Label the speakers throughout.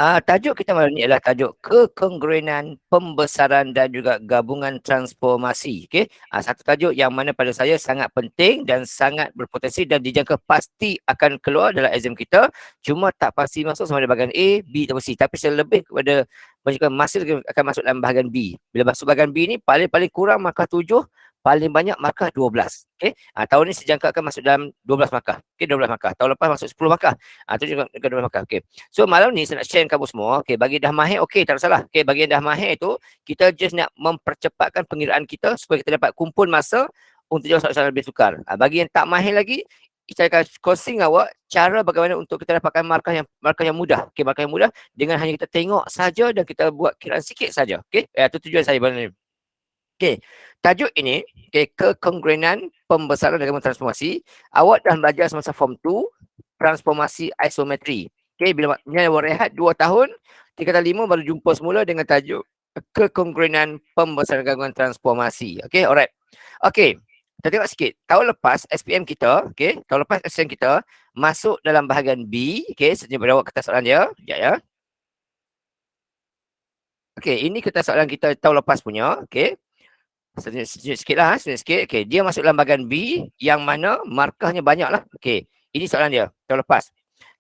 Speaker 1: Tajuk kita malam ni adalah tajuk kekongruenan, pembesaran dan juga gabungan transformasi. Okey. Satu tajuk yang mana pada saya sangat penting dan sangat berpotensi dan dijangka pasti akan keluar dalam exam kita. Cuma tak pasti masuk sama ada bahagian A, B atau C. Tapi saya lebih kepada menunjukkan masa akan masuk dalam bahagian B. Bila masuk bahagian B ni paling-paling kurang markah 7, paling banyak markah 12. Okey. Tahun ni sejangka akan masuk dalam 12 markah. Okey, 12 markah. Tahun lepas masuk 10 markah. Tu juga 12 markah. Okey. So malam ni saya nak share dengan kamu semua. Okay, bagi dah mahir, okay, tak ada salah. Okay, bagi yang dah mahir tu, kita just nak mempercepatkan pengiraan kita supaya kita dapat kumpul masa untuk jawab soalan-soalan lebih sukar. Bagi yang tak mahir lagi, saya akan kongsi dengan awak cara bagaimana untuk kita dapatkan markah yang mudah. Okay, markah yang mudah dengan hanya kita tengok saja dan kita buat kiraan sikit saja. Okay, itu tujuan saya malam ni. Okay, tajuk ini, okay, kekongruenan, pembesaran dan transformasi. Awak dah belajar semasa form 2, transformasi isometri. Okay, bila awak rehat 2 tahun, tingkatan 5 baru jumpa semula dengan tajuk kekongruenan, pembesaran gangguan transformasi. Okay, alright. Okay, kita tengok sikit. Tahun lepas SPM kita, okay, tahun lepas SPM kita masuk dalam bahagian B. Okay, sejak pada awak kertas soalan dia. Sekejap ya. Okay, ini kertas soalan kita tahun lepas punya. Okay. Senyum sikit lah, senyum sikit. Okay, dia masuk dalam bahagian B yang mana markahnya banyak lah. Okay, ini soalan dia tahun lepas.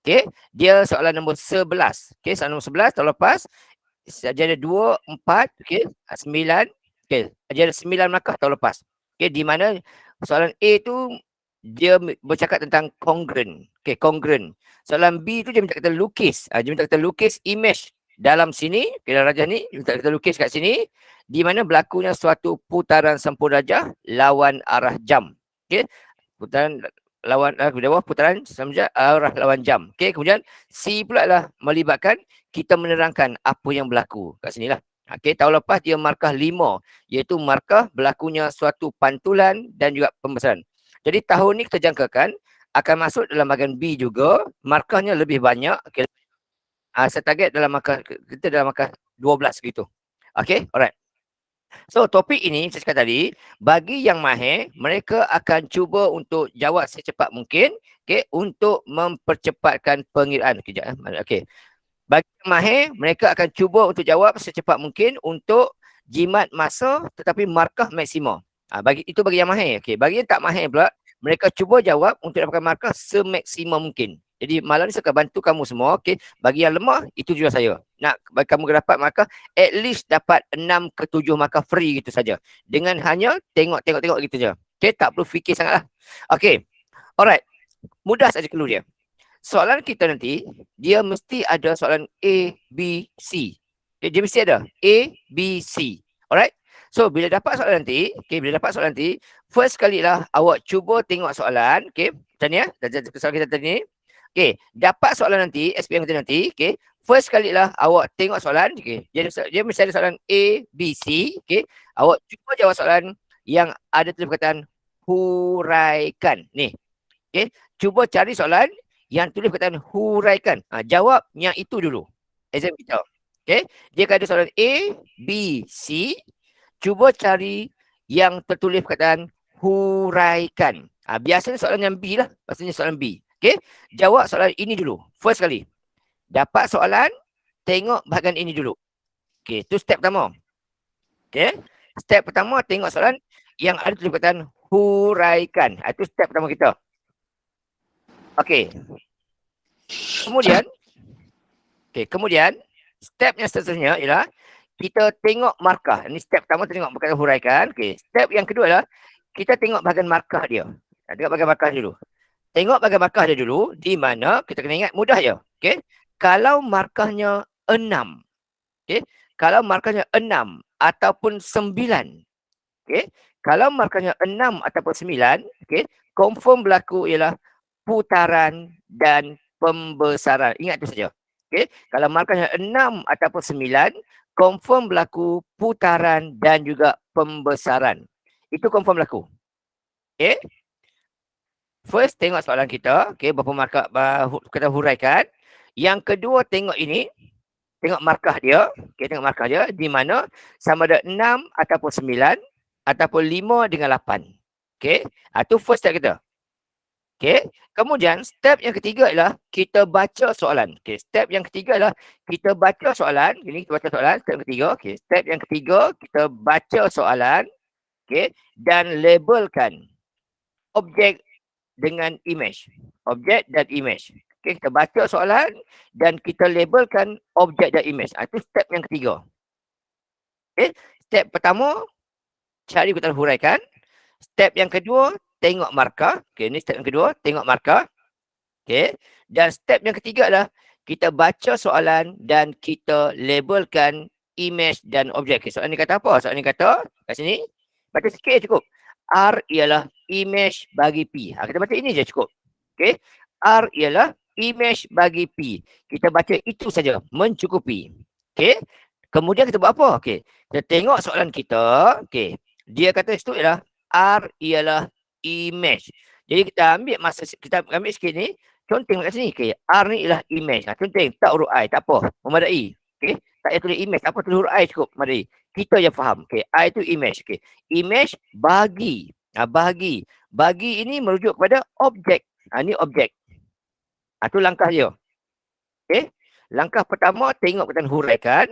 Speaker 1: Okay, dia soalan nombor 11. Okay, soalan nombor 11 tahun lepas. Dia ada 2, 4, okay, 9. Okay, dia ada 9 markah tahun lepas. Okay, di mana soalan A tu dia bercakap tentang congruent. Okay, congruent. Soalan B tu dia minta kita lukis. Dia minta kita lukis image dalam sini, dalam rajah ni, minta kita lukis kat sini, di mana berlakunya suatu putaran sempurna lawan arah jam. Okey. Putaran lawan putaran sempurna arah lawan jam. Okey, kemudian C pula lah melibatkan kita menerangkan apa yang berlaku kat sinilah. Okey, tahun lepas dia markah 5, iaitu markah berlakunya suatu pantulan dan juga pembesaran. Jadi tahun ni kita jangkakan akan masuk dalam bahagian B juga, markahnya lebih banyak. Okey. Saya target dalam markah kita dalam markah 12 gitu. Okey, alright. So topik ini saya cakap tadi, bagi yang mahir, mereka akan cuba untuk jawab secepat mungkin, okey, untuk mempercepatkan pengiraan. Kejap okey. Bagi yang mahir, mereka akan cuba untuk jawab secepat mungkin untuk jimat masa tetapi markah maksimum. Bagi yang mahir. Okey, bagi yang tak mahir pula, mereka cuba jawab untuk dapatkan markah semaksimum mungkin. Jadi malam ni saya akan bantu kamu semua. Okay. Bagi yang lemah, itu juga saya. Nak bagi kamu dapat markah, at least dapat 6 ke 7 markah free gitu saja. Dengan hanya tengok gitu je. Okay, tak perlu fikir sangat lah. Okay. Alright. Mudah saja clue dia. Soalan kita nanti, dia mesti ada soalan A, B, C. Okay, dia mesti ada A, B, C. Alright. So, bila dapat soalan nanti, first kali lah awak cuba tengok soalan. Okay, macam ni ya. Soalan kita tadi ni. Okay, dapat soalan nanti, SPM kita nanti, okay, first kali lah awak tengok soalan, okay, dia mesti ada soalan A, B, C, okay, awak cuba jawab soalan yang ada tulis perkataan huraikan, ni, okay, cuba cari soalan yang tulis perkataan huraikan, jawab yang itu dulu, exam kita, okay, dia akan ada soalan A, B, C, cuba cari yang tertulis perkataan huraikan, biasanya soalan yang B lah, pastinya soalan B. Okay, jawab soalan ini dulu. First kali. Dapat soalan, tengok bahagian ini dulu. Okay, itu step pertama. Okay, step pertama tengok soalan yang ada tulis perkataan huraikan. Itu step pertama kita. Okay. Kemudian, step yang seterusnya ialah kita tengok markah. Ini step pertama, kita tengok perkataan huraikan. Okay, step yang kedua adalah kita tengok bahagian markah dia. Tengok bahagian markah dulu. Tengok bahagian markah dia dulu, di mana kita kena ingat mudah je. Okay? Kalau markahnya 6, okay? Kalau markahnya 6 ataupun 9, okay? Kalau markahnya 6 ataupun 9, okay? Confirm berlaku ialah putaran dan pembesaran. Ingat itu saja. Okay? Kalau markahnya 6 ataupun 9, confirm berlaku putaran dan juga pembesaran. Itu confirm berlaku. Okay? First, tengok soalan kita. Okay, berapa markah kita huraikan. Yang kedua, tengok ini. Tengok markah dia. Okay, tengok markah dia. Di mana sama ada 6 ataupun 9 ataupun 5 dengan 8. Okay, itu first step kita. Okey. Kemudian step yang ketiga ialah kita baca soalan. Okey, step yang ketiga adalah kita baca soalan. Ini kita baca soalan, step yang ketiga. Okey, step yang ketiga kita baca soalan, okey, dan labelkan objek dengan image. Objek dan image. Okey, kita baca soalan dan kita labelkan objek dan image. Itu step yang ketiga. Okey, step pertama cari urutan huraikan. Step yang kedua tengok markah. Okey, ini step yang kedua, tengok markah. Okey. Dan step yang ketiga adalah kita baca soalan dan kita labelkan image dan objek. Okay, soalan ni kata apa? Soalan ni kata kat sini baca sikit je cukup. R ialah image bagi P. Kita baca ini je cukup. Okey. R ialah image bagi P. Kita baca itu saja, mencukupi. Okey. Kemudian kita buat apa? Okey. Kita tengok soalan kita. Okey. Dia kata situ ialah R ialah image. Jadi kita ambil masa, kita ambil sikit ni, conteng kat sini. Okay. R ni ialah image. Conteng, tak huruf I, tak apa. Memadai. Okay. Tak payah tulis image. Apa tulis huruf I cukup. Memadai. Kita yang faham. Okay. I itu image. Okay. Image bagi. Bagi. Bagi ini merujuk kepada objek. Ini objek. Itu langkah dia. Okay. Langkah pertama, tengok perkataan huraikan.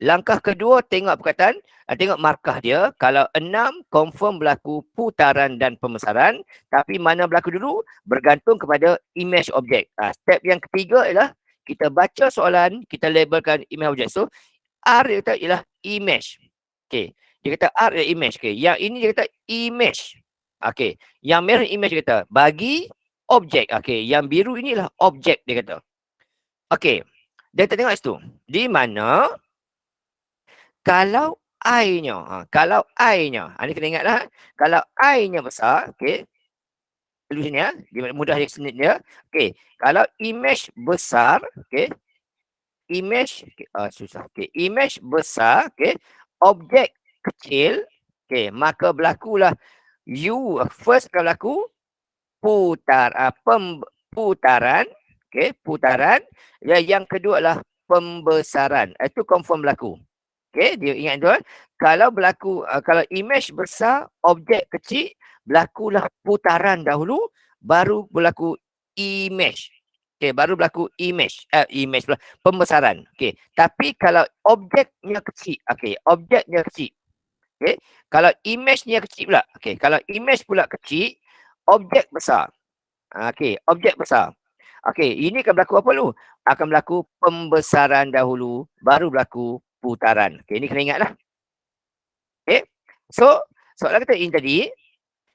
Speaker 1: Langkah kedua, tengok perkataan, tengok markah dia. Kalau 6, confirm berlaku putaran dan pembesaran. Tapi mana berlaku dulu, bergantung kepada image objek. Step yang ketiga ialah kita baca soalan, kita labelkan image objek. So, R dia kata ialah image. Okay. Dia kata R ialah image. Okay. Yang ini dia kata image. Okay. Yang merah image dia kata bagi objek. Okay. Yang biru ini adalah objek dia kata. Okay. Dan kita tengok situ. Di mana kalau I-nya, kalau I-nya, ni kena ingatlah, kalau I-nya besar, okey. Tulis sini mudah dia senit dia. Okey, kalau image besar, okey. Image susah. Okey, image besar, okey. Objek kecil, okey, maka berlakulah first akan berlaku putaran, okey, putaran. Yang kedua adalah pembesaran. Itu confirm berlaku. Okey, dia ingat tuan. Kalau berlaku, kalau image besar, objek kecil, berlakulah putaran dahulu, baru berlaku image. Okey, baru berlaku image pula, pembesaran. Okey, tapi kalau objeknya kecil, okey, objeknya kecil. Okey, kalau image-nya kecil pula. Okey, kalau image pula kecil, objek besar. Okey, objek besar. Okey, ini akan berlaku apa dulu? Akan berlaku pembesaran dahulu, baru berlaku putaran. Okey, ini kena ingatlah. Okey. So, soalan kita ini tadi,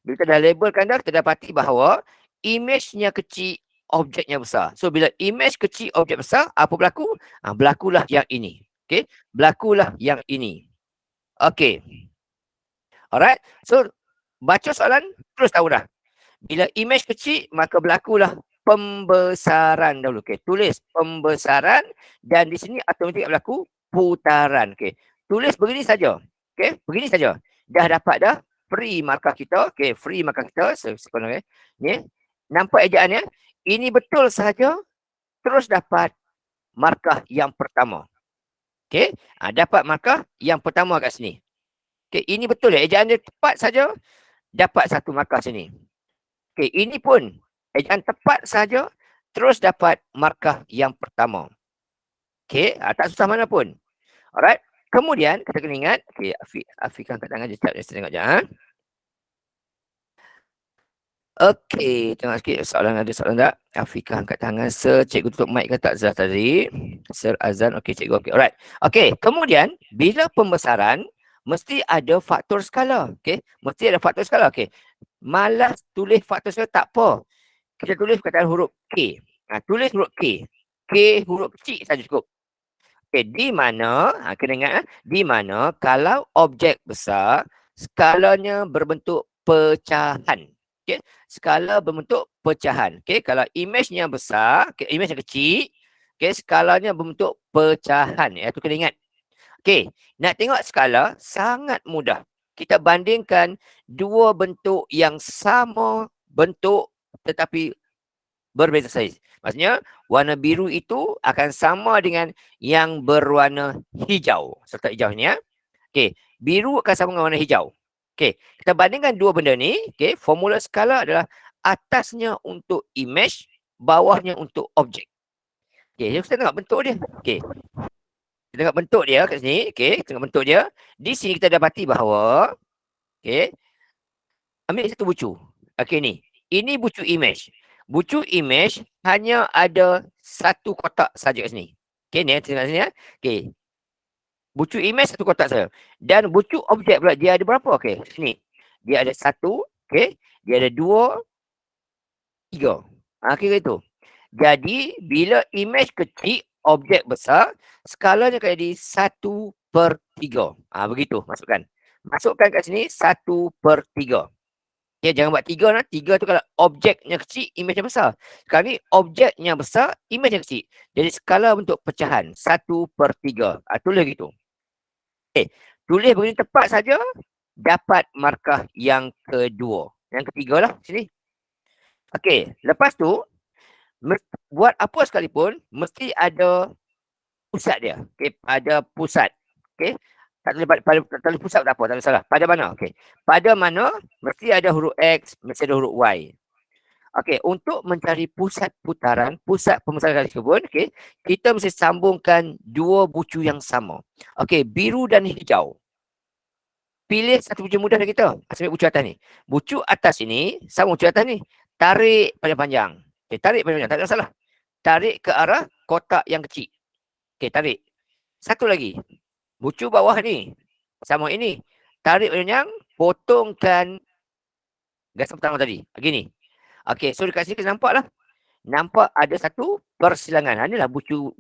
Speaker 1: bila kita dah labelkan dah, kita dapati bahawa image-nya kecil, objeknya besar. So, bila image kecil, objek besar, apa berlaku? Berlakulah yang ini. Okey, berlakulah yang ini. Okey. Alright. So, baca soalan, terus tahu dah. Bila image kecil, maka berlakulah pembesaran dahulu. Okay. Tulis pembesaran dan di sini automatik berlaku putaran. Okay. Tulis begini saja. Okay. Begini saja. Dah dapat dah free markah kita. Okay. Free markah kita. Okay. Ni. Nampak ejaannya? Ini betul sahaja. Terus dapat markah yang pertama. Okay. Dapat markah yang pertama kat sini. Okay. Ini betul ya. Ejaan dia tepat saja. Dapat satu markah sini. Okay. Ini pun ejaan tepat saja, terus dapat markah yang pertama. Okey, tak susah mana pun. Alright. Kemudian kita kena ingat, okey, Afiq angkat tangan je, saya tengok je. Okey, tengok sikit soalan, ada soalan tak? Afiq angkat tangan, Sir, cikgu tutup mic ke tak Zah tadi? Sir Azan, okey cikgu, okey. Alright. Okey, kemudian bila pembesaran mesti ada faktor skala, okey? Mesti ada faktor skala, okey. Malas tulis faktor skala tak apa. Kita tulis perkataan huruf K. Tulis huruf K. K huruf kecil saja cukup. Okay, di mana, kena ingat, di mana kalau objek besar, skalanya berbentuk pecahan. Okay, skala berbentuk pecahan. Okay, kalau image-nya besar, okay, image-nya kecil, okay, skalanya berbentuk pecahan. Itu kena ingat. Okay, nak tengok skala, sangat mudah. Kita bandingkan dua bentuk yang sama bentuk tetapi berbeza saiz. Maksudnya, warna biru itu akan sama dengan yang berwarna hijau. Serta hijau ni ya. Okey, biru akan sama dengan warna hijau. Okey, kita bandingkan dua benda ni. Okey, formula skala adalah atasnya untuk image, bawahnya untuk objek. Okey, kita tengok bentuk dia. Okey. Kita tengok bentuk dia kat sini. Okey, tengok bentuk dia. Di sini kita dapati bahawa, okey, ambil satu bucu. Okey ni. Ini bucu image. Bucu image hanya ada satu kotak saja kat sini. Okey ni, tengok sini ya. Okey. Bucu image satu kotak saja. Dan bucu objek pula dia ada berapa? Okey, sini. Dia ada satu, okey. Dia ada dua, tiga. Kira itu. Jadi, bila image kecil, objek besar, skalanya akan jadi 1/3. Begitu, masukkan. Masukkan kat sini 1/3. Okay, jangan buat 3 lah. 3 tu kalau objeknya kecil, image yang besar. Sekarang ni, objeknya besar, image yang kecil. Jadi, skala bentuk pecahan 1/3. Tulis gitu. Okay, tulis begini tepat saja, dapat markah yang kedua. Yang ketiga lah, sini. Okay, lepas tu, buat apa sekalipun, mesti ada pusat dia. Okay, pada pusat. Okay, tak boleh pusat tak apa, tak salah. Pada mana? Okay, pada mana mesti ada huruf X, mesti ada huruf Y. Okay, untuk mencari pusat putaran, pusat pembesaran tersebut, okay, kita mesti sambungkan dua bucu yang sama. Okay, biru dan hijau. Pilih satu bucu mudah dari kita. Ambil bucu atas ni. Bucu atas ini, sama bucu atas ni. Tarik panjang-panjang. Okay, tarik panjang-panjang, tak ada masalah. Tarik ke arah kotak yang kecil. Okay, tarik. Satu lagi. Bucu bawah ni. Sama ini. Tarik panjang, potongkan gasan pertama tadi. Gini. Okay, so dekat sini kita nampak lah. Nampak ada satu persilangan. Inilah bucu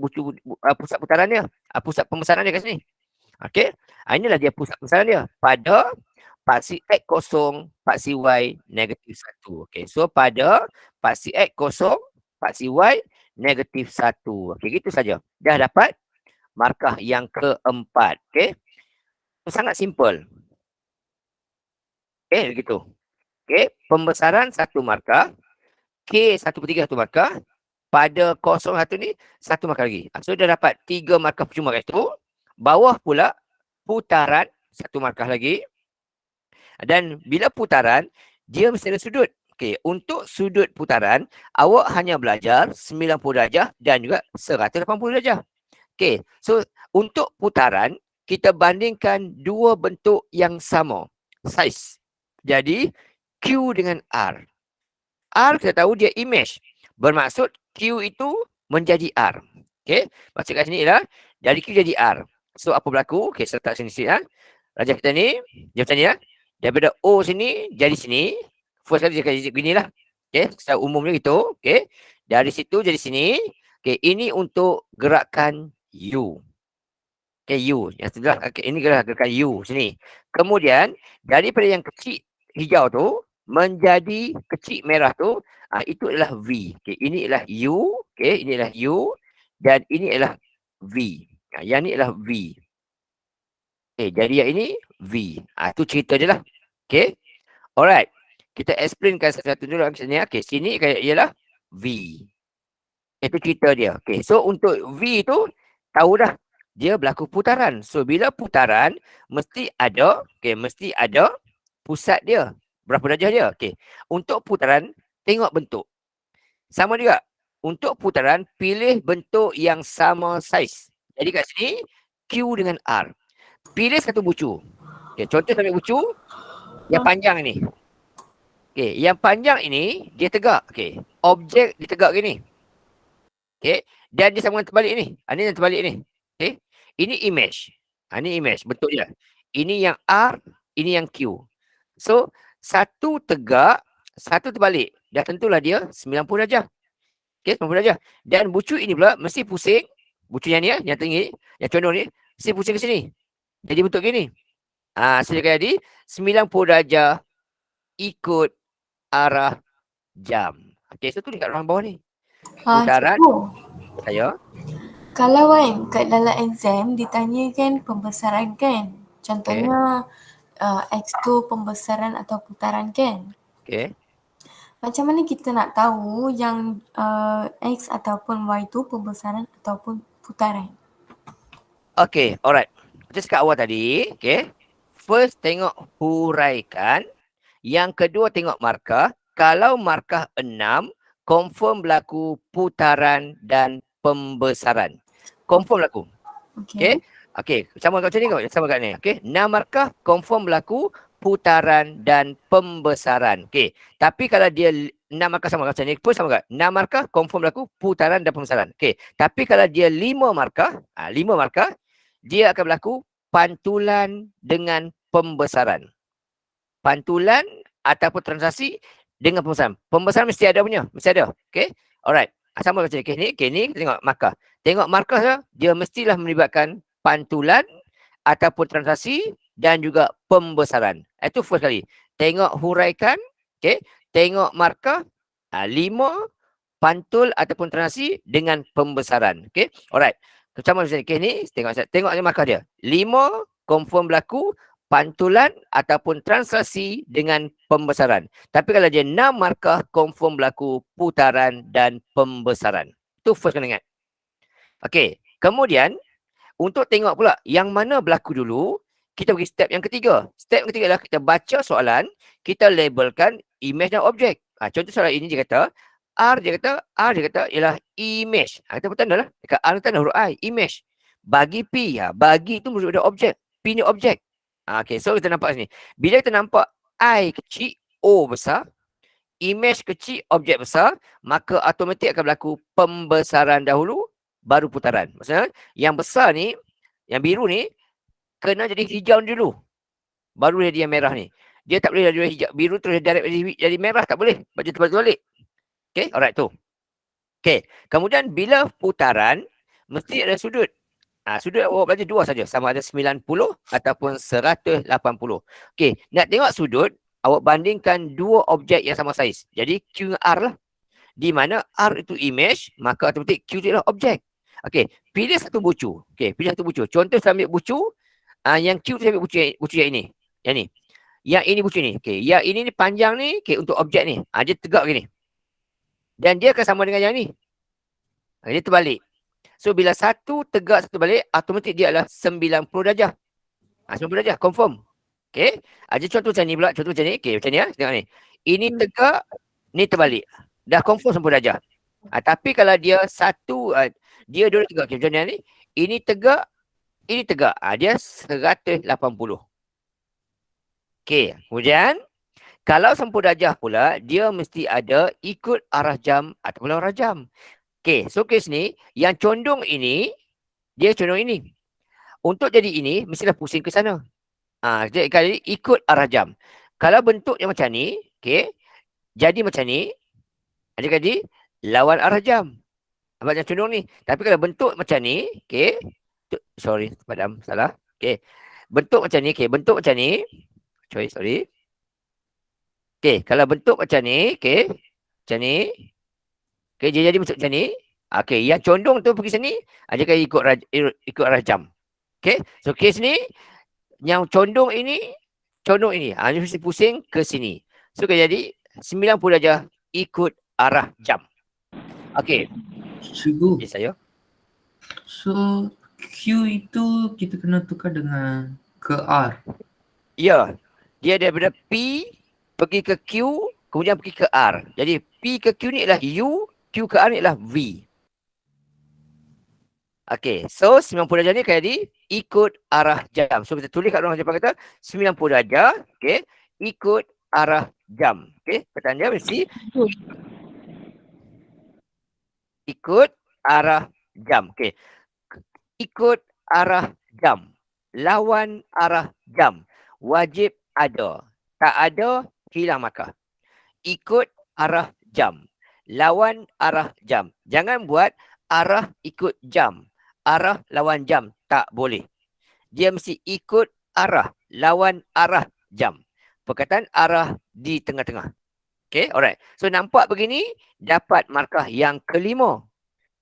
Speaker 1: pusat putaran dia. Pusat pembesaran dia kat sini. Okay. Inilah dia pusat pembesaran dia. Pada paksi X kosong, paksi Y negatif 1. Okay. So pada paksi X kosong, paksi Y negatif 1. Okay. Gitu saja. Dah dapat markah yang keempat. Okay. Sangat simple. Okay. Begitu. Okay. Pembesaran satu markah. K 1/3 satu markah. Pada 0,1 ni, satu markah lagi. So, dah dapat 3 markah percuma kat situ. Bawah pula, putaran, satu markah lagi. Dan bila putaran, dia mesti ada sudut. Okay, untuk sudut putaran, awak hanya belajar 90 darjah dan juga 180 darjah. Okay, so untuk putaran, kita bandingkan dua bentuk yang sama. Saiz. Jadi, Q dengan R. R kita tahu dia image. Bermaksud Q itu menjadi R. Okay, maksud kat sini ialah dari Q jadi R. So, apa berlaku? Okay, saya letak sini sikit. Raja kita ni, dia macam ni lah. Daripada O sini, jadi sini. First kali dia jadi begini lah. Okay, secara umumnya gitu. Okay, dari situ jadi sini. Okay, ini untuk gerakan U. Okay, U. Yang sebelah, okay, ini gerakan U sini. Kemudian, daripada yang kecil hijau tu, menjadi kecil merah tu, itu adalah V. Okay, ini adalah U. Okay, ini adalah U. Dan ini adalah V. Yang ni adalah V. Okay, jadi yang ini V. Itu cerita je lah. Okay. Alright. Kita explainkan satu-satu dulu kat sini. Okay, sini ialah V. Itu cerita dia. Okay, so untuk V tu, tahu dah. Dia berlaku putaran. So, bila putaran, mesti ada pusat dia. Berapa darjah dia? Okay. Untuk putaran, tengok bentuk. Sama juga. Untuk putaran, pilih bentuk yang sama saiz. Jadi kat sini, Q dengan R. Pilih satu bucu. Okay, contoh saya ambil bucu yang panjang ini. Okay, yang panjang ini, dia tegak. Okay. Objek dia tegak gini. Okay. Dan dia sambungan terbalik ni. Ini yang terbalik ni. Okay. Ini image. Ini image. Bentuk dia. Ini yang R, ini yang Q. So, satu tegak, satu terbalik. Dah tentulah dia 90 darjah. Okay, 90 darjah. Dan bucu ini pula mesti pusing. Bucu yang ni, yang tinggi, yang condong ni, mesti pusing ke sini. Jadi bentuk gini. So, dia jadi 90 darjah ikut arah jam. Okay, so tulis kat ruang bawah ni. Putaran. Saya.
Speaker 2: Kalau kan kat dalam exam ditanyakan pembesaran kan. Contohnya X tu pembesaran atau putaran kan.
Speaker 1: Okay.
Speaker 2: Macam mana kita nak tahu yang X ataupun Y tu pembesaran ataupun putaran?
Speaker 1: Okay, alright. Macam cakap awal tadi, okay. First tengok huraikan. Yang kedua tengok markah. kalau markah 6, confirm berlaku putaran dan pembesaran. Confirm berlaku. Okey. Okey, sama kat sini kau, sama kat ni. Okey, 6 markah confirm berlaku putaran dan pembesaran. Okey. Tapi kalau dia 6 markah sama kat sini pun sama kat. 6 markah confirm berlaku putaran dan pembesaran. Okey. Tapi kalau dia 5 markah, 5 markah, dia akan berlaku pantulan dengan pembesaran. Pantulan ataupun transaksi dengan pembesaran. Pembesaran mesti ada punya, mesti ada. Okey. Alright. Sama macam ni. Okey, ni kita tengok markah. Tengok markah dia mestilah melibatkan pantulan ataupun transaksi dan juga pembesaran. Itu first kali. Tengok huraikan, okey. Tengok markah, 5 pantul ataupun transaksi dengan pembesaran. Okey. Alright. Macam mana okey ni, tengok markah dia. 5 confirm berlaku pantulan ataupun transaksi dengan pembesaran. Tapi kalau dia 6 markah confirm berlaku putaran dan pembesaran. Itu first kena ingat. Okey, kemudian untuk tengok pula yang mana berlaku dulu, kita pergi step yang ketiga. Step yang ketiga adalah kita baca soalan, kita labelkan image dan objek. Contoh soalan ini dia kata R dia kata ialah image. Kita bertanda lah. Dekat R tanda huruf I, image. Bagi P, bagi itu merujuk pada objek. P ni objek. Okey, so kita nampak sini. Bila kita nampak I kecil, O besar, image kecil, objek besar, maka automatik akan berlaku pembesaran dahulu, baru putaran. Maksudnya, yang besar ni, yang biru ni, kena jadi hijau dulu. Baru dia merah ni. Dia tak boleh dari hijau, biru terus direct jadi merah, tak boleh. Baca terbalik. Okay, alright tu. Okay, kemudian bila putaran, mesti ada sudut. Sudut awak belajar dua saja, sama ada 90 ataupun 180. Okay, nak tengok sudut, awak bandingkan dua objek yang sama saiz. Jadi Q dengan R lah. Di mana R itu image, maka automatik Q itu adalah objek. Okey, pilih satu bucu. Okey, pilih satu bucu. Contoh saya ambil bucu, yang Q saya ambil bucu yang ini. Yang ni. Yang ini bucu ni. Okey, yang ini ni panjang ni, okey untuk objek ni. Dia tegak gini. Dan dia akan sama dengan yang ni. Dia terbalik. So bila satu tegak satu balik, automatik dia adalah 90 darjah. 90 darjah confirm. Okey. Jadi contoh macam ni pula, contoh macam ni. Okey, macam ni tengok ni. Ini tegak, ni terbalik. Dah confirm 90 darjah. Tapi kalau dia satu, dia dua tegak. Okay, macam ni. Ini tegak, ini tegak. Dia 180. Okey, kemudian kalau 90 darjah pula, dia mesti ada ikut arah jam ataupun arah jam. Okey, so kes ni, yang condong ini, dia condong ini. Untuk jadi ini, mestilah pusing ke sana. Jadi kali ikut arah jam. Kalau bentuk yang macam ni, okey, jadi macam ni, jadi lawan arah jam. Abang yang condong ni. Tapi kalau bentuk macam ni, okey, sorry, padam, salah. Okey, bentuk macam ni, okey, bentuk macam ni. Sorry. Okey, kalau bentuk macam ni, okey, macam ni. Okey, dia jadi macam ni. Okey, yang condong tu pergi sini, dia akan ikut arah jam. Okey, so kes ni, yang condong ini, dia mesti pusing ke sini. So, akan jadi 90 darjah ikut arah jam. Okey.
Speaker 3: Cikgu.
Speaker 1: Okay, saya.
Speaker 3: So, Q itu kita kena tukar dengan ke R.
Speaker 1: Ya. Dia daripada P pergi ke Q, kemudian pergi ke R. Jadi P ke Q ni adalah U, Q ke R ni adalah V. Okey, so 90 darjah ni akan jadi ikut arah jam. So kita tulis kat orang Jepang kata 90 darjah, okey, ikut arah jam. Okey, perkataan dia mesti ikut arah jam. Okey. Ikut arah jam. Lawan arah jam. Wajib ada. Tak ada, hilang markah. Ikut arah jam. Lawan arah jam. Jangan buat arah ikut jam. Arah lawan jam. Tak boleh. Dia mesti ikut arah. Lawan arah jam. Perkataan arah di tengah-tengah. Okay, alright. So nampak begini, dapat markah yang kelima.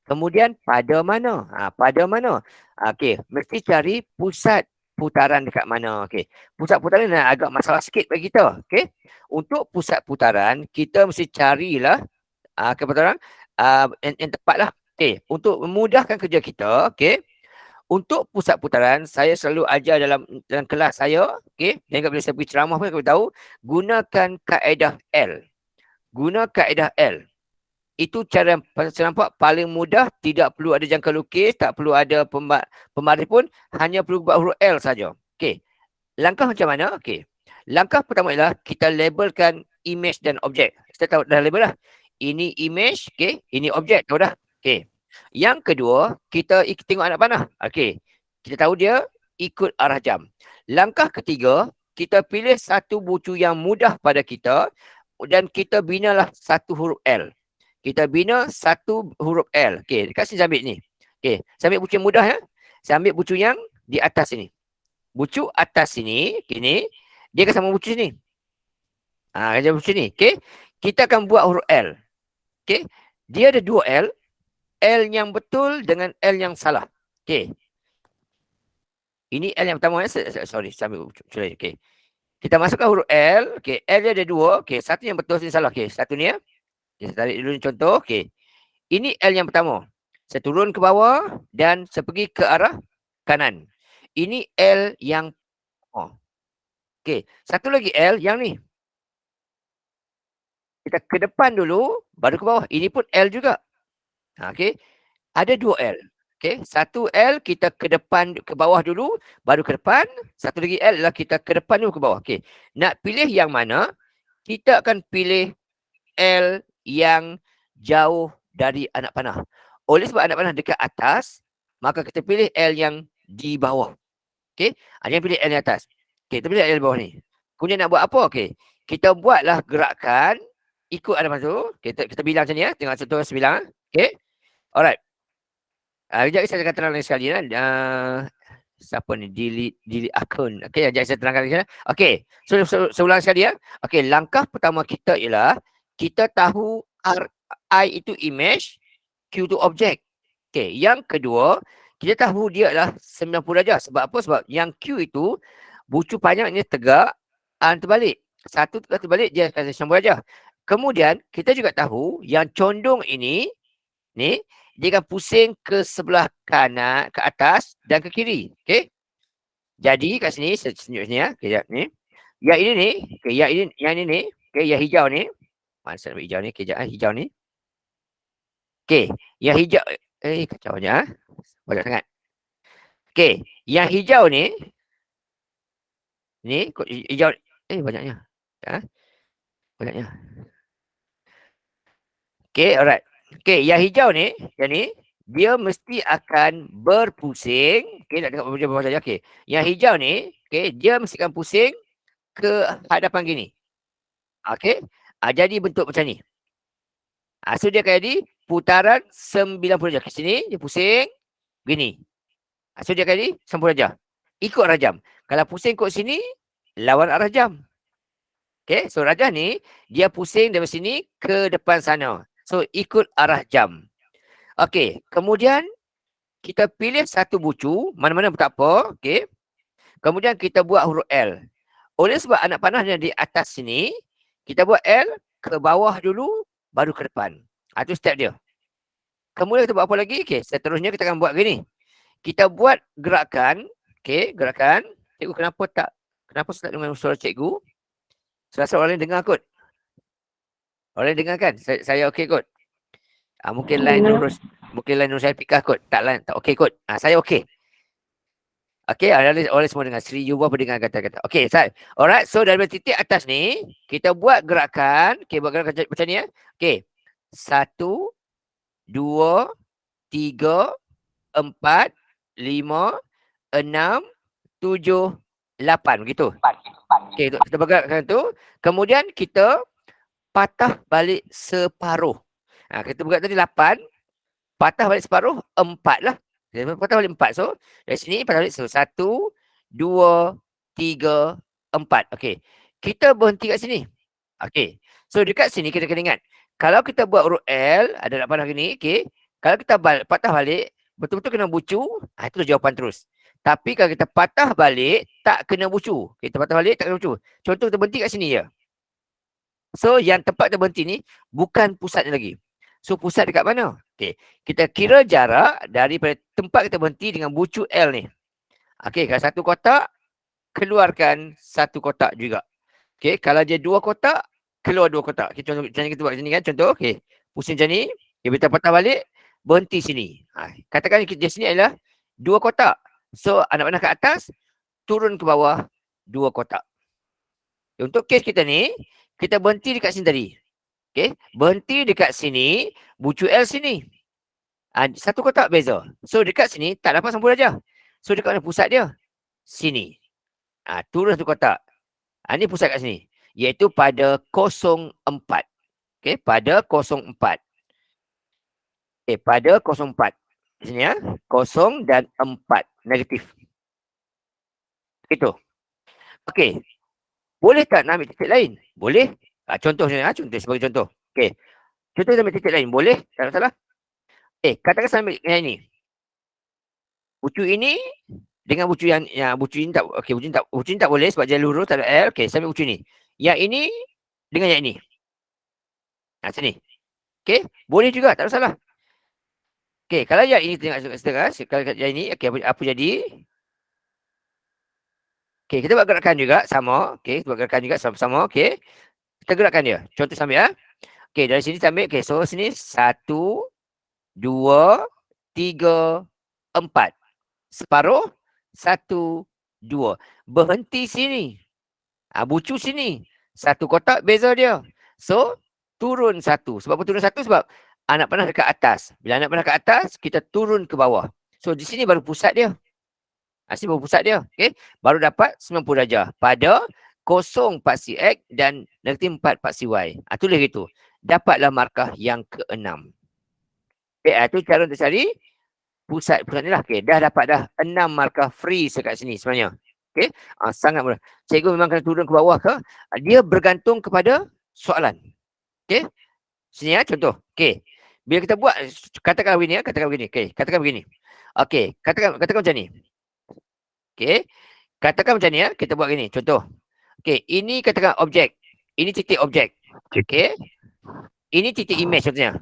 Speaker 1: Kemudian pada mana? Pada mana? Okay, mesti cari pusat putaran dekat mana. Okay, pusat putaran ni agak masalah sikit bagi kita. Okay, untuk pusat putaran, kita mesti carilah putaran yang tepat lah. Okay, untuk memudahkan kerja kita, okay, untuk pusat putaran, saya selalu ajar dalam kelas saya, okay, dan bila saya pergi ceramah pun saya tahu, gunakan kaedah L. guna kaedah L. Itu cara saya nampak paling mudah, tidak perlu ada jangka lukis, tak perlu ada pemarih pun, hanya perlu buat huruf L saja. Okey. Langkah macam mana? Okey. Langkah pertama ialah kita labelkan image dan objek. Kita tahu dah label dah. Ini image, okey. Ini objek, tahu dah. Okey. Yang kedua, kita tengok anak panah. Okey. Kita tahu dia ikut arah jam. Langkah ketiga, kita pilih satu bucu yang mudah pada kita dan kita binalah satu huruf L. Kita bina satu huruf L. Okey, dekat sini saya ambil ni. Okey, saya ambil bucu yang mudah ya. Saya ambil bucu yang di atas sini. Bucu atas sini, ni, dia akan sama bucu sini. Dia bucu ni. Okey, kita akan buat huruf L. Okey, dia ada dua L. L yang betul dengan L yang salah. Okey. Ini L yang pertama ya. Sorry, saya ambil bucu lain. Okey. Kita masukkan huruf L. Okey, L dia ada dua. Okey, satu yang betul, sini salah. Okey, satu ni ya. Okay, saya tarik dulu ni contoh. Okey. Ini L yang pertama. Saya turun ke bawah dan saya pergi ke arah kanan. Ini L yang okey, satu lagi L yang ni. Kita ke depan dulu, baru ke bawah. Ini pun L juga. Okey. Ada dua L. Okey, satu L kita ke depan, ke bawah dulu, baru ke depan. Satu lagi L adalah kita ke depan dulu ke bawah. Okey. Nak pilih yang mana? Kita akan pilih L yang jauh dari anak panah. Oleh sebab anak panah dekat atas, maka kita pilih L yang di bawah. Okey, jangan pilih L yang atas. Okey, kita pilih L di bawah ni. Kemudian nak buat apa? Okey, kita buatlah gerakan ikut anak panah tu. Okay, kita bilang macam ni ya. Tengok satu saya bilang. Okey. Alright. Sekejap saya akan terang lagi sekali ya. Siapa ni? Delete akun. Okey, sekejap saya terangkan lagi. Okey, so ulang sekali ya. Okey, langkah pertama kita ialah kita tahu I itu image, Q itu objek. Okey, yang kedua, kita tahu dia adalah 90 darjah. Sebab apa? Sebab yang Q itu bucu panjangnya tegak, terbalik. Satu tegak terbalik, dia akan 90 darjah. Kemudian, kita juga tahu yang condong ini, ni, dia akan pusing ke sebelah kanan, ke atas dan ke kiri. Okey. Jadi kat sini, saya tunjuk sini ya. Okey, ni. Yang ini ni, okey, yang ini ni, okey, yang hijau ni. Mana saya ambil hijau ni? Okey, hijau ni. Okey, yang hijau, kacau aja. Banyak sangat. Okey, yang hijau ni hijau, banyaknya. Banyaknya. Okey, alright. Okey, yang hijau ni, yang ni, dia mesti akan berpusing. Okey, nak tengok bawah saja. Okey, yang hijau ni, okey, dia mesti akan pusing ke hadapan gini. Okey, jadi bentuk macam ni. So dia akan jadi putaran 90 darjah. Ke sini, dia pusing. Gini. So dia akan jadi 90 darjah. Ikut arah jam. Kalau pusing ikut sini, lawan arah jam. Okay, so rajah ni, dia pusing dari sini ke depan sana. So ikut arah jam. Okay, kemudian kita pilih satu bucu, mana-mana pun tak apa. Okay. Kemudian kita buat huruf L. Oleh sebab anak panah yang di atas sini, kita buat L ke bawah dulu, baru ke depan. Itu step dia. Kemudian kita buat apa lagi? Okay, seterusnya kita akan buat gini. Kita buat gerakan. Okay, gerakan. Cikgu kenapa start dengan suara cikgu? Saya rasa orang lain dengar kot. Orang lain dengar kan? Saya okey kot. Mungkin lain Nurul saya pikah kot. Tak okey kot. Saya okey. Okey, orang semua dengar. Sri Yuba pun dengar kata-kata. Okey, alright. So dari titik atas ni, kita buat gerakan. Okey, buat gerakan macam ni ya. Okey. 1, 2, 3, 4, 5, 6, 7, 8. Begitu. Okey, kita bergerakkan tu. Kemudian kita patah balik separuh. Kita bergerak tadi 8. Patah balik separuh 4 lah. Patah balik 4. So, dari sini patah balik 1, 2, 3, 4. Okey. Kita berhenti kat sini. Okey. So, dekat sini kita kena ingat. Kalau kita buat huruf L, ada nak panah gini. Okey. Kalau kita patah balik, betul-betul kena bucu. Itu jawapan terus. Tapi kalau kita patah balik, tak kena bucu. Kita patah balik, tak kena bucu. Contoh kita berhenti kat sini je. So, yang tempat kita berhenti ni, bukan pusatnya lagi. So, pusat dekat mana? Okay. Kita kira jarak daripada tempat kita berhenti dengan bucu L ni. Okay, kalau satu kotak, keluarkan satu kotak juga. Okay, kalau dia 2 kotak, keluar 2 kotak. Okay, contoh macam kita buat macam ni kan. Contoh, okey. Pusing macam ni, okay, kita patah balik, berhenti sini. Katakan di sini adalah 2 kotak. So, anak panah ke atas, turun ke bawah 2 kotak. Untuk kes kita ni, kita berhenti dekat sini tadi. Okey, berhenti dekat sini, bucu L sini. 1 kotak beza. So, dekat sini tak dapat sambung darjah. So, dekat mana pusat dia? Sini. Turun 1 kotak. Ini pusat kat sini. Iaitu pada 04. Okey, pada 04. Okey, pada 04. Di sini ya. 0 dan 4. Negatif. Itu. Okey. Boleh tak nak ambil titik lain? Boleh. Contohnya, contoh sebagai contoh. Okey. Contoh kita ambil titik lain. Boleh? Tak ada masalah. Katakan saya ambil yang ini. Bucu ini dengan bucu yang bucu ini tak, okey, bucu ini tak boleh sebab dia lurus tak ada L. Okey, saya ambil bucu ini. Yang ini dengan yang ini. Sini. Okey, boleh juga, tak ada masalah. Okey, kalau yang ini tengok setengah, kalau yang ini, okey, apa jadi? Okey, kita buat gerakan juga sama. Okey, kita buat gerakan juga sama-sama. Okey. Kita gerakkan dia. Contoh sambil ya. Okey, dari sini sambil. Okey, so sini 1 2 3 4. Separuh 1 2. Berhenti sini. Bucu sini. 1 kotak beza dia. So, turun 1. Sebab apa turun 1? Sebab anak panah dekat atas. Bila anak panah ke atas, kita turun ke bawah. So, di sini baru pusat dia. Sini baru pusat dia. Okay? Baru dapat 90 darjah. Pada 0 paksi X dan negatif 4 paksi Y. Tulis gitu. Dapatlah markah yang ke-6. Okay, itu cara untuk cari pusat ni lah. Okay, dah dapat dah 6 markah free sekat sini sebenarnya. Okay, sangat mudah. Cikgu memang kena turun ke bawah ke? Dia bergantung kepada soalan. Okay, sini ya contoh. Okay, bila kita buat, katakan begini ya, katakan begini. Okay, katakan begini. Okay, katakan macam ni. Okay, katakan macam ni ya, kita buat gini. Contoh. Okay, ini katakan objek. Ini titik objek. Okay, ini titik image contohnya.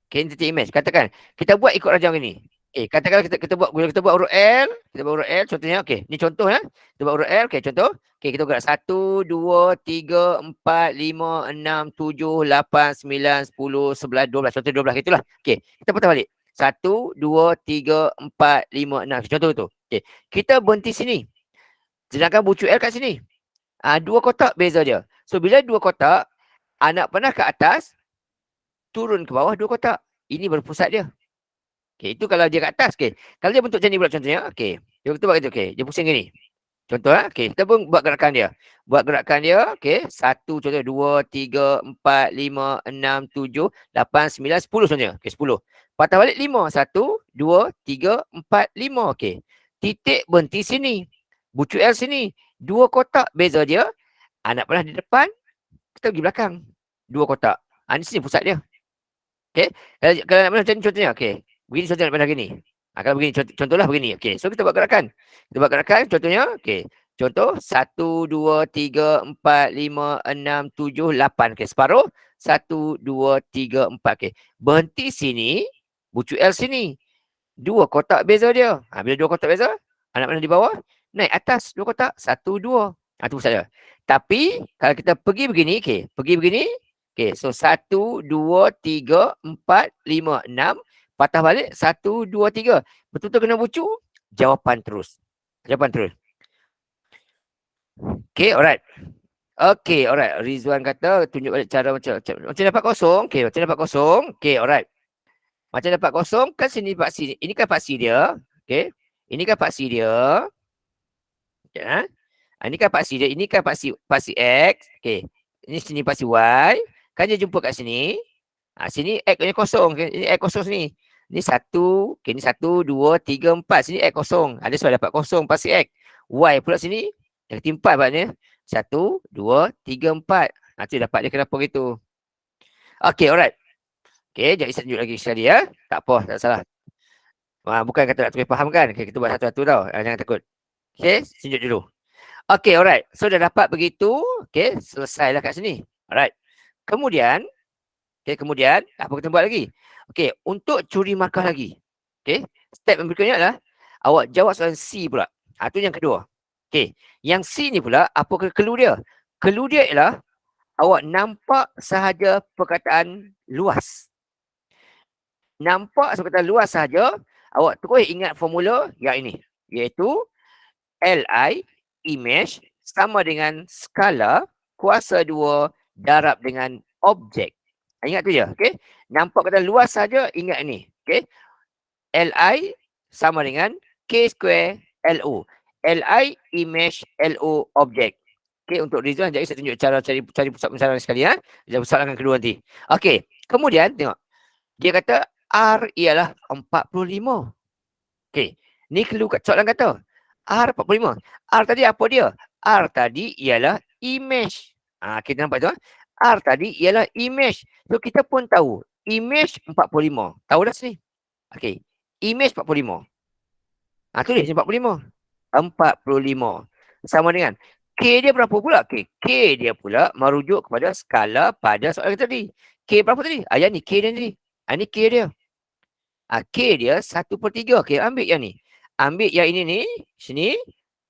Speaker 1: Okay, ini titik image. Katakan, kita buat ikut rajang ini. Katakan kita buat huruf L, kita buat huruf L contohnya. Okey, ni contoh ya. Kita buat huruf L, okey contoh. Okey, kita gerak 1 2 3 4 5 6 7 8 9 10 11 12. Contoh 12 gitulah. Okey, kita putar balik. 1 2 3 4 5 6. Contoh tu. Okey, kita berhenti sini. Sedangkan bucu L kat sini. 2 kotak beza dia. So bila 2 kotak, anak panah ke atas, turun ke bawah 2 kotak. Ini baru pusat dia. Okey, itu kalau dia kat atas. Okey. Kalau dia bentuk macam ni pula contohnya. Okey. Kita buat gitu. Okey. Dia pusing gini. Contoh Okey. Kita pun buat gerakan dia. Buat gerakan dia. Okey. 1, contoh 2, 3, 4, 5, 6, 7, 8, 9, 10 contohnya. Okey, 10. Patah balik 5. 1, 2, 3, 4, 5. Okey. Titik berhenti sini. Bucu L sini. 2 kotak beza dia. Anak panah di depan. Kita pergi belakang. 2 kotak. Di sini pusat dia. Okey. Kalau anak panah macam ni contohnya. Okey. Begini contoh nak pandang gini. Kalau begini, contohlah begini. Okey, so kita buat gerakan. Kita buat gerakan contohnya. Okey, contoh 1, 2, 3, 4, 5, 6, 7, 8. Okey, separuh. 1, 2, 3, 4. Okey, berhenti sini. Bucu L sini. 2 kotak beza dia. Bila 2 kotak beza, anak mana di bawah? Naik atas 2 kotak. 1, 2. Itu saja. Tapi, kalau kita pergi begini. Okey, pergi begini. Okey, so 1, 2, 3, 4, 5, 6. Patah balik 1, 2, 3. Betul-betul kena bucu. Jawapan terus. Jawapan terus. Okay, alright. Okay, alright. Rizwan kata tunjuk balik cara macam dapat kosong. Okay, macam dapat kosong. Okay, alright. Macam dapat kosong kan sini paksi. Ini kan paksi dia. Okay. Ini kan paksi dia. Okay, ini kan paksi dia. Ini kan paksi X. Okay. Ini sini paksi Y. Kan dia jumpa kat sini. Sini X ni kosong. Okay. Ini X kosong sini. Ni 1, okay, ni 1, 2, 3, 4. Sini X kosong. Ada sebab dapat kosong pasti X. Y pula sini. Negatif 4 maknanya. 1, 2, 3, 4. Nanti dapat dia kenapa gitu. Okay, alright. Okay, jadi saya tunjuk lagi sekali ya. Tak apa, tak salah. Bukan kata nak tulis faham kan. Okay, kita buat satu-satu tau. Jangan takut. Okay, tunjuk dulu. Okay, alright. So, dah dapat begitu. Okay, selesailah kat sini. Alright. Kemudian, apa kita buat lagi? Okey, untuk curi markah lagi. Okey, step yang berikutnya adalah awak jawab soalan C pula. Itu yang kedua. Okey, yang C ni pula apa clue dia? Clue dia ialah awak nampak sahaja perkataan luas. Nampak perkataan luas sahaja, awak terus ingat formula yang ini, iaitu Li image sama dengan skala kuasa 2 darab dengan objek. Ingat tu je, okey? Nampak kata luas saja, ingat ni, okey? Li sama dengan K square LO. Li image LO objek. Okey, untuk Rizwan, jadi saya tunjuk cara cari pusat pembesaran sekali ya. Jadi soalan kedua nanti. Okey, kemudian tengok. Dia kata R ialah 45. Okey, ni soalan kata R 45. R tadi apa dia? R tadi ialah image. Kita nampak tu. R tadi ialah image. So kita pun tahu image 45. Tahu dah sini. Okey, image 45. Tulis 45. 45 sama dengan K dia berapa pula? K dia pula merujuk kepada skala pada soalan tadi. K berapa tadi? Yang ni K dia tadi. Ni K dia. K dia 1/3. Okey, ambil yang ni. Ambil yang ini ni, sini,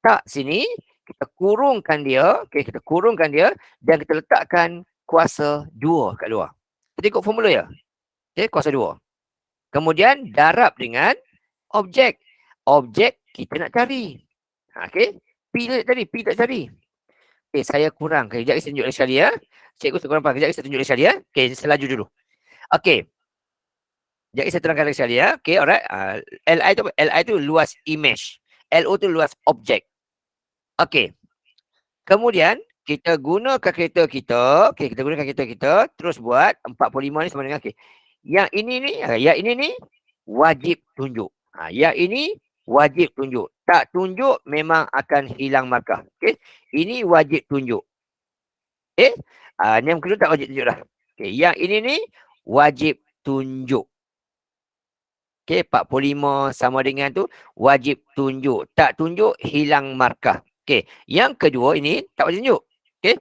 Speaker 1: tak sini, kita kurungkan dia, okey, kita kurungkan dia dan kita letakkan kuasa 2 kat luar. Kita ikut formula ya. Okey, kuasa 2. Kemudian darab dengan objek. Objek kita nak cari. Okey, P tak cari. Okey, saya kurang. Kejap saya tunjuk lagi sekali ya. Cikgu saya kurang faham. Kejap saya tunjuk lagi sekali ya. Okey, saya laju dulu. Okey. Jadi saya terangkan lagi sekali ya. Okey, alright. Li tu luas image. LO tu luas objek. Okey. Kemudian kita gunakan kereta kita. Okey, kita gunakan kereta kita. Terus buat 45 ni sama dengan okey. Yang ini ni wajib tunjuk. Yang ini wajib tunjuk. Tak tunjuk memang akan hilang markah. Okey. Ini wajib tunjuk. Okey. Yang kedua tak wajib tunjuk dah. Okey, yang ini ni wajib tunjuk. Okey, 45 sama dengan tu wajib tunjuk. Tak tunjuk hilang markah. Okey, yang kedua ini tak wajib tunjuk. Okey.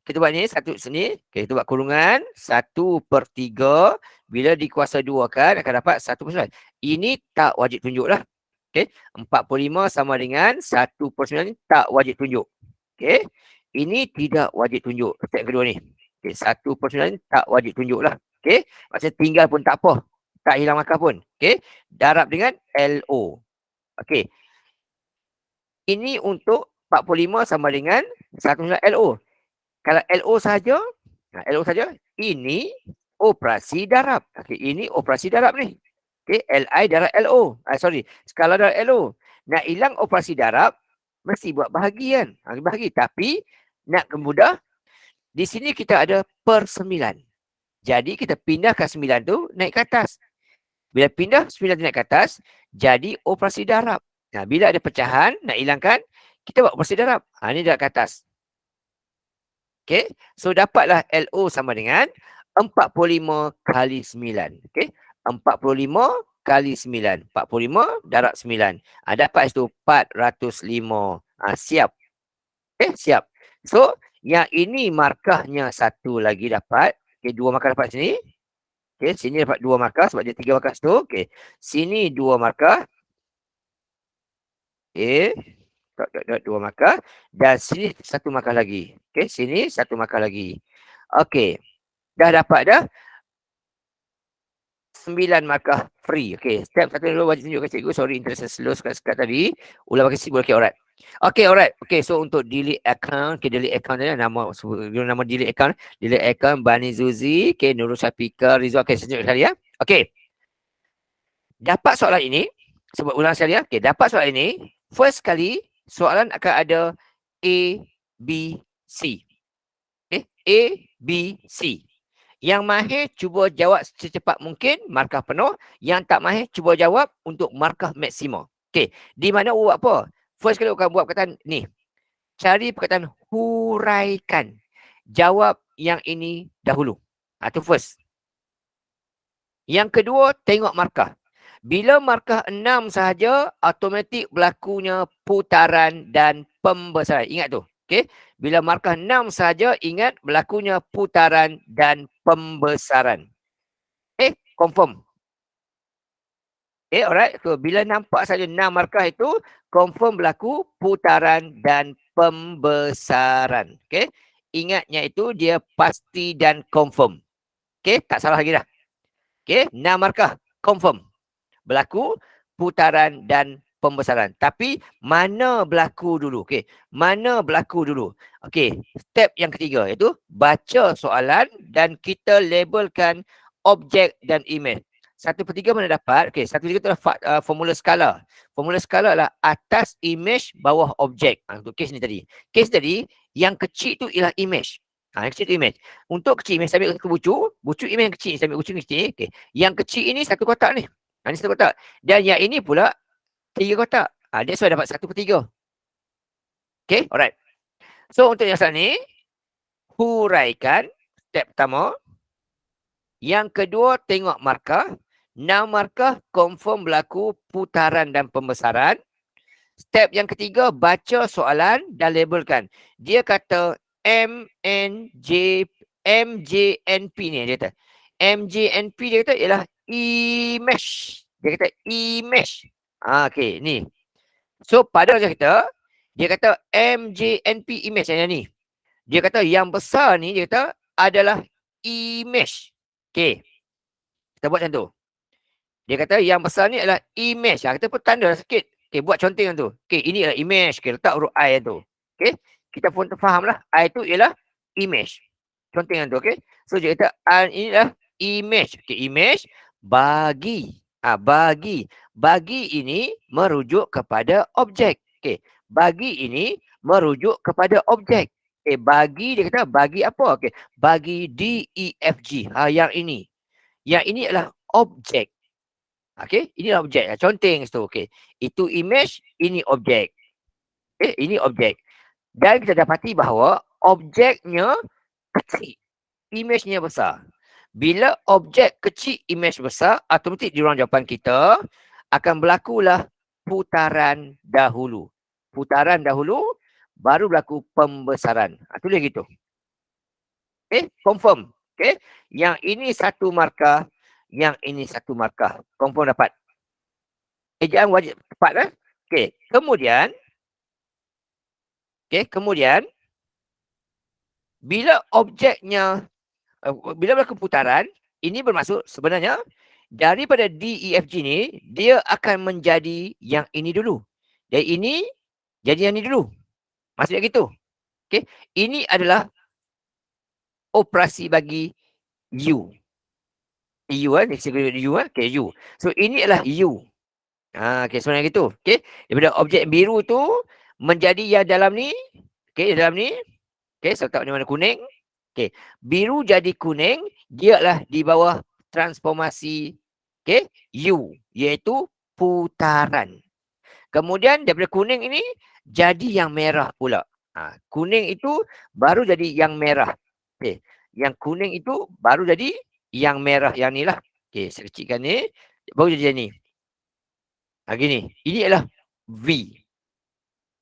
Speaker 1: Kita buat ni satu sini. Okey, kita buat kurungan 1/3 bila dikuasa 2 kan akan dapat 1/9. Ini tak wajib tunjuk lah. Okey, 45 sama dengan 1/9 ni tak wajib tunjuk. Okey. Ini tidak wajib tunjuk. Step kedua ni. Okey, 1/9 ni tak wajib tunjuk lah. Okey, maksudnya tinggal pun tak apa. Tak hilang markah pun. Okey. Darab dengan LO. Okey. Ini untuk 45 sama dengan 1/9 LO. Kalau LO saja, ini operasi darab. Okey, ini operasi darab ni. Okey, Li darab LO. Skala darab LO. Nak hilang operasi darab, mesti buat bahagi kan. Bahagi. Tapi, nak kemudah, di sini kita ada per 9. Jadi, kita pindahkan 9 tu naik ke atas. Bila pindah 9 naik ke atas, jadi operasi darab. Bila ada pecahan, nak hilangkan, kita buat operasi darab. Ini darab ke atas. Okey. So, dapatlah LO sama dengan 45 kali 9. Okey. 45 kali 9. 45 darab 9. Dapat itu 405. Siap. Okey, siap. So, yang ini markahnya satu lagi dapat. Okey, 2 markah dapat sini. Okey, sini dapat 2 markah sebab dia 3 markah situ. Okey, sini 2 markah. Okey, 2 markah. Dan sini 1 markah lagi. Okey, sini 1 markah lagi. Okey, dah dapat dah 9 markah free. Okey, step 1 dulu wajib tunjukkan cikgu. Sorry, internet saya slow sekat tadi. Ulang bagi sibuk. Okey, alright. Okey, alright. Okey, so untuk delete account. Okey, delete account ni nama delete account. Delete account Bani Zuzi. Okey, Nurul Syafika, Rizwan. Okey, saya tunjuk sekali ya. Okey. Dapat soalan ini. Sebut ulang sekali ya. Okey, dapat soalan ini. First kali, soalan akan ada A, B, C. Okey, A, B, C. Yang mahir cuba jawab secepat mungkin, markah penuh. Yang tak mahir cuba jawab untuk markah maksima. Okey, di mana buat apa? First kali akan buat perkataan ni. Cari perkataan huraikan. Jawab yang ini dahulu. Itu first. Yang kedua, tengok markah. Bila markah 6 sahaja, automatik berlakunya putaran dan pembesaran. Ingat tu. Okey, bila markah 6 saja, ingat berlakunya putaran dan pembesaran. Confirm. Alright. So, bila nampak saja 6 markah itu, confirm berlaku putaran dan pembesaran. Okey, ingatnya itu dia pasti dan confirm. Okey, tak salah lagi dah. Okey, 6 markah confirm. Berlaku putaran dan pembesaran. Tapi mana berlaku dulu? Okey, mana berlaku dulu? Okey, step yang ketiga iaitu baca soalan dan kita labelkan objek dan imej. 1/3 mana dapat? Okey, 1/3 tu adalah formula skala. Formula skala adalah atas imej, bawah objek. Untuk kes ni tadi. Kes tadi, yang kecil tu ialah imej. Yang kecil tu imej. Untuk kecil imej, saya ambil satu bucu imej yang kecil. Saya ambil bucu yang kecil. Okey. Yang kecil ini satu kotak ni. Ini satu kotak. Dan yang ini pula 3 kotak. That's why dapat 1/3. Okay, alright. So untuk yang saat ni, huraikan step pertama. Yang kedua, tengok markah. 6 markah confirm berlaku putaran dan pembesaran. Step yang ketiga, baca soalan dan labelkan. Dia kata MJNP ni dia kata. MJNP dia kata ialah imej. Dia kata imej. Okey, ni. So pada kita, dia kata MJNP imej yang ni. Dia kata yang besar ni dia kata adalah imej. Okey. Kita buat macam tu. Dia kata yang besar ni adalah imej. Kita pun tanda sikit. Okey, buat contoh yang tu. Okey, ini adalah imej. Okey, letak huruf I yang tu. Okey. Kita pun fahamlah I tu ialah imej. Contoh yang tu, okey. So dia kata ini adalah imej. Okey, imej bagi. Bagi. Bagi ini merujuk kepada objek. Okey. Bagi ini merujuk kepada objek. Okey, bagi dia kata bagi apa? Okey, bagi D, E, F, G. Yang ini. Yang ini adalah objek. Okey, ini adalah objek. Contoh yang itu. Okey. Itu imej, ini objek. Okey, ini objek. Dan kita dapati bahawa objeknya kecil, imejnya besar. Bila objek kecil, imej besar, automatik di ruang jawapan kita akan berlakulah putaran dahulu. Putaran dahulu, baru berlaku pembesaran. Tulis gitu. Okay, confirm. Okay, yang ini 1 markah, yang ini 1 markah. Confirm dapat. Ejaan wajib tepat. Okay, kemudian, bila objeknya, bila berlaku putaran, ini bermaksud sebenarnya daripada D, E, F, G ni, dia akan menjadi yang ini dulu. Dari ini, jadi yang ini dulu. Maksudnya gitu. Okay. Ini adalah operasi bagi U. U, U, okay, U. So, ini adalah U. Okay, sebenarnya gitu. Okay. Daripada objek biru tu, menjadi yang dalam ni. Okay, dalam ni. Okay, so letak ni warna kuning. Okay, biru jadi kuning, dia adalah di bawah transformasi U, iaitu putaran. Kemudian daripada kuning ini, jadi yang merah pula. Kuning itu baru jadi yang merah. Okay, yang kuning itu baru jadi yang merah yang ni lah. Okay, saya kecilkan ni, baru jadi ni. Gini, ini adalah V.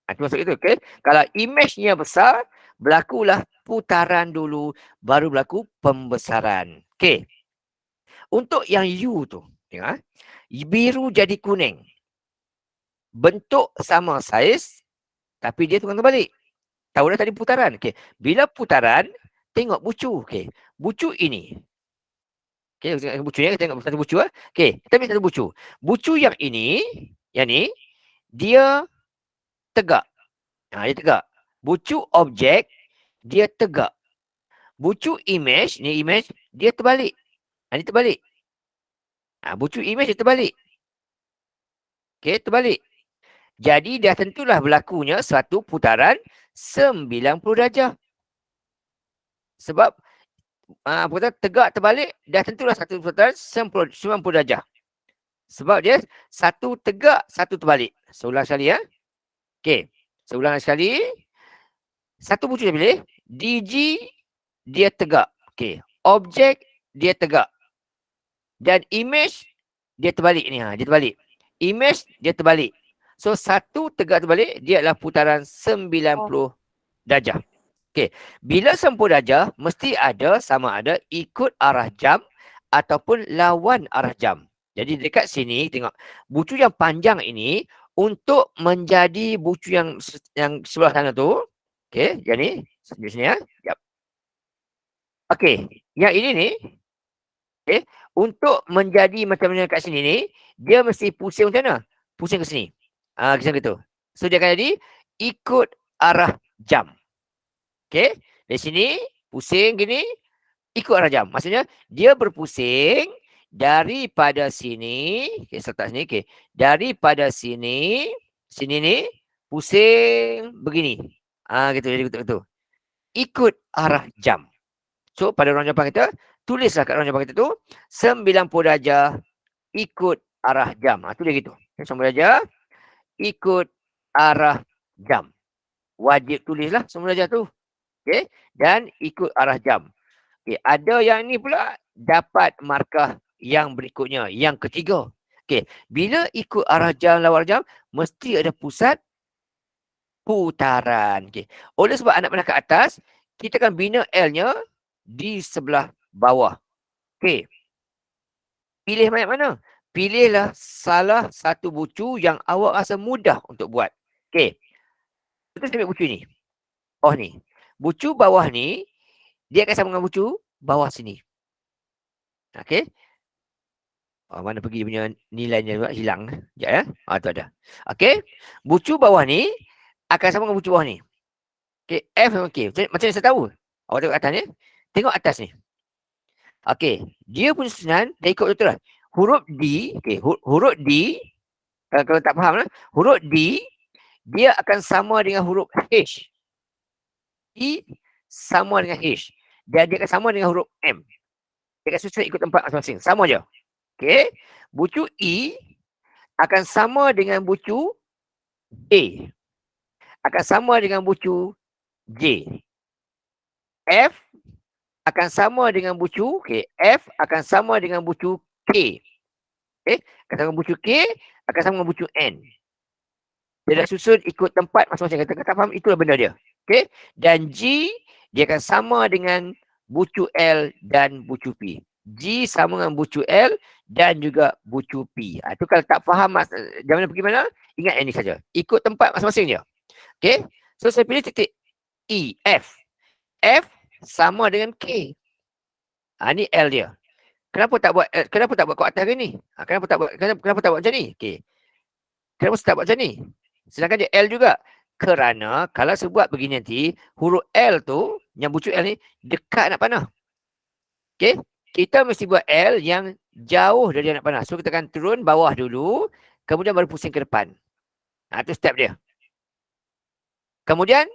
Speaker 1: Itu maksud itu, okay. Kalau imejnya besar, berlakulah putaran dulu, baru berlaku pembesaran. Okay. Untuk yang U tu, tengok, biru jadi kuning. Bentuk sama saiz, tapi dia tukang terbalik. Tahu dah tadi putaran. Okay. Bila putaran, tengok bucu. Okay. Bucu ini. Okay, bucunya, kita tengok satu bucu. Okay, kita ambil satu bucu. Bucu yang ini, yang ni, dia tegak. Dia tegak. Bucu objek, dia tegak. Bucu imej, ni imej, dia terbalik. Ini terbalik. Bucu imej dia terbalik. Okey, terbalik. Jadi dah tentulah berlakunya satu putaran 90 darjah. Sebab putaran tegak terbalik, dah tentulah satu putaran 90 darjah. Sebab dia satu tegak, satu terbalik. Seulang sekali ya. Okey, seulang sekali. Satu bucu saya pilih. DG dia tegak. Okey, objek dia tegak. Dan imej dia terbalik ni. Dia terbalik. Imej dia terbalik. So satu tegak terbalik, dia adalah putaran 90 darjah. Okey, bila 90 darjah, mesti ada sama ada ikut arah jam ataupun lawan arah jam. Jadi dekat sini, tengok. Bucu yang panjang ini, untuk menjadi bucu yang sebelah sana tu, okey, yang ni, Tunjuk sini ya. Yap. Okey, yang ini ni, okey, untuk menjadi macam mana kat sini ni, dia mesti pusing macam mana? Pusing ke sini. Macam gitu. So dia akan jadi ikut arah jam. Okey, dari sini pusing gini, ikut arah jam. Maksudnya dia berpusing daripada sini, okey, letak sini, okey. Daripada sini, sini ni pusing begini. Gitu, jadi betul-betul. Ikut arah jam. So pada ruang Jepang kita, tulislah kat ruang Jepang kita tu 90 darjah ikut arah jam. Tu dia gitu. 90 darjah ikut arah jam. Wajib tulislah 90 darjah tu. Okey, dan ikut arah jam. Okey, ada yang ni pula dapat markah yang berikutnya, yang ketiga. Okey, bila ikut arah jam lawan jam, mesti ada pusat putaran. Okey. Oleh sebab anak panah ke atas, kita akan bina L-nya di sebelah bawah. Okey. Pilih mana? Pilihlah salah satu bucu yang awak rasa mudah untuk buat. Okey. Kita ambil bucu ni. Oh ni. Bucu bawah ni, dia akan sama dengan bucu bawah sini. Okey. Mana pergi dia punya nilainya juga hilang. Sekejap ya. Tu ada. Okey. Bucu bawah ni akan sama dengan bucu bawah ni. Okey. F memang K. Macam mana saya tahu? Awak tengok atas ni. Tengok atas ni. Okey. Dia punya susunan, dah ikut betul lah. Huruf D. Okey. Huruf D. Kalau tak faham lah. Huruf D. Dia akan sama dengan huruf H. D sama dengan H. Dan dia akan sama dengan huruf M. Dia akan susun ikut tempat masing-masing. Sama je. Okey. Bucu E akan sama dengan bucu A. Akan sama dengan bucu J. F akan sama dengan bucu, okey, F akan sama dengan bucu K. Okey, akan sama dengan bucu K, akan sama dengan bucu N. Dia dah susun ikut tempat masing-masing. Kata tak faham, itulah benda dia. Okey, dan G dia akan sama dengan bucu L dan bucu P. G sama dengan bucu L dan juga bucu P. Itu kalau tak faham macam mana pergi mana, ingat yang ni saja. Ikut tempat masing-masing je. Okey, so saya pilih titik E, F. F sama dengan K. Ni L dia. Kenapa tak buat kat atas ke ni? Kenapa tak buat macam ni? Okey. Kenapa tak buat macam ni? Sedangkan dia L juga. Kerana kalau sebut begini nanti, huruf L tu, yang bucu L ni, dekat anak panah. Okey. Kita mesti buat L yang jauh dari anak panah. So kita akan turun bawah dulu, kemudian baru pusing ke depan. Itu step dia. Kemudian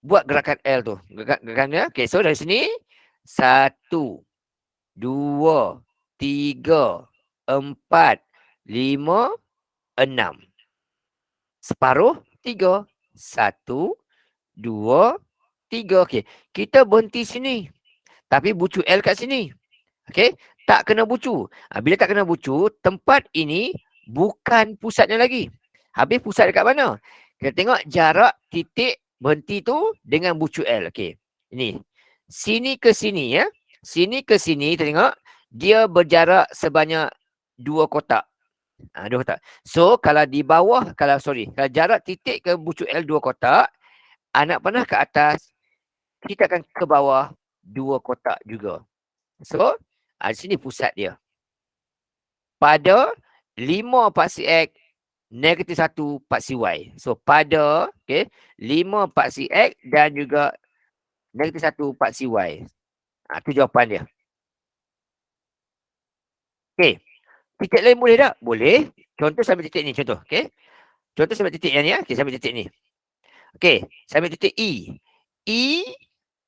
Speaker 1: buat gerakan L tu. Gerakan dia. Okey, so dari sini 1, 2, 3, 4, 5, 6. Separuh 3. 1, 2, 3. Okey, kita berhenti sini. Tapi bucu L kat sini. Okey, tak kena bucu. Bila tak kena bucu, tempat ini bukan pusatnya lagi. Habis pusat dekat mana? Kita tengok jarak titik berhenti tu dengan bucu L. Okey. Ini. Sini ke sini ya. Sini ke sini kita tengok dia berjarak sebanyak 2 kotak. 2 kotak. So kalau di bawah, kalau jarak titik ke bucu L 2 kotak, anak panah ke atas, kita akan ke bawah 2 kotak juga. So di sini pusat dia. Pada 5 paksi X negatif 1 paksi Y. So pada 5 paksi X dan juga negatif 1 paksi Y. Itu jawapan dia. Okey. Titik lain boleh tak? Boleh. Contoh saya ambil titik ni. Contoh. Okey. Contoh saya ambil titik yang ni. Okey, saya ambil titik ni. Okey. Saya ambil titik E. E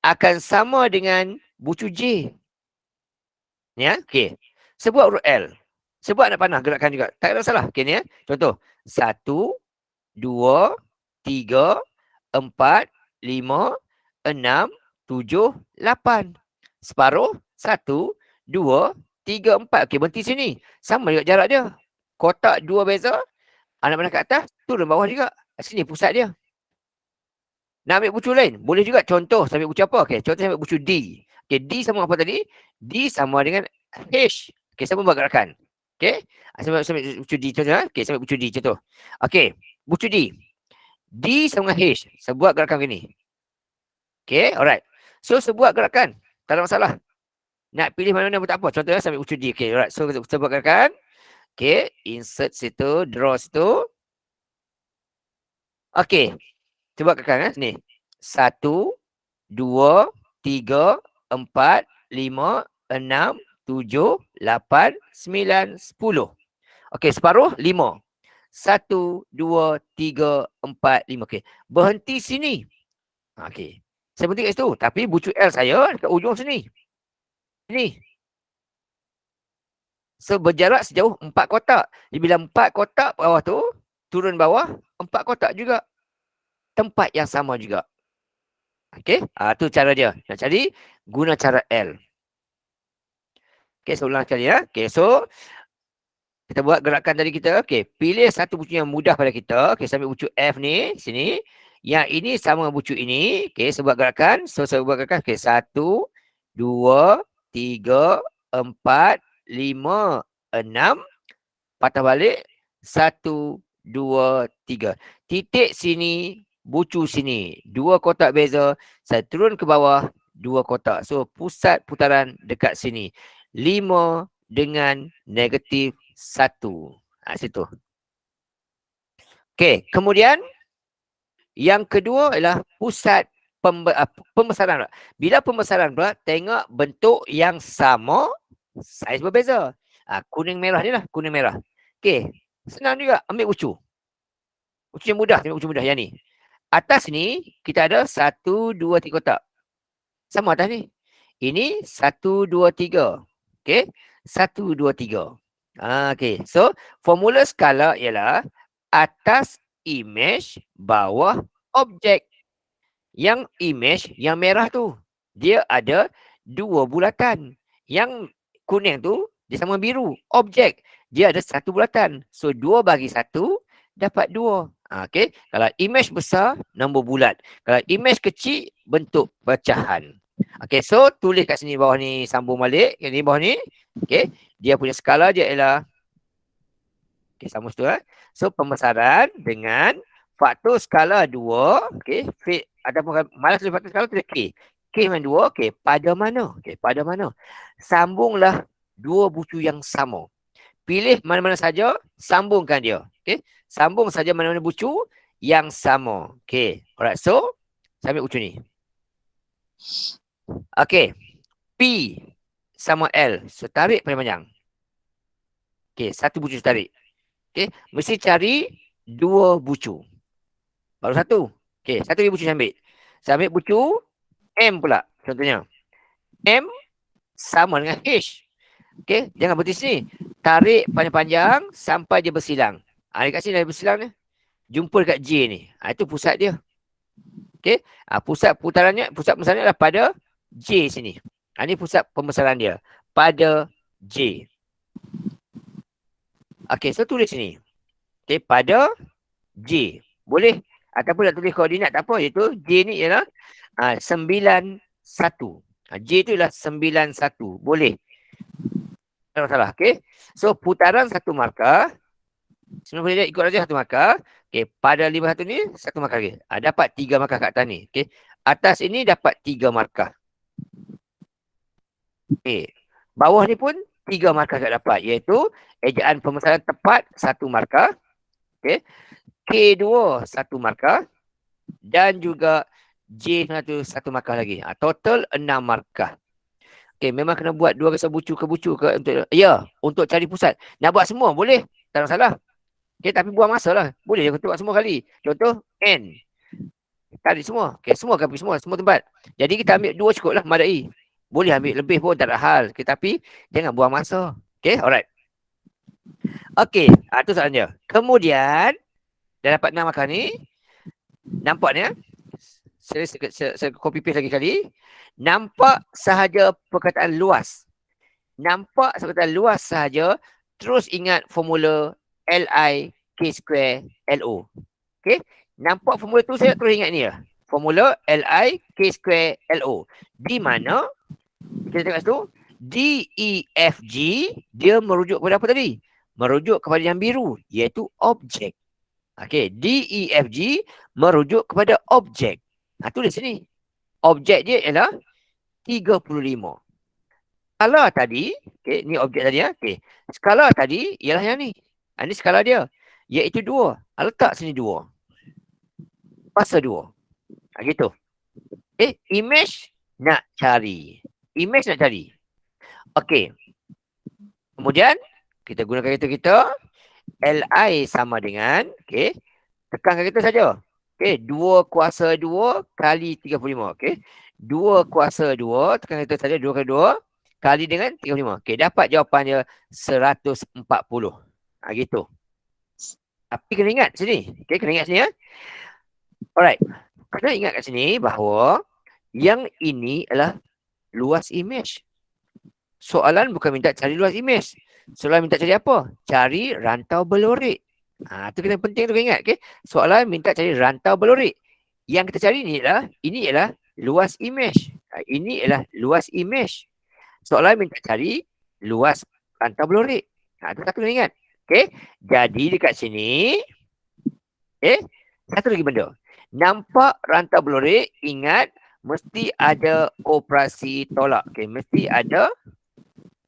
Speaker 1: akan sama dengan bucu J. Ni ya. Okey. Sebut huruf L. Sebut anak panah gerakan juga. Tak ada masalah. Okey ni ya. Contoh. 1, 2, 3, 4, 5, 6, 7, 8. Separuh. 1, 2, 3, 4. Okey, berhenti sini. Sama juga jarak dia. Kotak 2 beza. Anak panah kat atas, turun bawah juga. Sini pusat dia. Nak ambil bucu lain? Boleh juga. Contoh, saya ambil bucu apa? Okey, contoh saya ambil bucu D. Okey, D sama apa tadi? D sama dengan H. Okey, sama buat gerakan. Okey. Saya ambil bucu D contoh. Okey, saya ambil bucu D contoh. Okey, bucu D. D sama dengan H. Saya buat gerakan begini. Okay, alright. So, sebuah gerakan. Tak ada masalah. Nak pilih mana-mana pun tak apa. Contohnya sambil ucu D. Okay, alright. So, sebuah gerakan. Okay, insert situ, draw situ. Okay, cuba gerakan ni. 1, 2, 3, 4, 5, 6, 7, 8, 9, 10. Okey, separuh 5. 1, 2, 3, 4, 5. Okey, berhenti sini. Okey. Saya berhenti kat situ. Tapi bucu L saya dekat ujung sini. Sini. So, berjarak sejauh 4 kotak. Dia bilang 4 kotak bawah tu, turun bawah, 4 kotak juga. Tempat yang sama juga. Okey, tu cara dia. Nak cari, guna cara L. Okey, saya ulang sekali ya. Okey, so kita buat gerakan tadi kita. Okey, pilih satu bucu yang mudah pada kita. Okey, sambil bucu F ni, sini. Yang ini sama bucu ini. Okey, saya buat gerakan. So, saya buat gerakan. Okey, 1, 2, 3, 4, 5, 6. Patah balik. 1, 2, 3. Titik sini, bucu sini. 2 kotak beza. Saya turun ke bawah, 2 kotak. So, pusat putaran dekat sini. 5 dengan negatif 1. Situ. Okey, kemudian yang kedua ialah pusat pembesaran. Bila pembesaran pula, tengok bentuk yang sama, saiz berbeza. Kuning merah ni lah, kuning merah. Okey, senang juga ambil bucu. Bucu yang mudah, ambil bucu mudah yang ni. Atas ni, kita ada 1, 2, 3 kotak. Sama atas ni. Ini 1, 2, 3. Okey, 1, 2, 3. Okey, so formula skala ialah atas image, bawah objek. Yang image, yang merah tu, dia ada 2 bulatan. Yang kuning tu, dia sama biru. Objek, dia ada 1 bulatan. So, 2 bagi 1, dapat 2. Okey, kalau image besar, nombor bulat. Kalau image kecil, bentuk pecahan. Okey, so tulis kat sini bawah ni, sambung balik. Yang ni bawah ni, okey, dia punya skala dia ialah, okey, sambung situ lah. So, pembesaran dengan faktor skala 2, okey, fit ataupun malas tulis faktor skala, tulis K. K dengan 2, okey, pada mana? Okey, pada mana? Sambunglah 2 bucu yang sama. Pilih mana-mana saja, sambungkan dia. Okey, sambung saja mana-mana bucu yang sama. Okey, alright, so saya ambil bucu ni. Okey, P sama L. So, tarik paling panjang. Okey, satu bucu tarik. Okey, mesti cari 2 bucu. Baru satu. Okey, satu bucu saya ambil. Saya ambil bucu M pula. Contohnya. M sama dengan H. Okey, jangan berhenti sini. Tarik panjang-panjang sampai dia bersilang. Dekat sini dah bersilang ni. Jumpa dekat J ni. Itu pusat dia. Okey, pusat putarannya, pusat pembesarannya adalah pada J sini. Ini pusat pembesaran dia. Pada J. Okey, so tulis sini. Okey, pada J. Boleh. Ataupun nak tulis koordinat tak apa. Iaitu J ni ialah 91. J tu ialah 91. Boleh. Tak ada masalah. Okey. So, putaran satu markah. Semua boleh ikut saja satu markah. Okey, pada 51 ni, satu markah lagi. Dapat 3 markah kat atas ni. Okey. Atas ini dapat 3 markah. Okey. Bawah ni pun 3 markah kat dapat. Iaitu, ejaan pembesaran tepat, 1 markah. Okey. K2 1 markah dan juga J1 1 markah lagi. Total 6 markah. Okey, memang kena buat 2 garis bucu ke untuk untuk cari pusat. Nak buat semua boleh, tak ada masalah. Okey, tapi buang masa lah. Boleh untuk buat semua kali. Contoh N. Tarik semua. Okey, semua kali semua tempat. Jadi kita ambil 2 cukup lah madai. Boleh ambil lebih pun tak ada hal. Okay, tapi jangan buang masa. Okey, alright. Okey, itu soalan dia. Kemudian dah dapat 6 markah ni. Nampak ni ya? Saya copy paste lagi kali. Nampak sahaja perkataan luas. Nampak perkataan luas sahaja. Terus ingat formula Li K square LO. Okey? Nampak formula tu, saya terus ingat ni lah. Formula Li K square LO. Di mana kita tengok situ D, E, F, G dia merujuk kepada apa tadi? Merujuk kepada yang biru, iaitu objek. Okey, D, E, F, G merujuk kepada objek. Tulis sini. objek dia ialah 35. Skala tadi, okey, ni objek tadi ya. Okey. Skala tadi ialah yang ni. Ini skala dia, iaitu 2. Letak sini 2. Pasal 2. Gitu. Image nak cari. Image nak cari. Okey. Kemudian kita gunakan kereta kita. Li sama dengan, okey, tekankan kita saja. Okey, 2 kuasa 2 kali 35. Okey. 2 kuasa 2, tekan kita saja 2 kali 2 kali dengan 35. Okey, dapat jawapannya 140. Gitu. Tapi kena ingat sini. Okey, kena ingat sini ya. Alright. Kena ingat kat sini bahawa yang ini adalah luas image. Soalan bukan minta cari luas image. Soalan minta cari apa? Cari rantau berlorik. Itu kena penting tu ingat. Okay? Soalan minta cari rantau berlorik. Yang kita cari ini ialah luas image. Ini ialah luas image. Soalan minta cari luas rantau berlorik. Itu satu kena ingat. Okay? Jadi dekat sini, satu lagi benda. Nampak rantau berlorik, ingat mesti ada operasi tolak. Okay? Mesti ada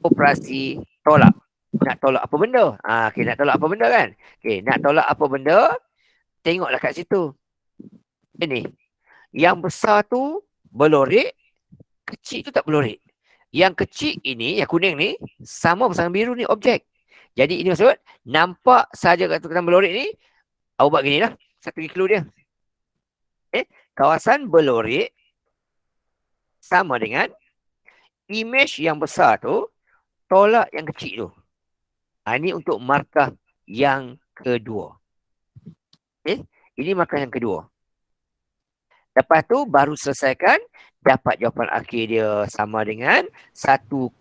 Speaker 1: operasi tolak. Nak tolak apa benda? Okay, nak tolak apa benda kan? Okay, nak tolak apa benda? Tengoklah kat situ. Ini. Yang besar tu berlorik, kecil tu tak berlorik. Yang kecil ini, yang kuning ni, sama bersama biru ni objek. Jadi ini maksud, nampak saja kat tukang berlorik ni, awak buat gini lah. Satu lagi clue dia. Kawasan berlorik sama dengan image yang besar tu, tolak yang kecil tu. Ini untuk markah yang kedua. Ini markah yang kedua. Lepas tu baru selesaikan, dapat jawapan akhir dia sama dengan 105.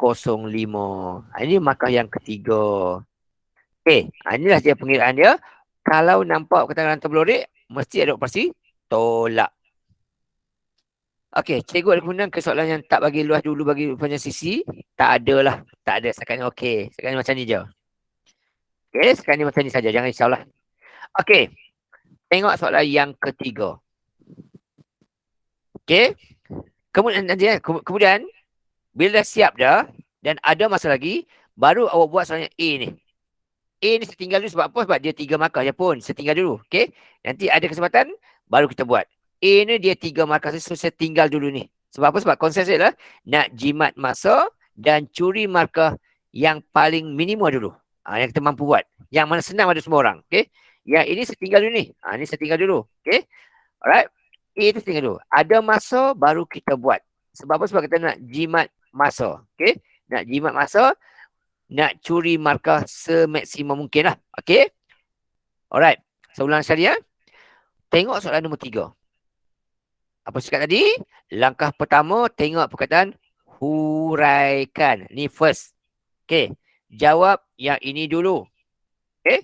Speaker 1: Ini markah yang ketiga. Inilah dia pengiraan dia. Kalau nampak kata rantau berlorik, mesti ada operasi tolak. Okey, cikgu ada kemudian ke soalan yang tak bagi luas dulu bagi punya sisi. Tak ada lah. Tak ada. Sekarang okey. Sekarang macam ni je. Okey, sekarang ni macam ni saja. Jangan risaulah. Okey. Tengok soalan yang ketiga. Okey. Kemudian bila dah siap dah dan ada masa lagi, baru awak buat soalan A ni. A ni saya tinggal dulu sebab apa? Sebab dia 3 markah je pun. Saya tinggal dulu. Okey. Nanti ada kesempatan baru kita buat. A ni dia 3 markah. So saya tinggal dulu ni. Sebab apa? Sebab konsep saya adalah nak jimat masa dan curi markah yang paling minimum dulu. Yang kita mampu buat. Yang mana senang ada semua orang. Okey. Yang ini saya tinggal dulu ni. Ini saya tinggal dulu. Okey. Alright. A tu tinggal dulu. Ada masa baru kita buat. Sebab apa? Sebab kita nak jimat masa. Okey. Nak jimat masa. Nak curi markah semaksimum mungkin lah. Okey. Alright. Saya ulang sekali ya. Tengok soalan nombor 3. Apa cakap tadi? Langkah pertama tengok perkataan huraikan. Ni first. Okey. Jawab yang ini dulu. Okey.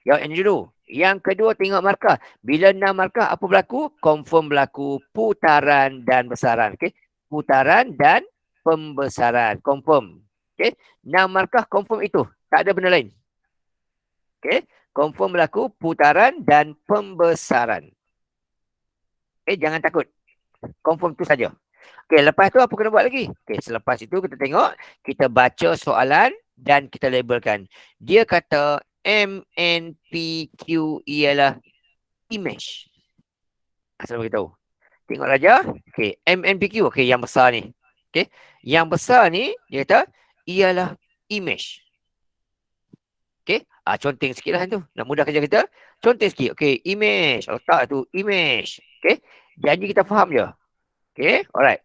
Speaker 1: Jawab yang ini dulu. Yang kedua tengok markah. Bila 6 markah apa berlaku? Confirm berlaku putaran dan besaran. Okey. Putaran dan pembesaran. Confirm. Okey. 6 markah confirm itu. Tak ada benda lain. Okey. Confirm berlaku putaran dan pembesaran. Jangan takut. Confirm tu saja. Okey, lepas tu apa kena buat lagi? Okey, selepas itu kita tengok, kita baca soalan dan kita labelkan. Dia kata MNPQ ialah image. Asal beritahu. Tengok raja. Okey, MNPQ. Okey, yang besar ni. Okey, yang besar ni dia kata ialah image. Okey, conteng sikit lah tu. Nak mudah kerja kita. Conteng sikit. Okey, image. Letak tu image. Okey, janji kita faham je. Okey, alright.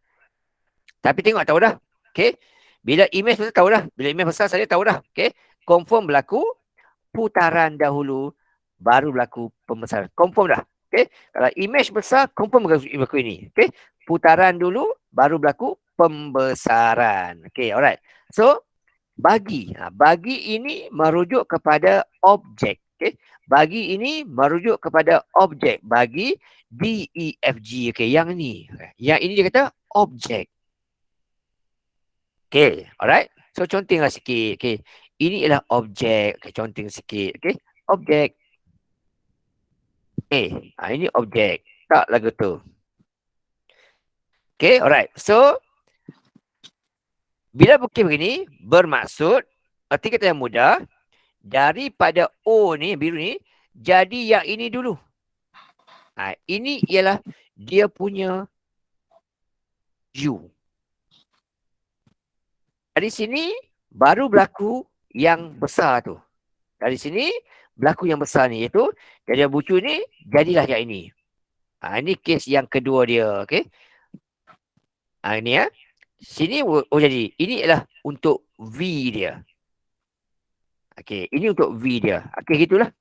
Speaker 1: Tapi tengok tahu dah. Okey, bila image besar tahu dah. Bila image besar saya tahu dah. Okey, confirm berlaku putaran dahulu baru berlaku pembesaran. Confirm dah. Okey, kalau image besar confirm berlaku ini. Okey, putaran dulu baru berlaku pembesaran. Okey, alright. So, bagi ini merujuk kepada objek. Okay. Bagi ini merujuk kepada objek. Bagi D, E, F, G. Okay. Yang ni. Yang ini dia kata objek. Okay. Alright. So contenglah sikit. Okay. Ini ialah objek. Okay. Conteng sikit. Okay. Objek. Ini objek. Tak lagu tu. Okay, alright. So, bila bukit begini, bermaksud, erti kata yang mudah, daripada O ni, biru ni, jadi yang ini dulu. Ini ialah dia punya U. Dari sini, baru berlaku yang besar tu. Dari sini, berlaku yang besar ni, iaitu, dari bucu ni, jadilah yang ini. Ini kes yang kedua dia, okay. Ini ya. Sini, jadi. Ini adalah untuk V dia. Okay, ini untuk V dia. Okay, gitulah.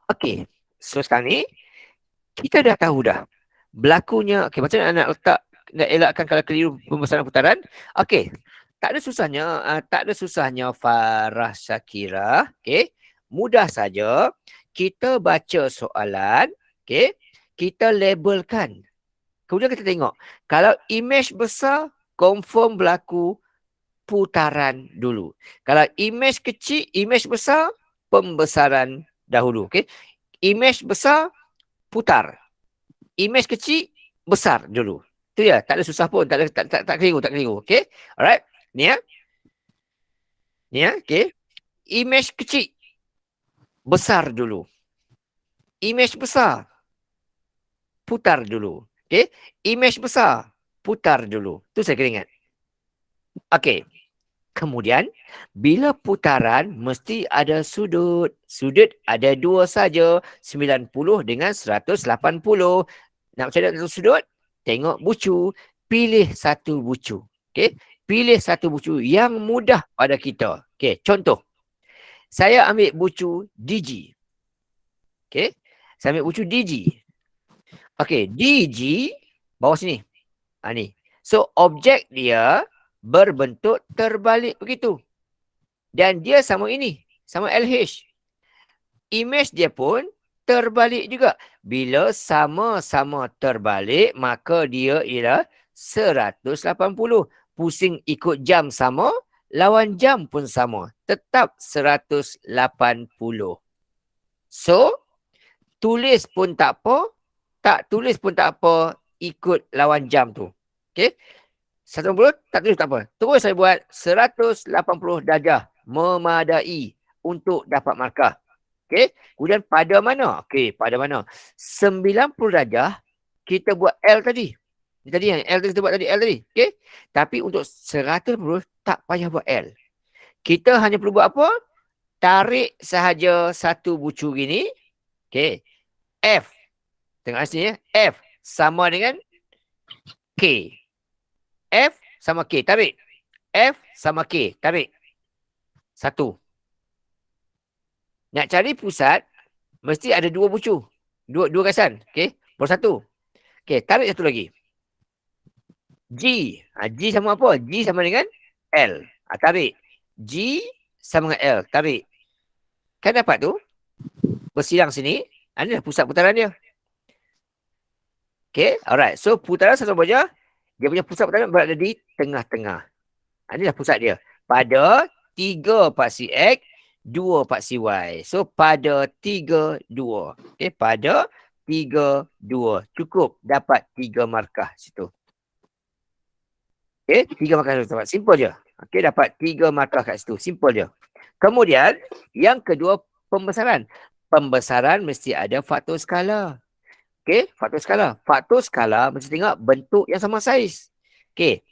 Speaker 1: Okay, so sekarang ni, kita dah tahu dah. Berlakunya, okay, macam mana nak letak, nak elakkan kalau keliru pembesaran putaran. Okay, tak ada susahnya Farah Syakira. Okay, mudah saja. Kita baca soalan. Okay, kita labelkan. Kemudian kita tengok. Kalau image besar, confirm berlaku putaran dulu. Kalau image kecil, image besar, pembesaran dahulu. Okay? Image besar, putar. Image kecil, besar dulu. Itu ya, tak ada susah pun, tak keliru. Okay? Alright? Ni ya. Ni ya, okay. Image kecil, besar dulu. Image besar, putar dulu. Okay? Image besar, putar dulu. Itu saya kena ingat. Okay. Kemudian, bila putaran, mesti ada sudut. Sudut ada dua saja, 90 dengan 180. Nak cari sudut? Tengok bucu. Pilih satu bucu. Okay? Pilih satu bucu yang mudah pada kita. Okay, contoh. Saya ambil bucu DG. Okay? Saya ambil bucu DG. Okay, DG, bawah sini. Ni. So, objek dia berbentuk terbalik begitu. Dan dia sama ini. Sama LH. Image dia pun terbalik juga. Bila sama-sama terbalik, maka dia ialah 180. Pusing ikut jam sama, lawan jam pun sama. Tetap 180. So, tulis pun tak apa, tak tulis pun tak apa, ikut lawan jam tu. Okay? 180 tak tulis tak apa. Terus saya buat 180 darjah memadai untuk dapat markah. Okey. Kemudian pada mana? Okey, pada mana? 90 darjah kita buat L tadi. Ini tadi yang L kita buat tadi, L tadi. Okey. Tapi untuk 180 tak payah buat L. Kita hanya perlu buat apa? Tarik sahaja satu bucu gini. Okey. F. Tengok sini ya. F sama dengan K. F sama K, tarik. F sama K, tarik. 1. Nak cari pusat, mesti ada dua bucu. Dua gasan. Okay. Baru 1. Okay, tarik satu lagi. G. G sama apa? G sama dengan L. Tarik. G sama dengan L. Tarik. Kan dapat tu? Bersilang sini. Ini adalah pusat putaran dia. Okay, alright. So, putaran satu saja. Dia punya pusat putaran berada di tengah-tengah. Inilah pusat dia. Pada 3 paksi X, 2 paksi Y. So, pada 3, 2. Okay, pada 3, 2. Cukup dapat 3 markah situ. Okay, 3 markah situ. Simple je. Okay, dapat 3 markah kat situ. Simple je. Kemudian, yang kedua, pembesaran. Pembesaran mesti ada faktor skala. Okay, faktor skala. Faktor skala mesti tengok bentuk yang sama saiz. Okay,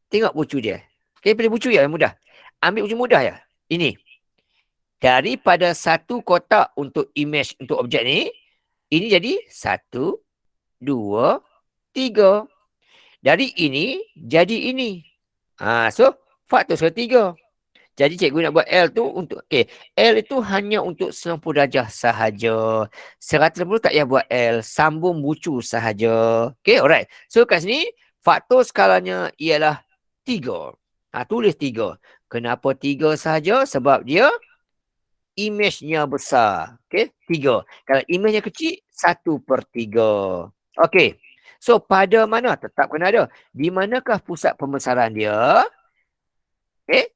Speaker 1: tengok bucu dia. Okay, pilih bucu ya yang mudah. Ambil bucu mudah ya. Ini. Daripada satu kotak untuk image, untuk objek ni, ini jadi 1, 2, 3. Dari ini, jadi ini. So, faktor skala 3. Jadi cikgu nak buat L tu untuk, okay, L itu hanya untuk 90 darjah sahaja. 180 tak payah buat L. Sambung bucu sahaja. Okay, alright. So kat sini, faktor skalanya ialah 3. Tulis 3. Kenapa 3 sahaja? Sebab dia image-nya besar. Okay, 3. Kalau image-nya kecil, 1/3. Okay. So pada mana? Tetap kena ada. Di manakah pusat pembesaran dia? Okay.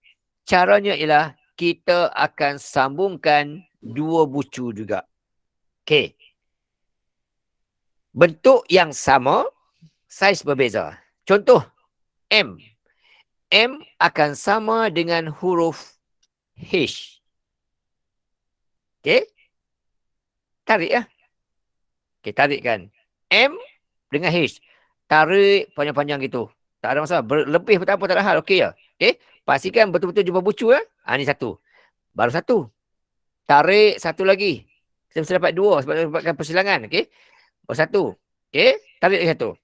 Speaker 1: Caranya ialah kita akan sambungkan 2 bucu juga. Okey. Bentuk yang sama, saiz berbeza. Contoh M. M akan sama dengan huruf H. Okey? Tarik ya. Okey, tarik kan. M dengan H. Tarik panjang-panjang gitu. Tak ada masalah. Berlebih pun tak apa, tak ada hal. Okey ya. Okey? Pastikan betul-betul jumpa bucu ya. Ini satu. Baru satu. Tarik satu lagi. Kita mesti dapat dua sebab dapatkan persilangan. Okey? Baru satu. Okey? Tarik lagi satu.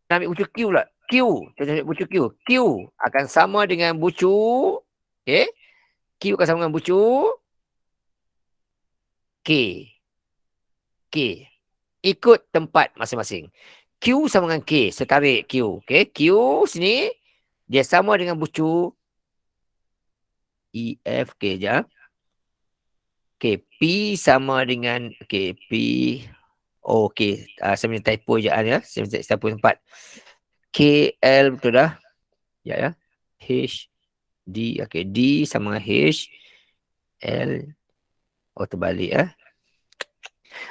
Speaker 1: Kita ambil bucu Q pula. Q. Kita ambil bucu Q. Q akan sama dengan bucu. Okey? Q akan sama dengan bucu K. K. Ikut tempat masing-masing. Q sama dengan K. Setarik Q. Okay. Q sini. Dia sama dengan bucu E, F, K je. Okay. P sama dengan. Okay. P. Oh, okay. Saya punya typo je ya. Saya punya typo tempat. K, L betul dah. Ya. H, D. Okay. D sama dengan H. L. Oh, terbalik ya.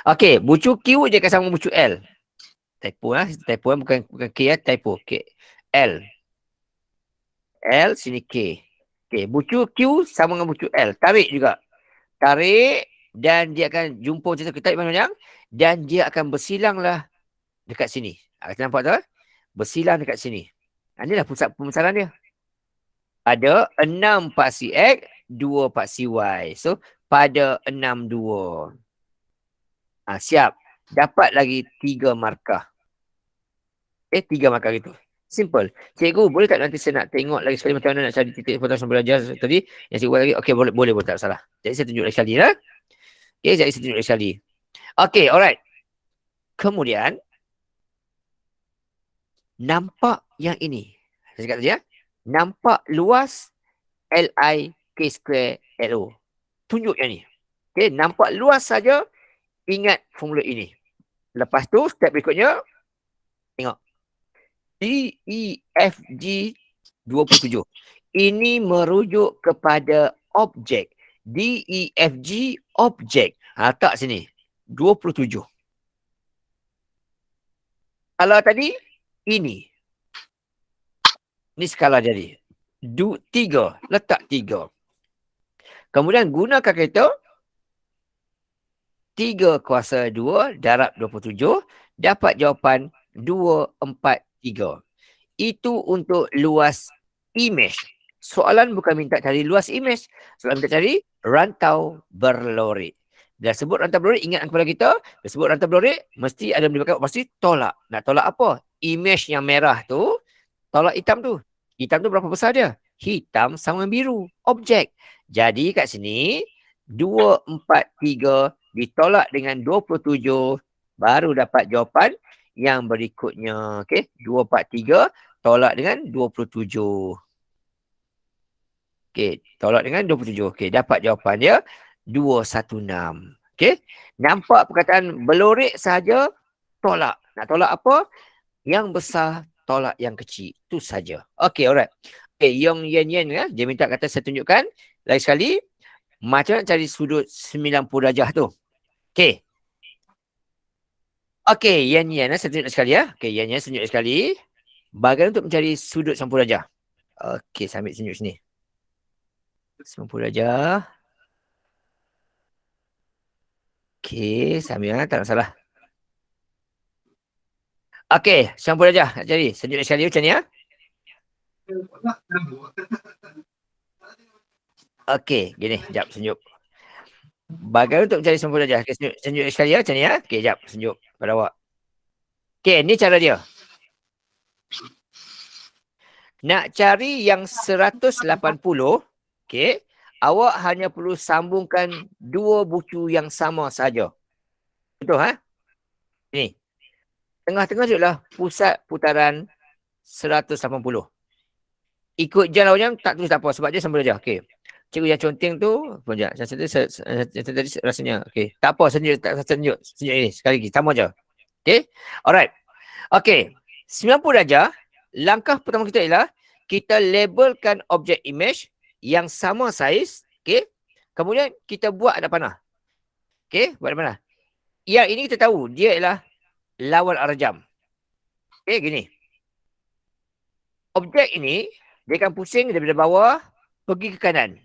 Speaker 1: Okay. Bucu Q je akan sama dengan bucu L. Typo lah. Typo lah. Bukan K ya. Typo. K. L. L sini K. Okay. Bucu Q sama dengan bucu L. Tarik juga. Tarik. Dan dia akan jumpa macam tu. Kita tarik panjang. Dan dia akan bersilang lah dekat sini. Kita nampak tak? Bersilang dekat sini. Inilah pusat pembesaran dia. Ada 6 paksi X, 2 paksi Y. So, pada 6, 2. Siap. Dapat lagi 3 markah. 3 markah gitu. Simple. Cikgu, boleh tak nanti saya nak tengok lagi sekali macam mana nak cari titik potong belajar tadi? Yang cikgu buat lagi. Okey, boleh tak salah. Jadi saya tunjuk lagi sekali lah. Okey, jadi saya tunjuk lagi sekali. Okey, alright. Kemudian, nampak yang ini. Saya cakap tadi ya. Nampak luas LI K2 LO. Tunjuk yang ni. Okey, nampak luas saja. Ingat formula ini. Lepas tu, step berikutnya. Tengok. D, E, F, G 27. Ini merujuk kepada objek. D, E, F, G objek. Tak sini. 27. Kalau tadi, ini. Ini skala jadi. 3. Letak 3. Kemudian gunakan kereta. 3 kuasa 2 darab 27. Dapat jawapan 2, 4, 3. Itu untuk luas imej. Soalan bukan minta cari luas imej. Soalan minta cari rantau berlorik. Bila sebut rantau berlorik, ingat kepada kita. Bila sebut rantau berlorik, mesti ada melibatkan pasti tolak. Nak tolak apa? Imej yang merah tu, tolak hitam tu. Hitam tu berapa besar dia? Hitam sama biru. Objek. Jadi kat sini, 2, 4, 3 ditolak dengan 27. Baru dapat jawapan yang berikutnya. Okey, 2, 4, 3 tolak dengan 27. Okey, tolak dengan 27. Okey, dapat jawapan dia 216. Okey, nampak perkataan belorik saja tolak. Nak tolak apa? Yang besar tolak yang kecil. Itu saja. Okey, alright. Okey, Yong Yen Yen ya, dia minta kata saya tunjukkan lagi sekali macam nak cari sudut 90 darjah tu. Okey. Okey, Yen Yen saya tunjuk sekali ya. Okey, Yen Yen tunjuk sekali. Bagaimana untuk mencari sudut 90 darjah? Okey, saya ambil tunjuk sini. 90 darjah. Okey, saya ambil tak masalah. Okey, 90 darjah nak cari. Tunjuk sekali macam ni ya. Okey, gini, jap tunjuk. Bagaimana untuk mencari 90 darjah? Okay, tunjuk sekali ya macam ni ya. Okey, jap tunjuk pada awak. Okey, ni cara dia. Nak cari yang 180, okey, awak hanya perlu sambungkan 2 bucu yang sama saja. Betul ha? Ni. Tengah-tengah juga pusat putaran 180. Ikut jalan yang tak tulis tak apa sebab dia sama saja. Okey. Cikgu yang conteng tu, sekejap. Yang tadi rasanya. Okey. Tak apa, tunjuk ini sekali lagi sama aja. Okey. Alright. Okey. 90 darjah. Langkah pertama kita ialah kita labelkan objek imej yang sama saiz. Okey. Kemudian kita buat ada panah. Okey, buat ada panah. Yang ini kita tahu dia ialah lawan arah jam. Okey, gini. Objek ini, dia akan pusing daripada bawah pergi ke kanan.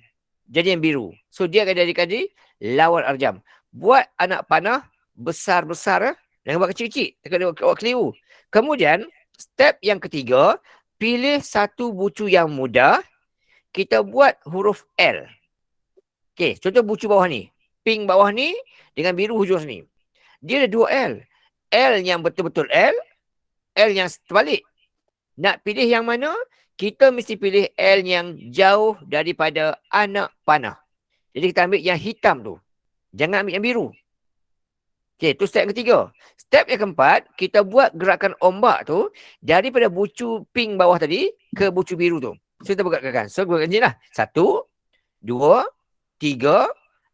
Speaker 1: Jadi yang biru. So, dia akan jadi lawan arjam. Buat anak panah besar-besar, jangan buat kecil-kecil. Takut dia buat keliru. Kemudian, step yang ketiga, pilih satu bucu yang mudah. Kita buat huruf L. Okey, contoh bucu bawah ni. Pink bawah ni dengan biru hujung sini. Dia ada dua L. L yang betul-betul L, L yang terbalik. Nak pilih yang mana? Kita mesti pilih L yang jauh daripada anak panah. Jadi kita ambil yang hitam tu. Jangan ambil yang biru. Okey, tu step yang ketiga. Step yang keempat, kita buat gerakan ombak tu daripada bucu pink bawah tadi ke bucu biru tu. So, kita buat gerakan. So, buat macam ni lah. 1, 2, 3,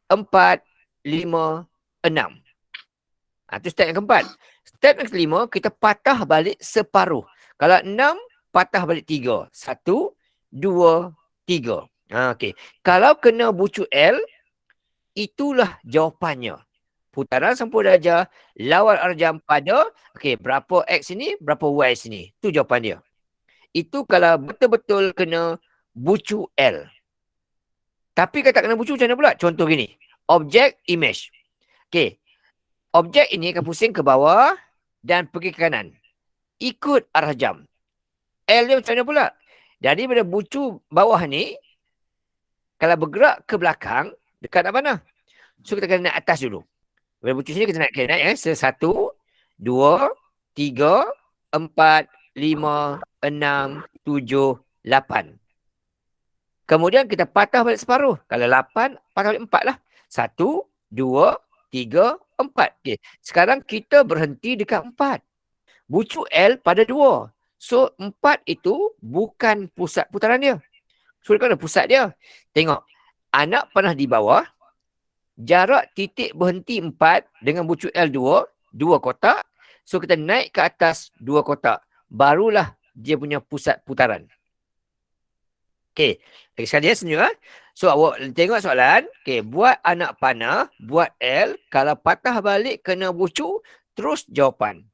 Speaker 1: 4, 5, 6. Itu step yang keempat. Step yang kelima, kita patah balik separuh. Kalau 6, patah balik 3. 1, 2, 3. Okey. Kalau kena bucu L, itulah jawapannya. Putaran sempurna darjah lawan arjam pada, okey, berapa X sini, berapa Y sini. Itu jawapan dia. Itu kalau betul-betul kena bucu L. Tapi kalau tak kena bucu macam mana pula? Contoh gini. Objek, image. Okey. Objek ini akan pusing ke bawah dan pergi ke kanan. Ikut arah jam. L dia macam mana pula? Daripada bucu bawah ni, kalau bergerak ke belakang, dekat nak mana? So, kita kena naik atas dulu. Daripada bucu sini, kita naik. Okay, naik. 1, 2, 3, 4, 5, 6, 7, 8. Kemudian kita patah balik separuh. Kalau 8, patah balik 4 lah. 1, 2, 3, 4. Okay. Sekarang kita berhenti dekat 4. Bucu L pada 2. So, 4 itu bukan pusat putaran dia. So, dekat mana pusat dia? Tengok. Anak panah di bawah. Jarak titik berhenti 4 dengan bucu L 2. 2 kotak. So, kita naik ke atas 2 kotak. Barulah dia punya pusat putaran. Okey. Lagi sekali ya, senyum. So, awak tengok soalan. Okey, buat anak panah, buat L. Kalau patah balik kena bucu, terus jawapan.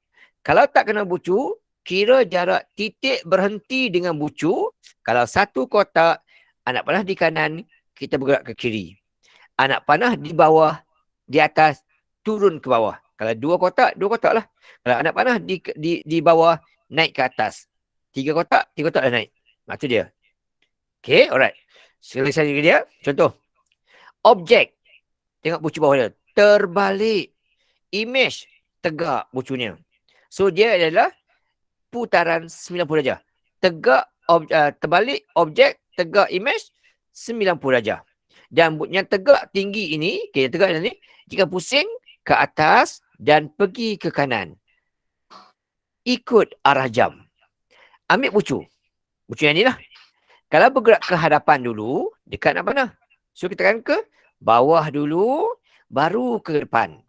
Speaker 1: Kalau tak kena bucu, kira jarak titik berhenti dengan bucu. Kalau satu kotak, anak panah di kanan, kita bergerak ke kiri. Anak panah di bawah, di atas, turun ke bawah. Kalau 2 kotak lah. Kalau anak panah di bawah, naik ke atas. 3 kotak dah naik. Itu dia. Okay, alright. Sekali lagi dia. Contoh. Objek. Tengok bucu bawah dia. Terbalik. Image. Tegak bucunya. So, dia adalah putaran 90 darjah. Tegak, terbalik, objek, tegak, image, 90 darjah. Dan yang tegak tinggi ini, okay, tegak ini, jika pusing ke atas dan pergi ke kanan. Ikut arah jam. Ambil bucu. Bucu yang ni lah. Kalau bergerak ke hadapan dulu, dekat nak mana? So, kita akan ke bawah dulu, baru ke depan.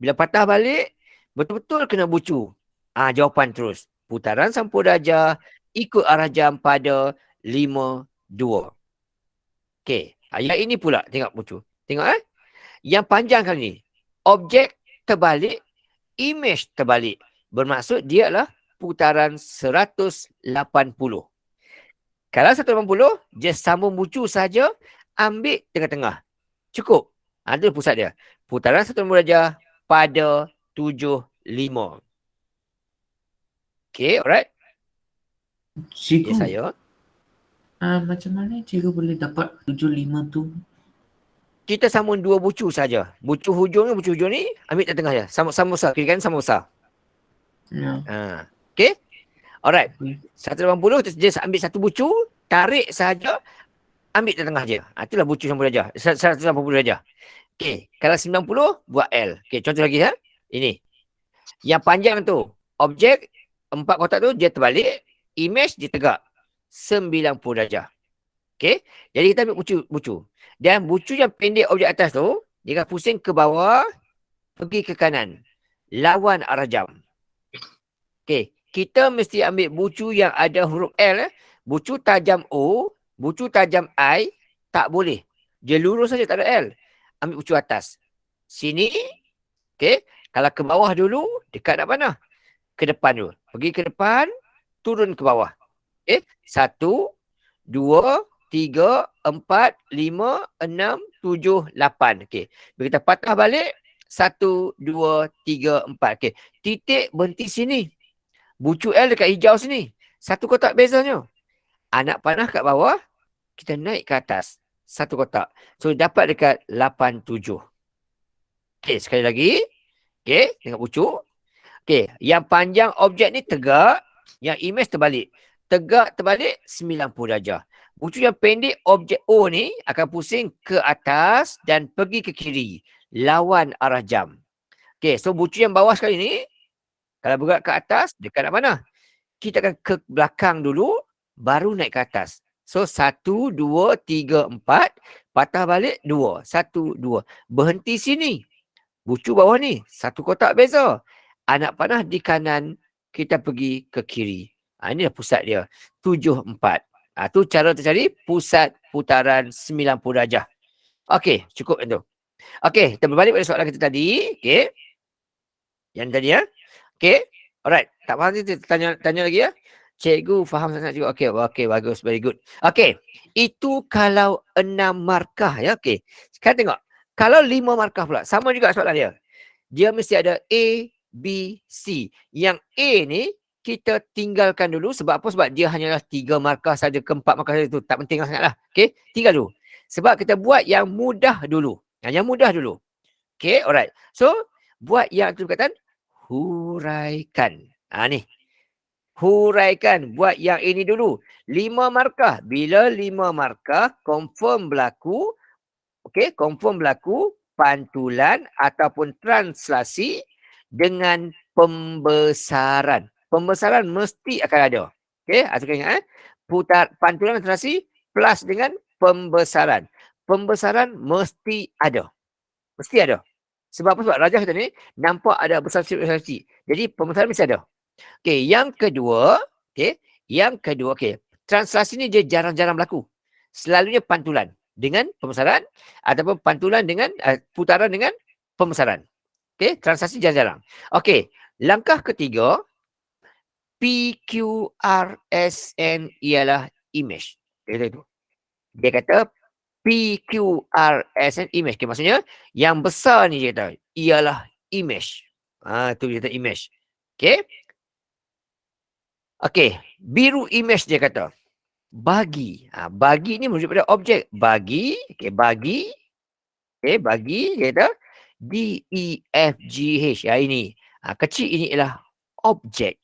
Speaker 1: Bila patah balik, betul-betul kena bucu. Jawapan terus. Putaran sempurna darjah, ikut arah jam pada 5, 2. Okey. Yang ini pula, tengok bucu. Tengok Yang panjang kali ni. Objek terbalik, image terbalik. Bermaksud dia adalah putaran 180. Kalau 180, dia sambung bucu saja, ambil tengah-tengah. Cukup. Itu pusat dia. Putaran 180 darjah pada 75. Okay, alright.
Speaker 3: Cikgu,
Speaker 1: Ya, saya.
Speaker 3: macam mana cikgu boleh dapat 75 tu?
Speaker 1: Kita sambung 2 bucu saja. Bucu hujung ni, ambil tengah dia. Sama besar. Kiri kan sama besar.
Speaker 3: Ya.
Speaker 1: Okay. Alright. 180, dia ambil satu bucu, tarik sahaja, ambil tengah je. Itulah bucu 90 darjah. 180 darjah. Okay. Kalau 90, buat L. Okay, contoh lagi. Ini. Yang panjang tu, objek, 4 kotak tu, dia terbalik. Image, dia tegak. 90 darjah. Okay. Jadi kita ambil bucu. Dan bucu yang pendek objek atas tu, dia akan pusing ke bawah, pergi ke kanan. Lawan arah jam. Okay. Kita mesti ambil bucu yang ada huruf L. Bucu tajam O, bucu tajam I, tak boleh. Dia lurus saja, tak ada L. Ambil bucu atas. Sini. Okay. Kalau ke bawah dulu, dekat nak mana? ke depan dulu. Pergi ke depan, turun ke bawah. Okey, 1, 2, 3, 4, 5, 6, 7, 8. Okey. Bila kita patah balik, 1, 2, 3, 4. Okey. Titik berhenti sini. Bucu L dekat hijau sini. Satu kotak bezanya. Anak panah kat bawah, kita naik ke atas. Satu kotak. So, dapat dekat 8, 7. Okey, sekali lagi. Okey, tengok bucu. Okey, yang panjang objek ni tegak, yang image terbalik. Tegak terbalik 90 darjah. Bucu yang pendek objek O ni akan pusing ke atas dan pergi ke kiri. Lawan arah jam. Okey, so bucu yang bawah sekali ni, kalau bergerak ke atas, dekat nak mana? Kita akan ke belakang dulu, baru naik ke atas. So, 1, 2, 3, 4. Patah balik, 2. 1, 2. Berhenti sini. Bucu bawah ni, satu kotak beza. Anak panah di kanan, kita pergi ke kiri. Inilah pusat dia. 7, 4. Tu cara tercari pusat putaran 90 darjah. Okey, cukup itu. Okey, kita berbalik pada soalan kita tadi. Okey. Yang tadi ya. Okey. Alright. Tak faham ni tanya lagi ya. Cikgu faham sangat juga. Okey, okey, bagus, very good. Okey. Itu kalau 6 markah ya. Okey. Sekarang tengok. Kalau 5 markah pula, sama juga soalan dia. Dia mesti ada A, B, C. Yang A ni kita tinggalkan dulu. Sebab apa? Sebab dia hanyalah 3 markah saja, ke 4 markah saja tu. Tak penting sangatlah. Okey, tinggal dulu. Sebab kita buat yang mudah dulu. Yang mudah dulu. Okey, alright. So, buat yang tu perkataan huraikan. Ni. Huraikan. Buat yang ini dulu. 5 markah. Bila 5 markah, confirm berlaku. Okey, confirm berlaku pantulan ataupun translasi dengan pembesaran. Pembesaran mesti akan ada. Okey, kita ingat pantulan translasi plus dengan pembesaran. Pembesaran mesti ada. Mesti ada. Sebab apa? Sebab rajah kita ni nampak ada besar sikit. Jadi pembesaran mesti ada. Okey, yang kedua, okey, translasi ni dia jarang-jarang berlaku. Selalunya pantulan dengan pembesaran ataupun pantulan dengan putaran dengan pembesaran. Okey, translasi jarang-jarang. Okey, langkah ketiga, PQRSN ialah image. Itu. Dia kata PQRSN image. Okay, maksudnya yang besar ni dia kata ialah image. Tu dia kata image. Okey. Okey, biru image dia kata. Bagi. Bagi ni merujuk pada objek. Bagi. Okey, bagi. Okey, bagi dia kata DEFGH. Ini. Kecil ini ialah objek.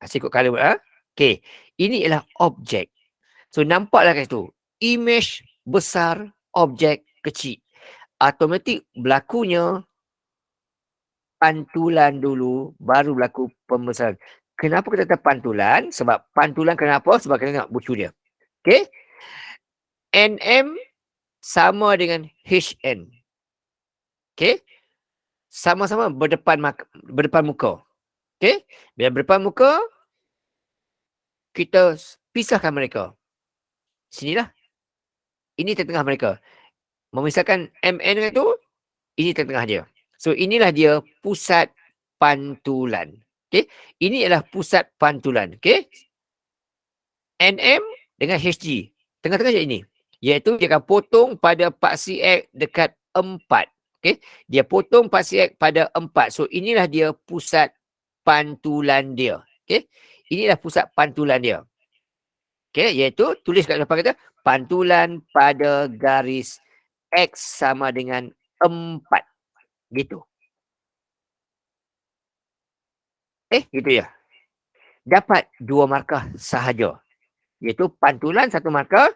Speaker 1: Saya ikut color. Okey, ini ialah objek. So, nampaklah kat situ. Image besar, objek kecil. Automatik berlakunya pantulan dulu, baru berlaku pembesaran. Kenapa kita kata pantulan? Sebab pantulan kenapa? Sebab kita tengok bucu dia. Okey. NM sama dengan HN. Okey. Sama-sama berdepan muka. Okey. Bila berdepan muka, kita pisahkan mereka. Sinilah. Ini tengah-tengah mereka. Memisahkan MN dengan itu, ini tengah-tengah dia. So, inilah dia pusat pantulan. Okey. Ini adalah pusat pantulan. Okey. NM dengan HG. Tengah-tengah je ini. Iaitu dia akan potong pada paksi X dekat 4. Okey. Dia potong paksi X pada 4. So, inilah dia pusat pantulan dia. Okey. Inilah pusat pantulan dia. Okey. Iaitu tulis kat depan kata pantulan pada garis X sama dengan 4. Gitu. Gitu ya. Dapat 2 markah sahaja. Iaitu pantulan 1 markah,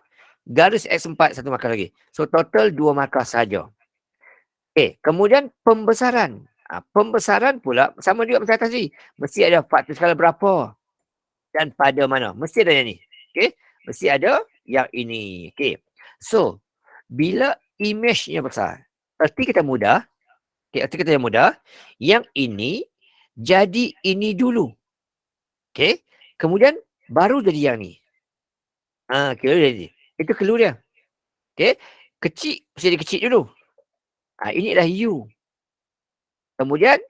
Speaker 1: garis X4 1 markah lagi. So total 2 markah sahaja. Kemudian pembesaran. Pembesaran pula sama juga macam tadi. Mesti ada faktor skala berapa dan pada mana. Mesti ada yang ni. Mesti ada yang ini. So bila image-nya besar, erti kita mudah. Erti kita yang mudah. Yang ini jadi ini dulu. Kemudian baru jadi yang ni. Itu clue dia. Kecil mesti jadi kecil dulu. Ini adalah U. Kemudian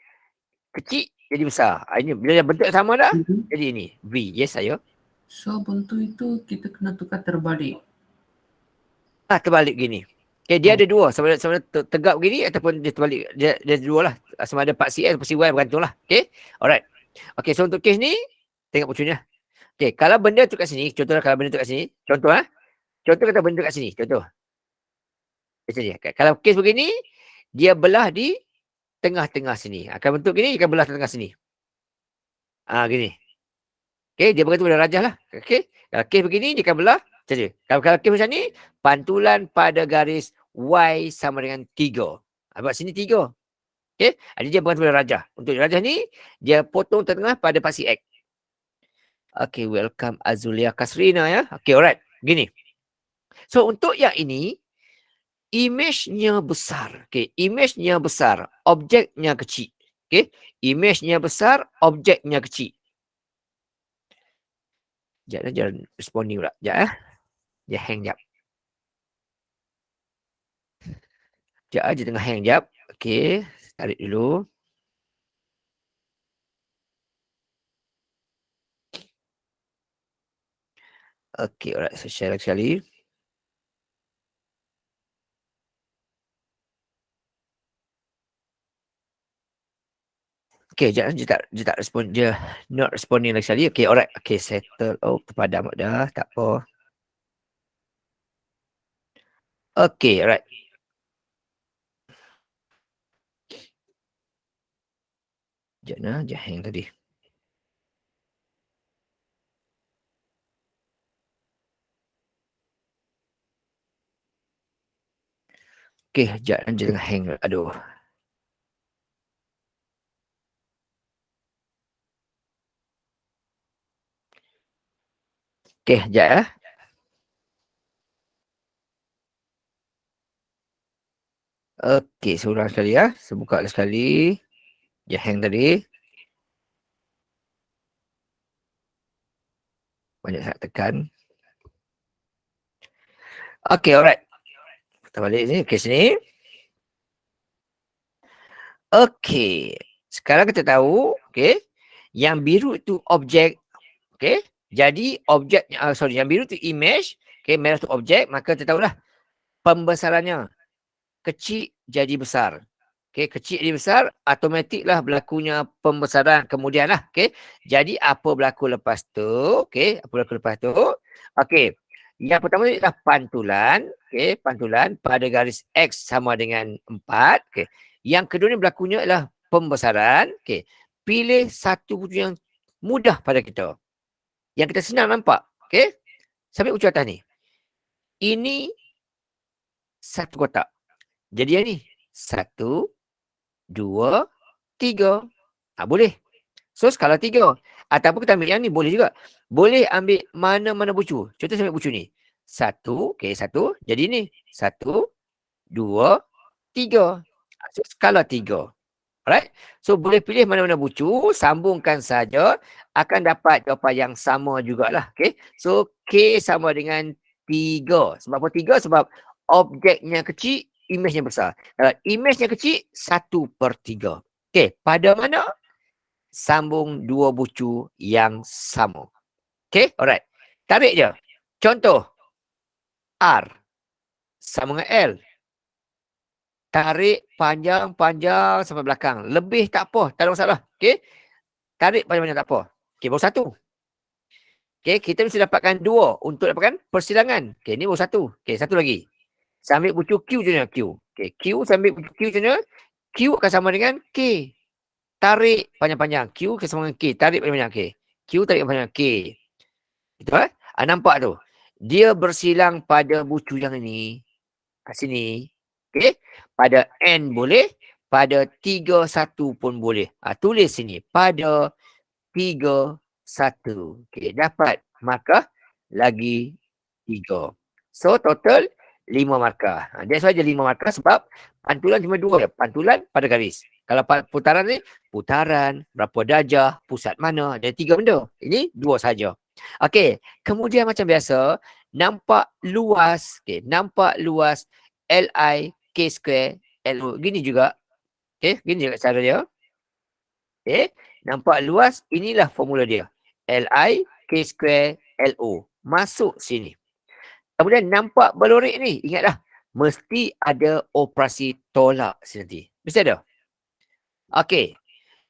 Speaker 1: kecil jadi besar. Ini bila bentuk sama dah,
Speaker 3: Mhm.
Speaker 1: jadi ini V. Yes, saya.
Speaker 3: So bentuk itu kita kena tukar terbalik.
Speaker 1: Terbalik gini. Okay, dia
Speaker 3: Oh.
Speaker 1: ada dua. Sama ada tegak begini ataupun dia terbalik. Dia ada dua lah. Sama ada part CX atau part CY bergantung lah. Okay. Alright. Okay, so untuk kes ni, tengok pucunya. Okay, kalau benda tu kat sini, contohlah kalau benda tu kat sini. Contoh Contoh kata benda tu kat sini. Contoh. Macam ni. Kalau kes begini, dia belah di tengah-tengah sini. Akan bentuk gini, dia akan belah tengah sini. Gini. Okay, dia bergantung pada rajah lah. Okay. Kalau kes begini, dia akan belah macam ni. Kalau kes macam ni, pantulan pada garis Y sama dengan 3. Sebab sini 3. Okay. Jadi dia bergantung pada rajah. Untuk rajah ni, dia potong tengah pada pasi X. Okay, welcome Azulia Kasrina ya. Okay, alright. Gini. So, untuk yang ini, image-nya besar. Okay, image-nya besar. Objeknya kecil. Okay, image-nya besar, objeknya kecil. Jangan responding pula. Sekejap. Dia hang jap. Sekejap je tengah hang jap. Okay, tarik dulu. Okay, alright. Saya share sekali. Okay, jangan dia tak respon. Dia not responding lagi sekali. Okay, alright. Okay, settle. Oh, terpadam dah. Tak apa. Okay, alright. Sekejap dia hang tadi. Okay, sekejap dia tengah hang. Aduh. Okay, sekejap . Okay, seorang sekali ya. Saya buka sekali. Dia hang tadi. Banyak sangat tekan. Okay, alright. Kita balik sini. Okay, sini. Okay. Sekarang kita tahu, okay, yang biru itu objek, okay. Jadi objek, yang biru itu image, okay, merah itu objek, maka kita tahulah pembesarannya. Kecil jadi besar. Okay, kecil jadi besar, automatiklah berlakunya pembesaran kemudian lah. Okay. Jadi apa berlaku lepas tu? Okay, apa berlaku lepas tu? Okay. Yang pertama adalah pantulan. Okay, pantulan pada garis X sama dengan 4. Okay. Yang kedua ni berlakunya adalah pembesaran. Okay. Pilih satu bucu yang mudah pada kita. Yang kita senang nampak. Okay. Sampai bucu atas ni. Ini satu kotak. Jadi yang ni 1, 2, 3. Boleh. So skala 3. Ataupun kita ambil yang ni boleh juga. Boleh ambil mana-mana bucu. Contoh saya ambil bucu ni. 1, okay, 1. Jadi ni 1, 2, 3. So skala 3. Alright. So boleh pilih mana-mana bucu, sambungkan saja, akan dapat jawapan yang sama jugalah. Okay. So K sama dengan 3. Sebab apa 3? Sebab objeknya kecil, image-nya besar. Kalau image-nya kecil, 1/3. Okay. Pada mana? Sambung dua bucu yang sama. Okay. Alright. Tarik je. Contoh. R sama dengan L. Tarik panjang-panjang sampai belakang. Lebih tak apa. Tak ada masalah. Okay. Tarik panjang-panjang tak apa. Okay, baru 1. Okay, kita mesti dapatkan 2 untuk dapatkan persilangan. Okay, ni baru 1. Okay, 1 lagi. Saya ambil bucu Q je. Q. Okay, Q saya ambil bucu Q je. Q akan sama dengan K. Tarik panjang-panjang. Q akan sama dengan K. Tarik panjang-panjang. K. Q tarik panjang K. Itu nampak tu. Dia bersilang pada bucu yang ini. Kat sini. Okay. Pada N boleh. Pada 3, 1 pun boleh. Tulis sini. Pada 3, 1. Okay. Dapat markah lagi 3. So total 5 markah. That's why dia 5 markah sebab pantulan cuma 2. Pantulan pada garis. Kalau putaran ni, putaran, berapa darjah, pusat mana. Ada 3 benda. Ini 2 saja. Okey, kemudian macam biasa, nampak luas. Okey, nampak luas Li K square Lu. Gini juga. Okey, gini juga cara dia. Okey, Nampak luas? Inilah formula dia. Li K square LO. Masuk sini. Kemudian nampak berlorek ni. Ingatlah. Mesti ada operasi tolak nanti. Mesti ada. Okey.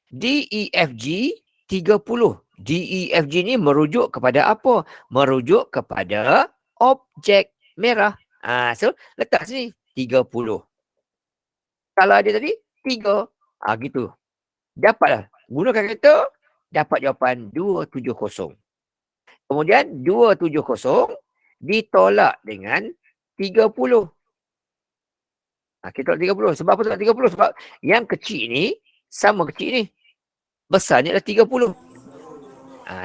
Speaker 1: DEFG 30. DEFG ni merujuk kepada apa? Merujuk kepada objek merah. So, letak sini 30. Kalau ada tadi, 3. Gitu. Dapatlah. Gunakan kereta, dapat jawapan 270. Kemudian 270 ditolak dengan 30. Kita tolak 30. Sebab apa tolak 30? Sebab yang kecil ni sama kecil ni. Besarnya adalah 30.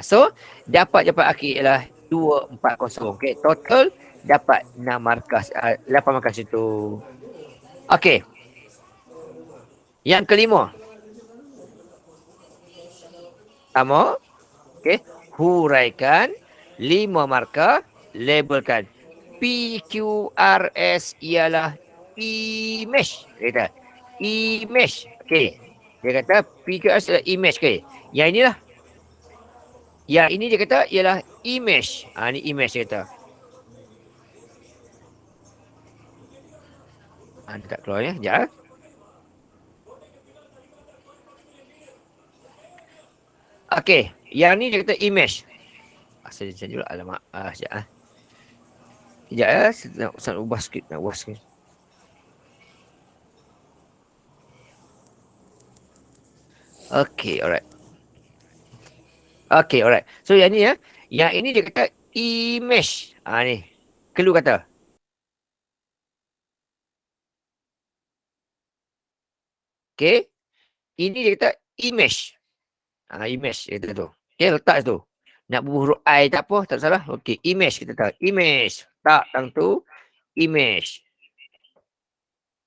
Speaker 1: So, dapat jawapan akhir ialah 240. Okay. Total dapat 6 markah, 8 markah situ. Okey. Yang kelima. Sama. Okey. Huraikan 5 markah. Labelkan. PQRS ialah image. Dia kata. Image. Okey. Dia kata PQRS ialah image. Okey. Yang inilah. Yang ini dia kata ialah image. Ni image dia kata. Dia tak keluar ya. Sekejap. Okey. Yang ni dia kata image. Asal dia dulu. Alamak. Sekejap. Sekejap ya. Saya nak ubah sikit. Okey. Alright. Okey. Alright. So yang ni ya. Yang ini dia kata image. Ni. Kelu kata. Okey. Ini dia kata image. Image dia kata tu. Okey, letak tu. Nak bubuh huruf I tak apa, tak salah. Okey, image kita tahu. Image. Tak tentu. Image.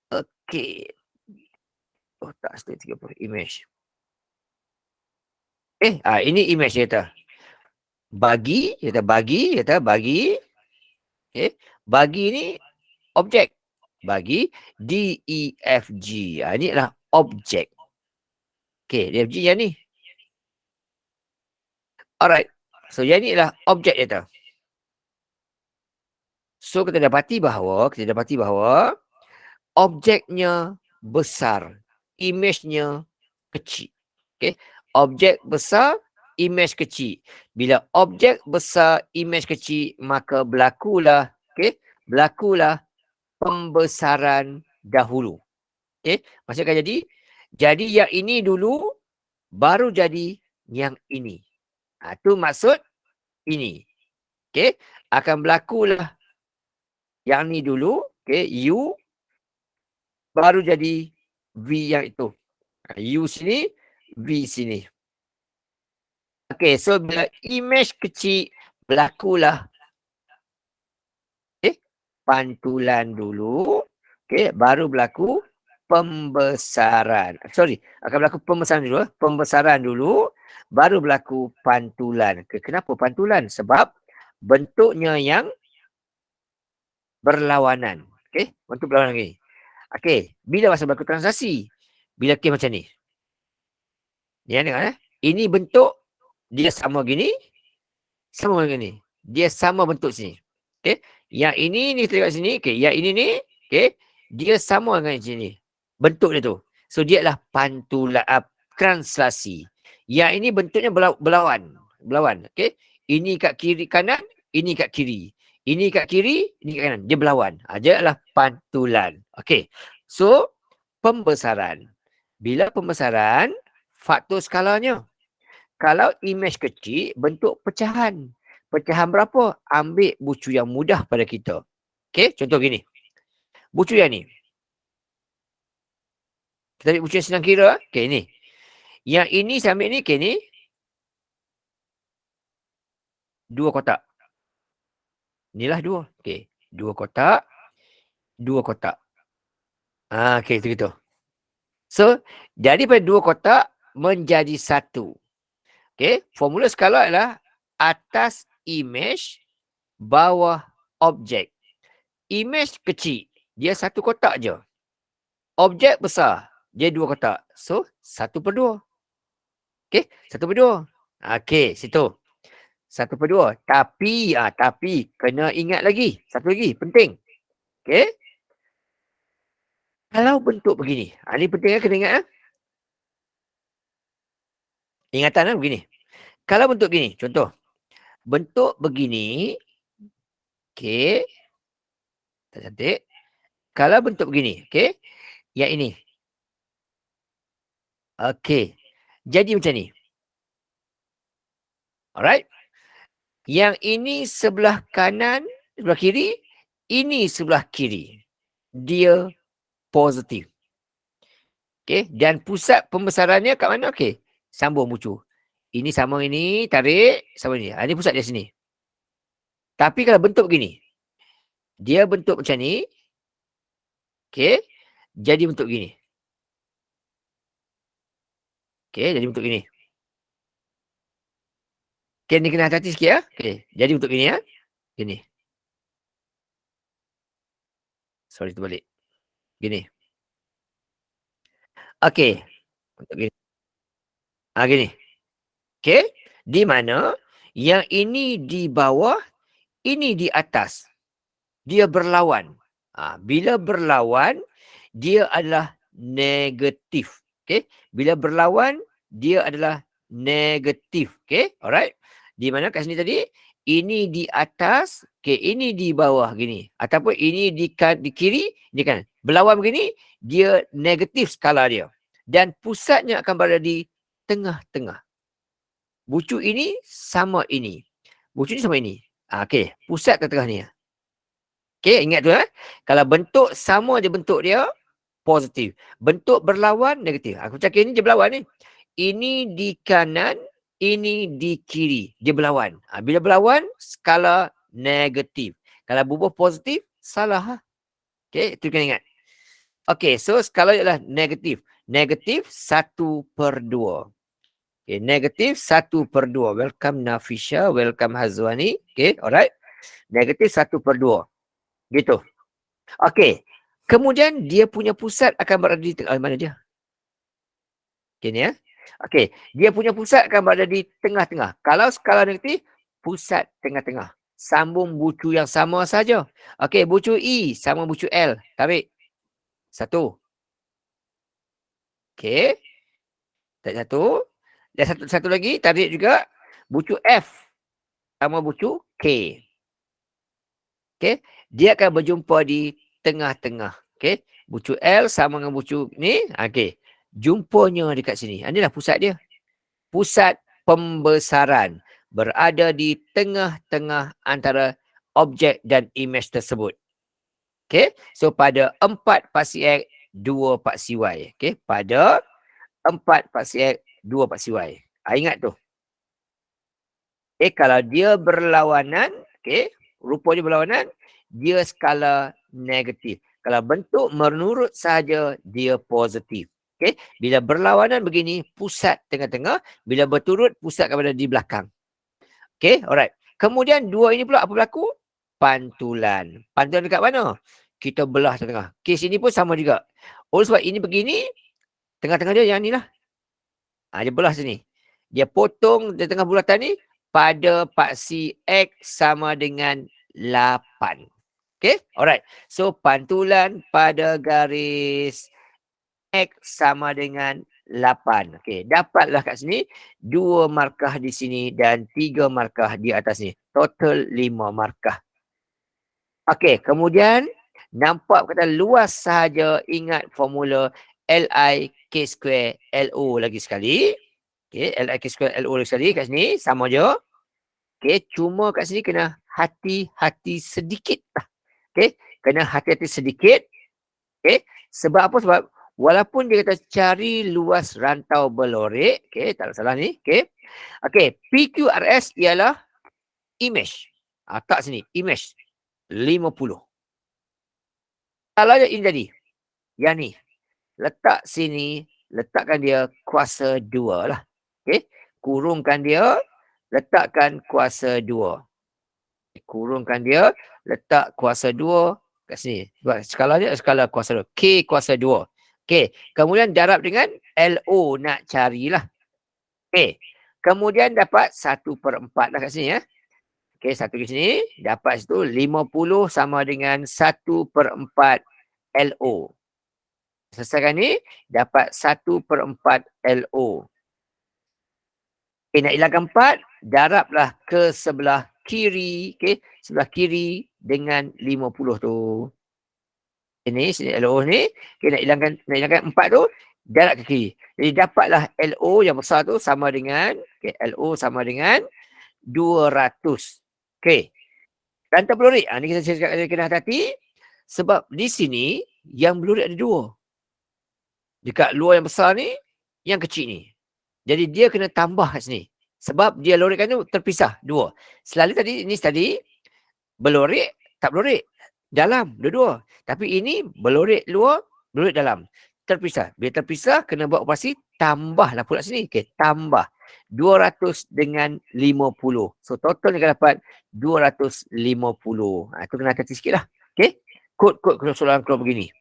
Speaker 1: Okey. Tak start 30. Image. Ini image dia kata. Bagi. Okey. Bagi ni objek. Bagi DEFG. Ini adalah objek. Okey, DEFG yang ni. Alright. So, yang ni adalah objek dia tu. So, kita dapati bahawa objeknya besar. Image-nya kecil. Okay. Objek besar, image kecil. Bila objek besar, image kecil, maka berlakulah pembesaran dahulu. Okay. Maksudnya jadi yang ini dulu, baru jadi yang ini. Itu maksud ini. Okay. Akan berlakulah yang ni dulu. Okay. U. Baru jadi V yang itu. U sini. V sini. Okay. So, bila image kecil, berlakulah pantulan dulu. Okay. Baru berlaku pembesaran. Akan berlaku pembesaran dulu. Pembesaran dulu. Baru berlaku pantulan. Kenapa pantulan? Sebab bentuknya yang berlawanan. Okay. Bentuk berlawanan ni. Okay. Bila masa berlaku transaksi? Bila kes macam ni. Ni dengar Ini bentuk dia sama gini. Sama gini. Dia sama bentuk sini. Okay. Yang ini ni kita tengok sini. Okay. Yang ini ni. Okay. Dia sama dengan sini. Bentuk dia tu. So dia adalah pantulan. Translasi. Yang ini bentuknya berlawan. Okay. Ini kat kiri kanan. Ini kat kiri. Ini kat kiri. Ini kat kanan. Dia berlawan. Dia adalah pantulan. Okay. So pembesaran. Bila pembesaran. Faktor skalanya. Kalau image kecil. Bentuk pecahan. Pecahan berapa? Ambil bucu yang mudah pada kita. Okay. Contoh gini. Bucu yang ni. Kita ambil bucu yang senang kira. Okay, ni. Yang ini saya ambil ni. Okay, ni. 2 kotak. Inilah 2. Okay. 2 kotak. 2 kotak. Okay, itu. So, daripada 2 kotak menjadi 1. Okay. Formula skala adalah atas image, bawah objek. Image kecil. Dia 1 kotak je. Objek besar. Dia 2 kotak. So, 1/2. Okey, 1/2. Okey, situ. 1/2. Tapi kena ingat lagi. Satu lagi, penting. Okey. Kalau bentuk begini. Ni penting kena ingat. Ingatan begini. Kalau bentuk begini, contoh. Bentuk begini. Okey. Tak cantik. Kalau bentuk begini. Okey. Yang ini. Okey. Jadi macam ni. Alright. Yang ini sebelah kanan, sebelah kiri. Ini sebelah kiri. Dia positif. Okey. Dan pusat pembesarannya kat mana? Okey. Sambung bucu. Ini sama ini, tarik. Sama ini. Ini pusat dia sini. Tapi kalau bentuk begini. Dia bentuk macam ni. Okey. Jadi bentuk begini. Okey. Jadi bentuk begini. Okey. Ni kena hati-hati sikit ya. Okey. Jadi bentuk begini ya. Gini. Sorry terbalik. Gini. Okey. Bentuk gini. Gini. Okey. Di mana yang ini di bawah, ini di atas. Dia berlawan. Bila berlawan, dia adalah negatif. Okey. Bila berlawan, dia adalah negatif. Okey. Alright. Di mana kat sini tadi? Ini di atas, okey, ini di bawah gini. Ataupun ini di kiri, di kanan. Berlawan begini, dia negatif skala dia. Dan pusatnya akan berada di tengah-tengah. Bucu ini sama ini. Bucu ni sama ini. Okey, pusat tengah-tengah ni. Okey, ingat tu Kalau bentuk sama je bentuk dia, positif. Bentuk berlawan, negatif. Aku cakap ini dia berlawan ni. Ini di kanan, ini di kiri. Dia berlawan. Bila berlawan, skala negatif. Kalau berubah positif, salah. Okey, itu kena ingat. Okey, so skala dia adalah negatif. Negatif 1/2. Okay, negatif 1/2. Welcome Nafisha, welcome Hazwani. Okay, alright. Negatif 1/2. Gitu. Okay. Kemudian dia punya pusat akan berada di tengah. Mana dia? Okay ni ya. Okay. Dia punya pusat akan berada di tengah-tengah. Kalau skala negatif, pusat tengah-tengah. Sambung bucu yang sama saja. Okay, bucu E sama bucu L. Tarik. 1. Okay. Tarik 1. Dan satu lagi, tarik juga. Bucu F sama bucu K. Okay. Dia akan berjumpa di tengah-tengah. Okay. Bucu L sama dengan bucu ni. Okay. Jumpanya dekat sini. Inilah pusat dia. Pusat pembesaran. Berada di tengah-tengah antara objek dan imej tersebut. Okay. So, pada 4 paksi X, 2 paksi Y. Okay. Pada 4 paksi X, 2 paksi Y. Ingat tu. Okay. Kalau dia berlawanan. Okay. Rupanya berlawanan. Dia skala negatif. Kalau bentuk menurut sahaja, dia positif. Okay. Bila berlawanan begini, pusat tengah-tengah. Bila berturut, pusat kepada di belakang. Okay. Alright. Kemudian dua ini pula apa berlaku? Pantulan. Pantulan dekat mana? Kita belah tengah. Kes ini pun sama juga. Oleh sebab ini begini, tengah-tengah dia yang ni lah. Dia belah sini. Dia potong di tengah bulatan ni pada paksi X sama dengan 8. Okay. Alright. So, pantulan pada garis X sama dengan 8. Okay. Dapatlah kat sini 2 markah di sini dan 3 markah di atas ni. Total 5 markah. Okay. Kemudian, nampak kata luas sahaja ingat formula Li K square LO lagi sekali. Okay. Li K square LO lagi sekali kat sini. Sama je. Okay. Cuma kat sini kena hati-hati sedikit lah. Okay. Kena hati-hati sedikit. Okay. Sebab apa? Sebab walaupun dia kata cari luas rantau berlorek. Okay. Tak salah ni. Okay. Okay. PQRS ialah imej. Tak sini. Imej. 50. Kalau ini jadi. Yang ni. Letak sini. Letakkan dia kuasa 2 lah. Okay. Kurungkan dia. Letakkan kuasa 2. Kurungkan dia. Letak kuasa 2 kat sini. Skala dia skala kuasa 2. K kuasa 2. Okay. Kemudian darab dengan LO nak carilah. Okey. Kemudian dapat 1/4 lah kat sini ya. Okey, 1 di sini. Dapat situ 50 sama dengan 1/4 LO. Selesaikan ni, dapat 1/4 LO. Okey, nak hilangkan 4, darablah ke sebelah kiri. Okey, sebelah kiri dengan 50 tu. Ini sini LO ni. Okey, nak hilangkan 4 tu, darab ke kiri. Jadi dapatlah LO yang besar tu sama dengan, okey, LO sama dengan 200. Okey. Rantai pelurit. Ni kita cakap kena hati-hati. Sebab di sini, yang pelurit ada 2. Dekat luar yang besar ni, yang kecil ni. Jadi dia kena tambah kat sini. Sebab dia loritkan tu terpisah 2. Selalu tadi, belorit, tak belorit. Dalam, dua-dua. Tapi ini belorit luar, belorit dalam. Terpisah. Bila terpisah, kena buat operasi, tambahlah pula sini. Okey, tambah. 200 dengan 50. So, total dia akan dapat 250. Itu kena hati-hati sikit lah. Okey. Kod soalan keluar begini.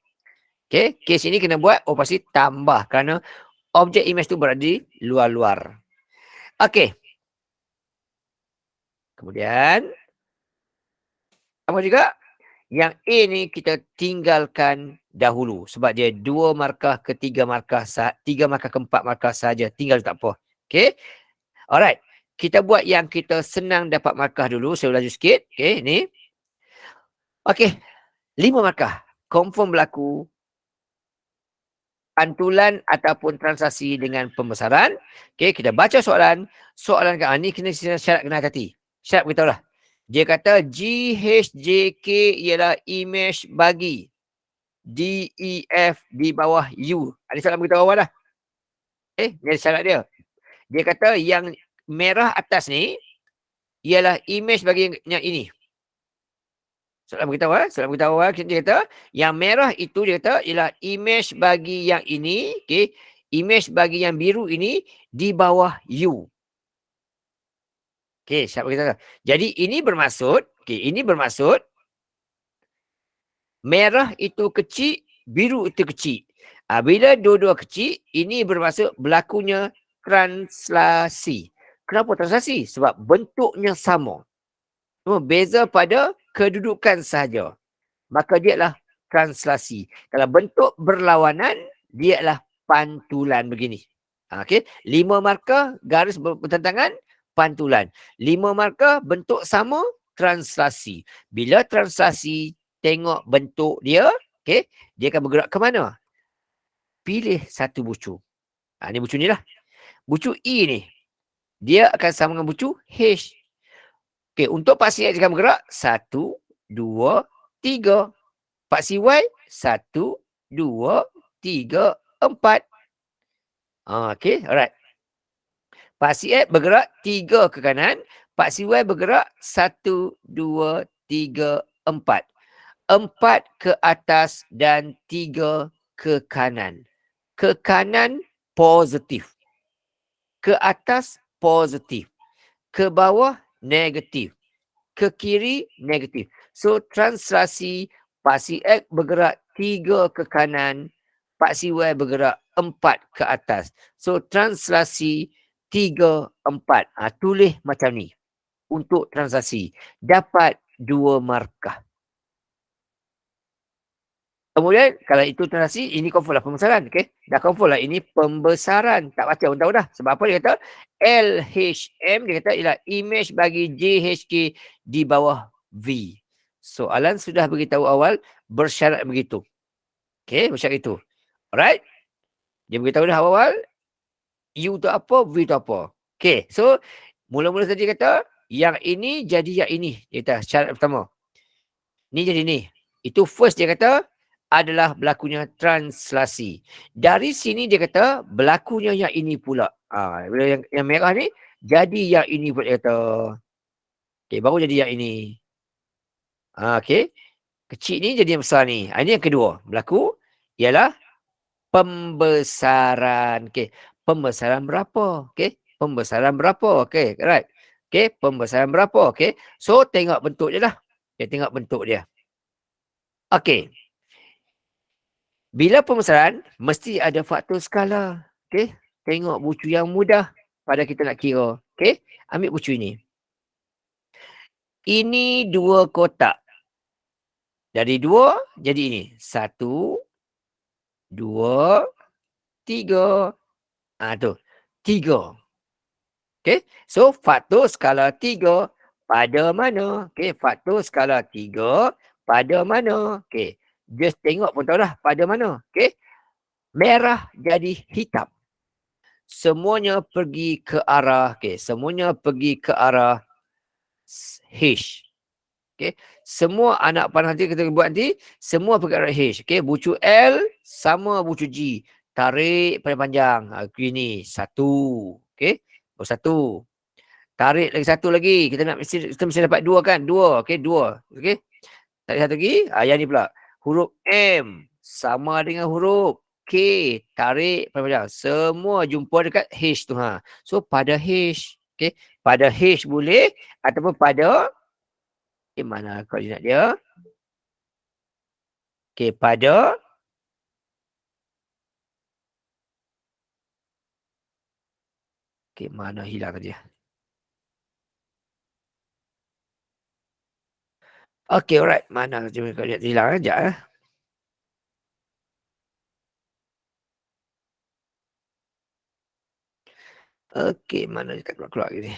Speaker 1: Okey. Kes ini kena buat operasi tambah. Kerana objek image tu berada di luar-luar. Okey. Kemudian, apa juga? Yang A ni kita tinggalkan dahulu. Sebab dia 2 markah ke 3 markah, 3 markah ke 4 markah saja. Tinggal tak apa. Okey. Alright. Kita buat yang kita senang dapat markah dulu. Saya laju sikit. Okey, ni. Okey. 5 markah. Confirm berlaku. Pantulan ataupun transaksi dengan pembesaran. Okey, kita baca soalan. Soalan ni kena syarat kena hati. Syarat beritahu lah. Dia kata GHJK ialah image bagi DEF di bawah U. Ada soalan beritahu awal lah. Ni ada syarat dia. Dia kata yang merah atas ni ialah image bagi yang ini. Soalan beritahu awal. Dia kata yang merah itu dia kata ialah image bagi yang ini. Okay. Image bagi yang biru ini di bawah U. Okey, siapa kata? Jadi ini bermaksud, merah itu kecil, biru itu kecil. Bila dua-dua kecil, ini bermaksud berlakunya translasi. Kenapa translasi? Sebab bentuknya sama. Cuma beza pada kedudukan sahaja. Maka dia adalah translasi. Kalau bentuk berlawanan, dia adalah pantulan begini. Okey, 5 markah garis bertentangan, pantulan. 5 markah bentuk sama, translasi. Bila translasi, tengok bentuk dia, okey, dia akan bergerak ke mana? Pilih satu bucu. Ni bucu ni lah. Bucu E ni, dia akan sama dengan bucu H. Okey, untuk paksi X akan bergerak 1, 2, 3. Paksi Y 1, 2, 3, 4. Okey, alright. Paksi X bergerak 3 ke kanan. Paksi Y bergerak 1, 2, 3, 4. 4 ke atas dan 3 ke kanan. Ke kanan positif. Ke atas positif. Ke bawah negatif. Ke kiri negatif. So translasi paksi X bergerak 3 ke kanan. Paksi Y bergerak 4 ke atas. So translasi 3, 4. Tulis macam ni. Untuk transaksi. Dapat 2 markah. Kemudian, kalau itu transaksi, ini confirm lah pembesaran. Okay? Dah confirm lah ini pembesaran. Tak baca pun tahu dah. Sebab apa dia kata? LHM, dia kata ialah image bagi JHK di bawah V. Soalan sudah beritahu awal, bersyarat begitu. Okay, bersyarat itu. Alright? Dia beritahu dah awal, U tu apa, V tu apa. Okay, so mula-mula tadi kata, yang ini jadi yang ini. Dia kata syarat pertama. Ni jadi ni. Itu first dia kata adalah berlakunya translasi. Dari sini dia kata berlakunya yang ini pula. Bila yang merah ni jadi yang ini pula dia kata. Okay, baru jadi yang ini. Okay. Kecil ni jadi yang besar ni. Ini yang kedua. Berlaku ialah pembesaran. Okay. Pembesaran berapa? Okay. Pembesaran berapa? Okay. Right. Okay. Pembesaran berapa? Okay. So, tengok bentuk dia lah. Okay. Tengok bentuk dia. Okay. Bila pembesaran, mesti ada faktor skala. Okay. Tengok bucu yang mudah. pada kita nak kira. Okey, ambil bucu ini. Ini 2 kotak. Dari 2 jadi ini. 1, 2, 3. Tu. 3. Okey. So faktor skala 3 pada mana? Okey, faktor skala 3 pada mana? Okey. Just tengok pun tahu dah pada mana. Okey. Merah jadi hitam. Semuanya pergi ke arah, semuanya pergi ke arah H. Okey. Semua anak panah nanti kita buat nanti, semua pergi ke arah H. Okey, bucu L sama bucu G. Tarik panjang-panjang. Ini 1. Okey. 1. Tarik lagi 1 lagi. Kita mesti dapat 2 kan? 2. Okey, 2. Okey. Tarik 1 lagi. Yang ni pula. Huruf M sama dengan huruf K. Tarik panjang. Semua jumpa dekat H tu. So pada H. Okey. Pada H boleh ataupun pada mana koordinat dia? Okey, pada mana hilang tadi? Okey, alright. Mana cuma koordinat hilang sekejap. Okey, mana dia tak keluar lagi ni?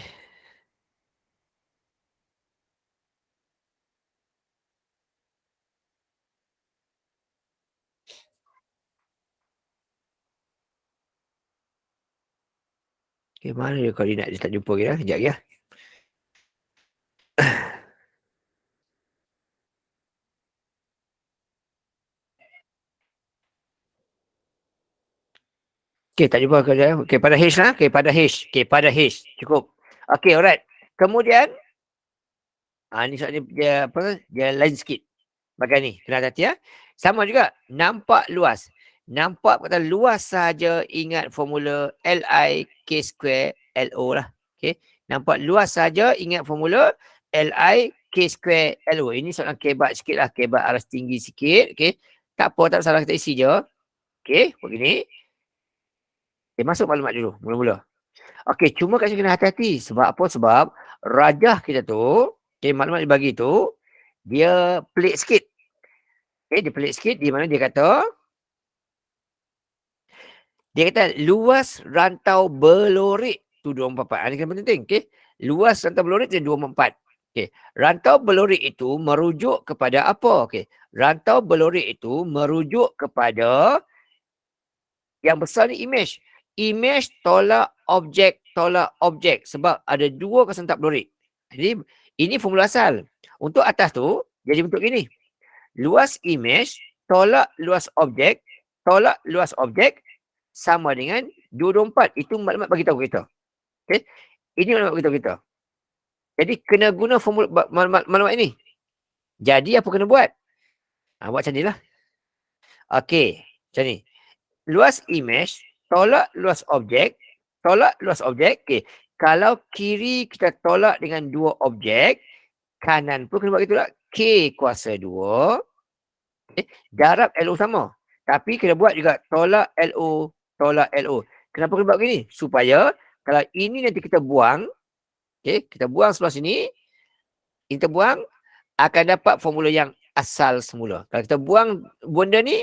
Speaker 1: Okey, mana dia koordinat dia tak jumpa lagi dah. Sekejap ya. Okey, tak jumpa koordinat. Okey, pada H lah. Okey, pada H. Okey, pada H. Cukup. Okey, alright. Kemudian ni soalan dia apa? Dia lain sikit. Bagai ni. Kena hati ya. Sama juga. Nampak luas. Nampak kata luas sahaja ingat formula Li K square LO lah. Okey. Nampak luas sahaja ingat formula Li K square LO. Ini soalan kebat sikit lah. Kebat aras tinggi sikit. Okey. Tak apa, tak salah, kita isi je. Okey, begini. Okay, masuk maklumat dulu. Mula-mula. Okey, cuma kat sini kena hati-hati. Sebab apa? Sebab rajah kita tu, maklumat dibagi tu, dia pelik sikit. Dia pelik sikit di mana dia kata luas rantau belorik tu 244. Ini kan penting. Okey. Luas rantau belorik tu 244. Okey. Rantau belorik itu merujuk kepada apa? Okey. Rantau belorik itu merujuk kepada yang besar ni image. Image tolak objek. Sebab ada 2 kesentak belorik. Jadi ini formula asal. Untuk atas tu jadi bentuk gini. Luas image tolak luas objek sama dengan 224. Itu maklumat bagi tahu kita. Okey. Ini maklumat bagi tahu kita. Jadi kena guna formula maklumat ini. Jadi apa kena buat? Buat macam nilah. Okey, macam ni. Luas image tolak luas objek. Okey. Kalau kiri kita tolak dengan 2 objek, kanan pun kena buat gitu lah. K kuasa 2. Okay. Darab LO sama. Tapi kena buat juga tolak LO. Kenapa kena buat begini? Supaya kalau ini nanti kita buang, kita buang sebelah sini, kita buang, akan dapat formula yang asal semula. Kalau kita buang benda ni,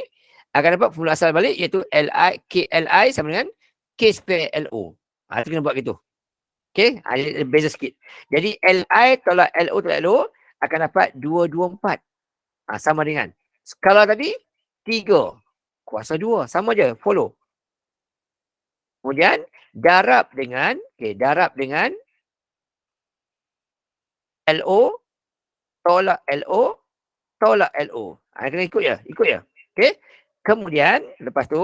Speaker 1: akan dapat formula asal balik, iaitu Li sama dengan K square LO. Itu kena buat gitu. Okey, beza sikit. Jadi Li tolak LO akan dapat 224. Sama dengan skala tadi 3 kuasa 2. Sama je, follow. Kemudian darab dengan LO tolak LO. Kena ikut je. Okey. Kemudian lepas tu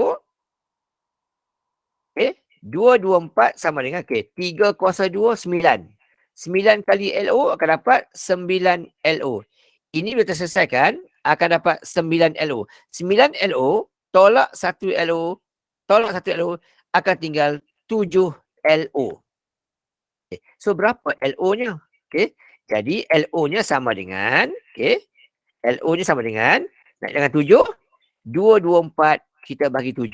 Speaker 1: 224 sama dengan 3 kuasa 2 9. 9 kali LO akan dapat 9 LO. Ini bila terselesaikan akan dapat 9 LO. 9 LO tolak 1 LO akan tinggal 7 LO. So berapa LO-nya? Jadi LO-nya sama dengan LO-nya sama dengan nak dengan 7, 224 kita bagi 7.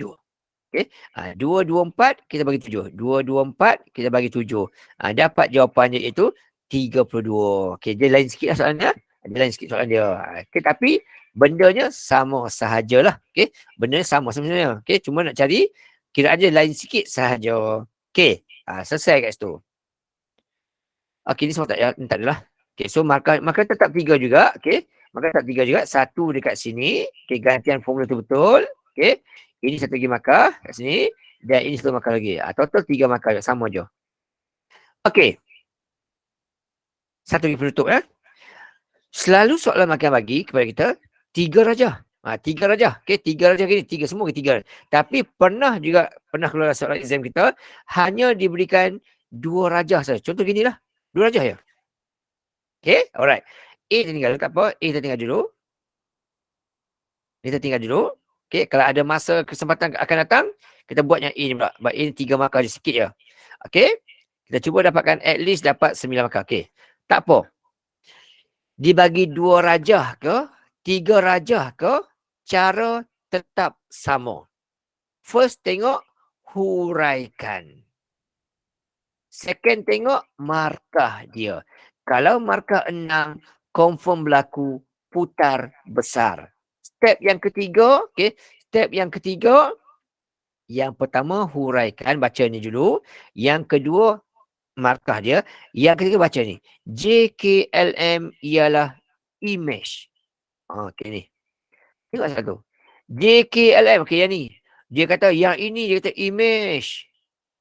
Speaker 1: Okey. 2, 2, 4 kita bagi 7. 2, 2, 4 kita bagi 7. Dapat jawapannya iaitu 32. Okey, dia lain sikit lah soalannya. Dia lain sikit soalan dia. Okey, tapi bendanya sama sahajalah. Okey, bendanya sama sebenarnya. Okey, cuma nak cari kiraan dia lain sikit sahaja. Okey, selesai kat situ. Okey, ni semua tak adalah. Okey, so markah tetap 3 juga. Okey, markah tetap 3 juga. 1 dekat sini. Okey, gantian formula tu betul. Okey, ini satu lagi markah kat sini. Dan ini satu markah lagi. Total 3 markah sama je. Okey. Satu lagi penutup ya. Selalu soalan makan bagi kepada kita 3 rajah. 3 rajah. Okey, 3 rajah gini, 3 semua ke 3. Tapi pernah keluar soalan exam kita hanya diberikan 2 rajah saja. Contoh ginilah. 2 rajah ya. Okey, alright. A tertinggal, tak apa. A tertinggal dulu. Kita tinggal dulu. Okey, kalau ada masa kesempatan akan datang, kita buat yang A ni pula. Sebab A ni 3 markah je sikit je. Okey. Kita cuba dapatkan at least dapat 9 markah. Okey. Tak apa. Dibagi 2 rajah ke, 3 rajah ke, cara tetap sama. First tengok huraikan. Second tengok markah dia. Kalau markah 6, confirm berlaku putar besar. Step yang ketiga, okey. Step yang ketiga, yang pertama huraikan, baca ni dulu. Yang kedua, markah dia. Yang ketiga baca ni. JKLM ialah image. Okey ni. Tengok satu. JKLM, okey yang ni. Dia kata yang ini, dia kata image.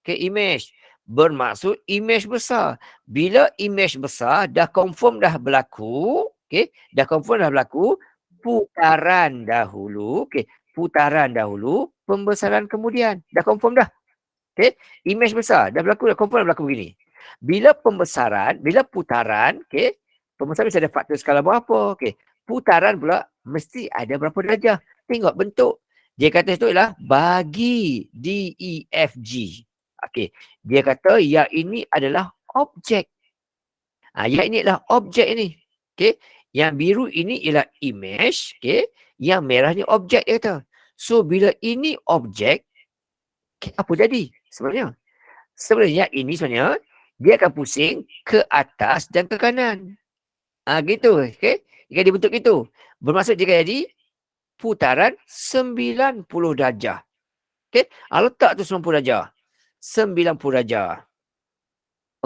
Speaker 1: Okey, image. Bermaksud image besar. Bila image besar, dah confirm dah berlaku. Okey, dah confirm dah berlaku. Putaran dahulu. Okey, putaran dahulu. Pembesaran kemudian. Dah confirm dah. Okey, image besar. Dah berlaku, dah confirm dah berlaku begini. Bila pembesaran, bila putaran, okey, pembesaran mesti ada faktor skala berapa. Okey, putaran pula mesti ada berapa darjah. Tengok bentuk. Dia kata itu ialah bagi D, E, F, G. Okey, dia kata yang ini adalah objek. Yang ini adalah objek ini. Okey, yang biru ini ialah image. Okey, yang merah ni objek dia kata. So bila ini objek, okay, apa jadi sebenarnya? Sebenarnya ini sebenarnya dia akan pusing ke atas dan ke kanan. Gitu. Okey, jika dibentuk itu, bermaksud jika jadi putaran 90 darjah. Okey, letak tu 90 darjah. 90 darjah.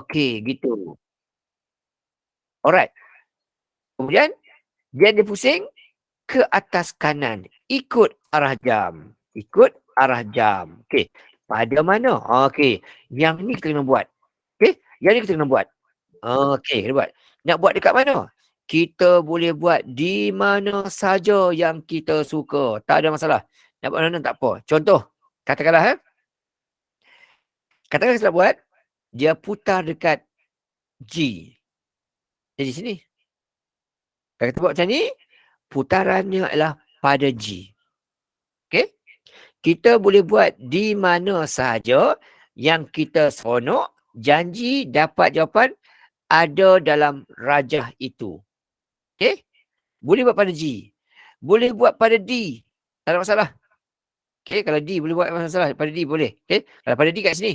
Speaker 1: Okey, gitu. Alright. Kemudian, dia pusing ke atas kanan. Ikut arah jam. Ikut arah jam. Okey. Pada mana? Okey. Yang ni kita kena buat. Okey. Yang ni kita kena buat. Okey, kita buat. Nak buat dekat mana? Kita boleh buat di mana saja yang kita suka. Tak ada masalah. Nak buat mana tak apa. Contoh. Katakanlah. Katakanlah kita nak buat. Dia putar dekat G. Jadi sini. Kalau kita buat macam ni, putarannya adalah pada G. Okey? Kita boleh buat di mana sahaja yang kita seronok, janji dapat jawapan ada dalam rajah itu. Okey? Boleh buat pada G. Boleh buat pada D. Tak ada masalah. Okey, kalau D boleh buat masalah. Pada D boleh. Okey? Kalau pada D kat sini.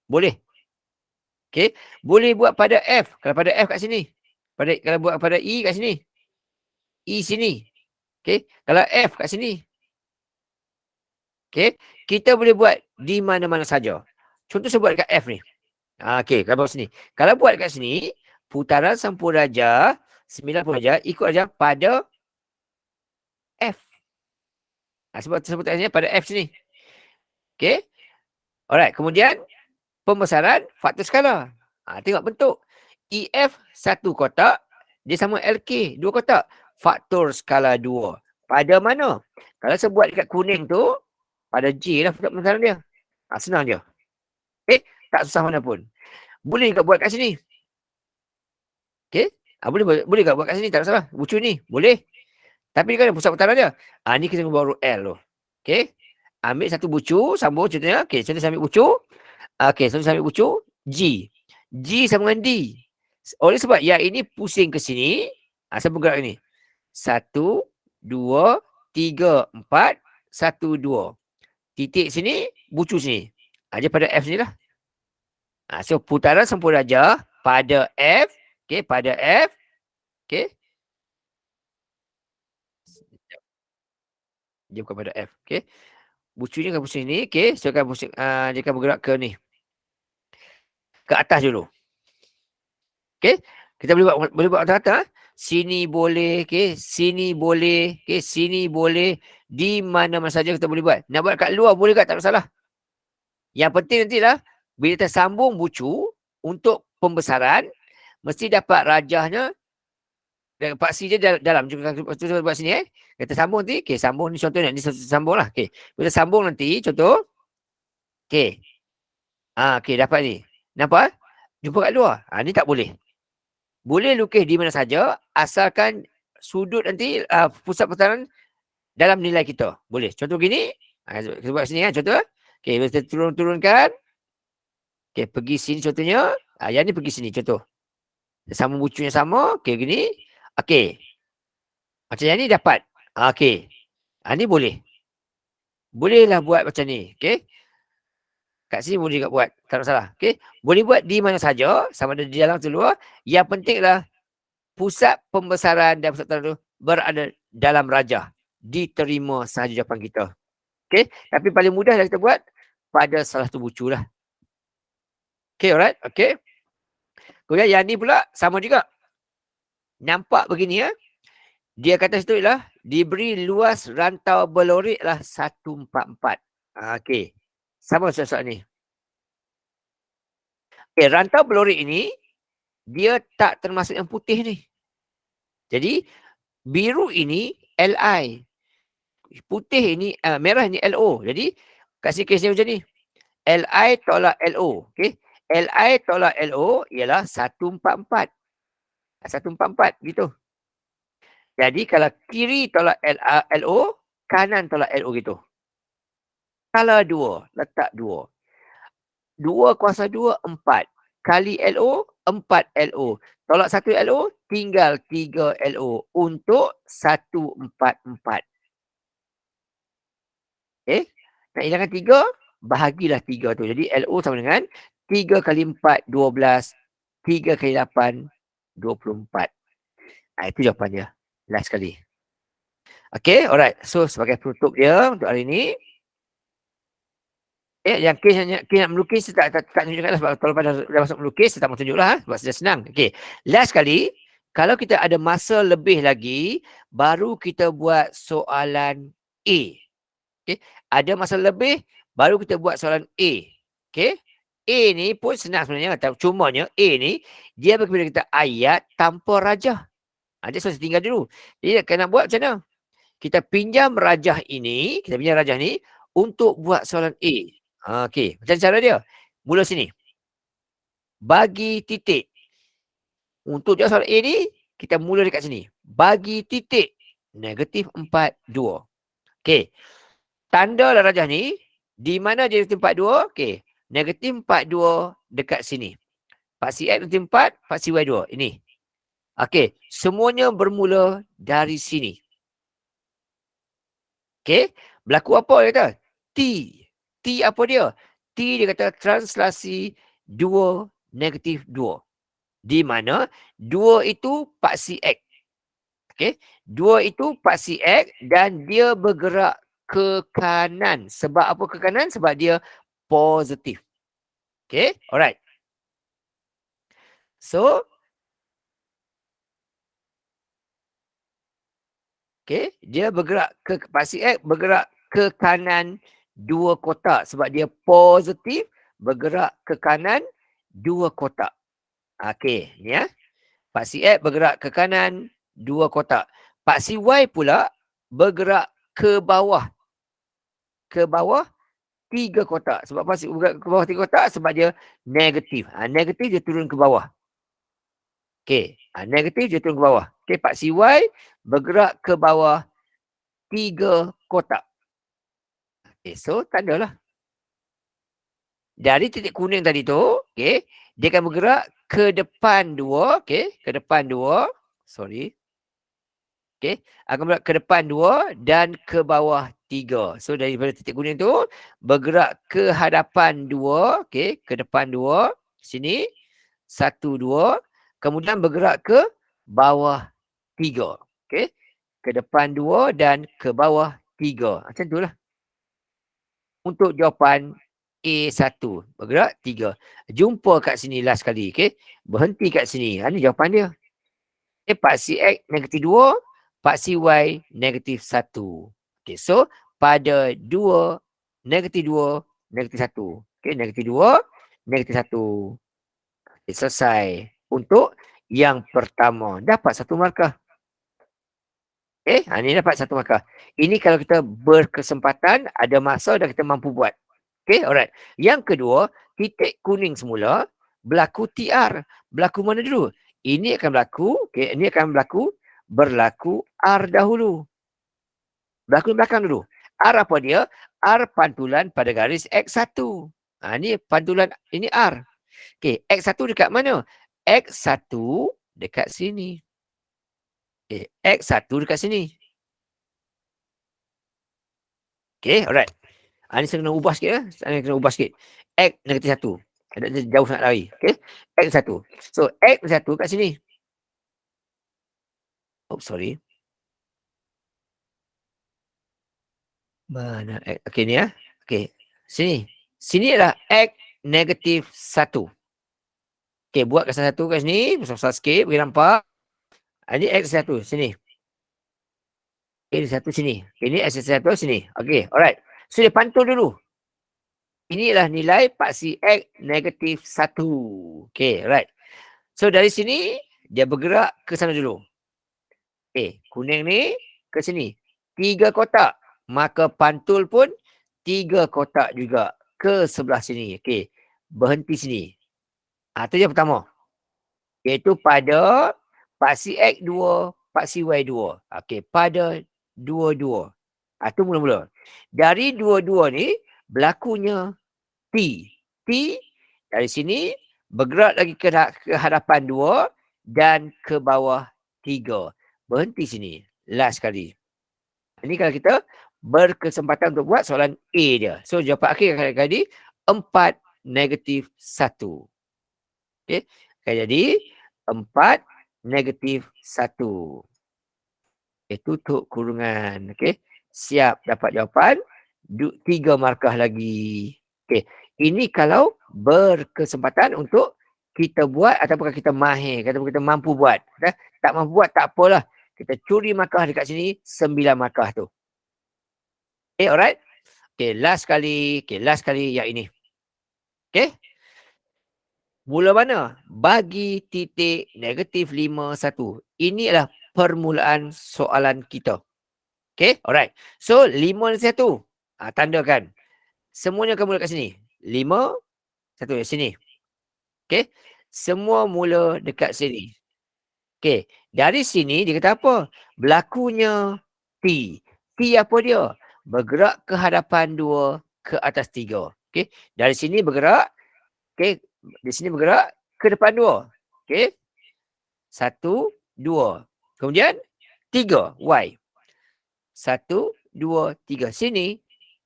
Speaker 1: Boleh. Okey? Boleh buat pada F. Kalau pada F kat sini. Kalau buat pada E kat sini. E sini. Okey? Kalau F kat sini. Okey? Kita boleh buat di mana-mana saja. Contoh saya buat dekat F ni. Okey, kalau buat sini. Kalau buat dekat sini, putaran 90 darjah, 90 darjah, ikut darjah pada F. Sebab tersebut pada F sini. Okey? Alright, kemudian pembesaran faktor skala. Tengok bentuk. EF 1 kotak, dia sama LK 2 kotak. Faktor skala 2. Pada mana? Kalau saya buat dekat kuning tu, pada J lah pembesaran dia. Senang je. Tak susah mana pun. Boleh juga buat kat sini. Okey? Boleh juga buat kat sini, tak ada salah. Bucu ni, boleh. Tapi kan pusat putaran dia. Ni kita buat huruf L tu. Okey? Ambil satu bucu, sambung contohnya. Okey, contoh saya ambil bucu. Okey, contoh saya ambil bucu. G. G sama dengan D. Oleh sebab yang ini pusing ke sini, saya bergerak ni. 1, 2, 3, 4, 1, 2. titik sini, bucu sini. Dia pada F sini lah. So putaran sempurna rajah pada F, okey, pada F, okey. Dia bukan pada F, okey. Bucunya akan pusing ni, okey. So akan pusing, dia akan bergerak ke ni. Ke atas dulu. Okey. Kita boleh buat atas-atas. Sini boleh, okey. Sini boleh, okey. Sini boleh. Di mana-mana saja kita boleh buat. Nak buat kat luar boleh kat, tak masalah. Yang penting nantilah bila kita sambung bucu untuk pembesaran, mesti dapat rajahnya dan paksi dia dalam. Kita buat sini Kita sambung nanti. Okey, sambung ni contohnya. Ni sambung lah. Okey. Bila sambung nanti, contoh. Okey. Okey, dapat ni. Nampak? Jumpa kat luar. Ni tak boleh. Boleh lukis di mana saja asalkan sudut nanti pusat putaran dalam nilai kita. Boleh. Contoh gini. Kita buat sini contoh. Okey, kita turunkan. Okey, pergi sini contohnya. Yang ni pergi sini contoh. Sambung bucunya sama. Okey, gini. Okey. Macam yang ni dapat. Okey. Ni boleh. Bolehlah buat macam ni. Okey. Kat sini boleh juga buat. Tak ada masalah. Okey. Boleh buat di mana saja. Sama ada di dalam atau luar. Yang pentinglah pusat pembesaran dan pusat putaran itu berada dalam rajah. Diterima sahaja jawapan kita. Okey. Tapi paling mudah kita buat pada salah satu bucu lah. Okey, alright. Okey. Kemudian yang ni pula sama juga. Nampak begini ya. Dia kata situ ialah diberi luas rantau belorik lah 144. Okey. Sama soal ni. Okay, rantau belorik ini dia tak termasuk yang putih ni. Jadi biru ini Li. Putih ini merah ini Lo. Jadi kasih kesnya macam ni. Li tolak Lo. Okey. Li tolak Lo ialah 144. 144 gitu. Jadi kalau kiri tolak Lo, kanan tolak Lo gitu. Kalau 2, letak 2. 2 kuasa 2, 4. Kali LO, 4 LO. Tolak 1 LO, tinggal 3 LO untuk 144. Nak hilangkan 3, bahagilah 3 tu. Jadi LO sama dengan 3 kali 4, 12. 3 kali 8, 24. Itu jawapan dia. Last kali. Okay, alright. So, sebagai penutup dia untuk hari ini. Yang kes nak melukis, tak tunjukkan lah. Sebab kalau pada dah masuk melukis, saya tak mau tunjuk lah. Sebab sudah senang. Okay. Last kali, kalau kita ada masa lebih lagi, baru kita buat soalan A. Okay. Ada masa lebih, baru kita buat soalan A. Okay. A ni pun senang sebenarnya. Cumanya A ni, dia bagi kita ayat tanpa rajah. Dia sudah tinggal dulu. Jadi nak buat macam mana? Kita pinjam rajah ini, untuk buat soalan A. Okey, macam cara dia. Mula sini. Bagi titik. Untuk jawab soalan A ni, kita mula dekat sini. Bagi titik. Negatif 4, 2. Okey. Tanda rajah ni, di mana dia negatif 4, 2? Okey. Negatif 4, 2 dekat sini. Paksi X negatif 4, paksi Y 2. Ini. Okey. Semuanya bermula dari sini. Okey. Berlaku apa dia kata? T. T apa dia? T dia kata translasi 2 negatif 2. Di mana 2 itu paksi X. Okey. 2 itu paksi X dan dia bergerak ke kanan. Sebab apa ke kanan? Sebab dia positif. Okey. Alright. So. Okey. Dia bergerak ke paksi X. Bergerak ke kanan 2 kotak sebab dia positif, bergerak ke kanan 2 kotak. Okey, ni ya. Paksi X bergerak ke kanan 2 kotak. Paksi Y pula bergerak ke bawah. Ke bawah 3 kotak. Sebab paksi bergerak ke bawah 3 kotak sebab dia negatif. Negatif dia turun ke bawah. Okey, negatif dia turun ke bawah. Okey, paksi Y bergerak ke bawah 3 kotak. So, tandalah. Dari titik kuning tadi tu, okay, dia akan bergerak ke depan 2, okay, ke depan 2, sorry. Okay, akan bergerak ke depan 2 dan ke bawah 3. So daripada titik kuning tu bergerak ke hadapan 2, okey, ke depan 2, sini 1 2, kemudian bergerak ke bawah 3. Okey. Ke depan 2 dan ke bawah 3. Macam itulah. Untuk jawapan A1 bergerak 3. Jumpa kat sini last kali, okey. Berhenti kat sini. Ini jawapan dia. Paksi X negatif 2, paksi Y negatif 1. Okay, so pada 2, negatif 2, negatif 1. Okay, negatif 2, negatif 1. Okay, selesai. Untuk yang pertama. Dapat 1 markah. Ini dapat 1 markah. Ini kalau kita berkesempatan, ada masa dan kita mampu buat. Okay, alright. Yang kedua, titik kuning semula berlaku TR. Berlaku mana dulu? Ini akan berlaku, okay, ini akan berlaku R dahulu. Berlaku belakang dulu. R apa dia? R pantulan pada garis X1. Ini pantulan, ini R. Okay, X1 dekat mana? X1 dekat sini. Okay, X1 dekat sini. Okay, alright. Ini saya kena ubah sikit ya. Saya kena ubah sikit. X negatif 1. Ada jauh sangat lari. Okay. X1. So, X1 kat sini. Oh, sorry. Mana X? Okay, ni ya. Okay. Sini. Sini adalah X negatif 1. Okay, buat kat satu kat sini. Besar-besar sikit. Boleh nampak. Ini X1. Sini. Okay, ini satu sini. Okay, ini X1 sini. Okay, alright. So, dia pantul dulu. Inilah nilai paksi X negatif 1. Okay, right. So, dari sini, dia bergerak ke sana dulu. Okay, kuning ni ke sini. 3 kotak. Maka pantul pun 3 kotak juga ke sebelah sini. Okay, berhenti sini. Itu yang pertama. Iaitu pada paksi X2, paksi Y2. Okay, pada 2-2. Itu mula-mula. Dari 2-2 ni, berlakunya T. T dari sini bergerak lagi ke hadapan 2 dan ke bawah 3. Berhenti sini. Last kali. Ini kalau kita berkesempatan untuk buat soalan A dia. So jawapan akhir kali 4 negatif 1. Okay. Jadi 4 negatif 1. Tutup kurungan. Okay. Siap dapat jawapan. 3 markah lagi. Okay. Ini kalau berkesempatan untuk kita buat ataupun kita mahir. Ataupun kita mampu buat. Tak mampu buat tak apalah. Kita curi markah dekat sini. 9 markah tu. Okay, alright. Okay, last kali. Okay, last kali yang ini. Okay. Mula mana? Bagi titik negatif 5, 1. Ini adalah permulaan soalan kita. Okay, alright. So, 5 dan 1. Tandakan. Semuanya akan mula kat sini. 5, 1 di sini. Okay. Semua mula dekat sini. Okay. Dari sini dia kata apa? Berlakunya T. T apa dia? Bergerak ke hadapan 2 ke atas 3. Okay. Dari sini bergerak. Okay. Di sini bergerak ke depan 2. Okay. 1, 2. Kemudian 3. Y. 1, 2, 3. Sini.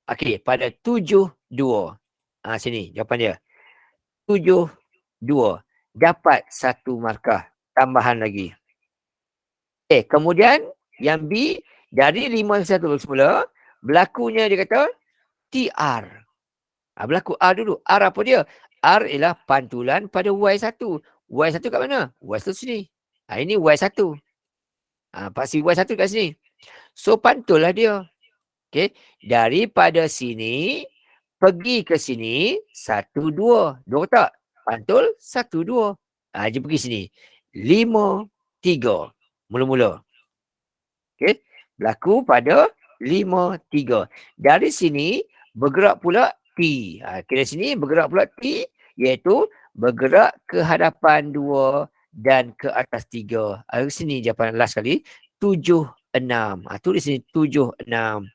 Speaker 1: Okay. Pada 7, 2. Sini jawapan dia. 7, 2. Dapat 1 markah. Tambahan lagi. Okay. Kemudian yang B. Dari 5 ke 1 semula. Berlakunya dia kata TR. Berlaku R dulu. R apa dia? R ialah pantulan pada Y1. Y1 kat mana? Y1 sini. Ini Y1. Paksi Y1 kat sini. So, pantul lah dia. Okay. Daripada sini, pergi ke sini, 1, 2. 2 tak? Pantul, 1, 2. Dia pergi sini. 5, 3. Mula-mula. Okay. Berlaku pada 5, 3. Dari sini, bergerak pula T. Dari sini bergerak pula T, iaitu bergerak ke hadapan 2 dan ke atas 3. Sini jawapan last kali. 7, 6. Tu di sini 7, 6.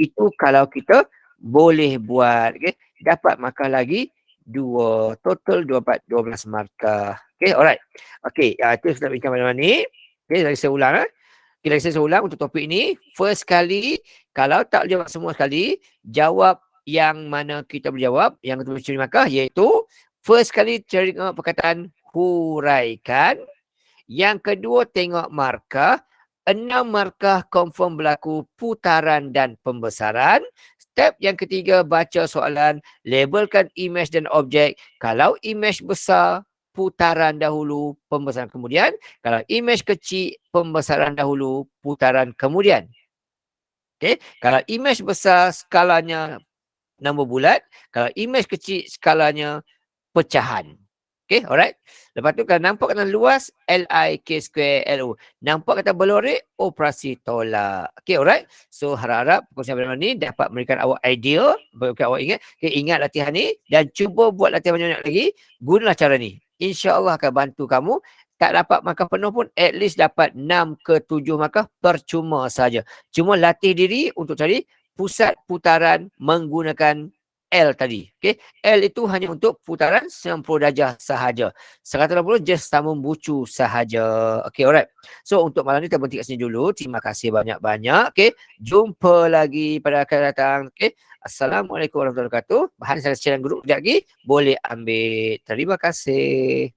Speaker 1: Itu kalau kita boleh buat. Okay. Dapat markah lagi 2. Total dapat 12 markah. Okay, alright. Okay, itu sudah bincang pada ni. Okay, lagi saya ulang. Kita saya ulang untuk topik ni. First kali, kalau tak jawab semua sekali, jawab yang mana kita boleh jawab, yang kita boleh curi markah, iaitu first kali cari perkataan huraikan. Yang kedua, tengok markah. 6 markah confirm berlaku putaran dan pembesaran. Step yang ketiga, baca soalan, labelkan imej dan objek. Kalau imej besar, putaran dahulu, pembesaran kemudian. Kalau imej kecil, pembesaran dahulu, putaran kemudian. Okey, kalau imej besar, skalanya nombor bulat. Kalau imej kecil, skalanya pecahan. Okay, alright. Lepas tu kalau nampak kata luas, LIK2LO. Nampak kata berlorek, operasi tolak. Okay, alright. So harap-harap perkongsian pada ni dapat memberikan awak idea, berikan awak ingat. Okay, ingat latihan ni dan cuba buat latihan banyak-banyak lagi. Gunalah cara ni. InsyaAllah akan bantu kamu. Tak dapat markah penuh pun, at least dapat 6 ke 7 markah percuma saja. Cuma latih diri untuk cari pusat putaran menggunakan L tadi. Okay. L itu hanya untuk putaran 90 darjah sahaja. 180 just sambung bucu sahaja. Okay, alright. So, untuk malam ni kita berhenti kat sini dulu. Terima kasih banyak-banyak. Okay. Jumpa lagi pada akan datang. Okay. Assalamualaikum warahmatullahi wabarakatuh. Bahan saya share grup sekejap lagi. Boleh ambil. Terima kasih.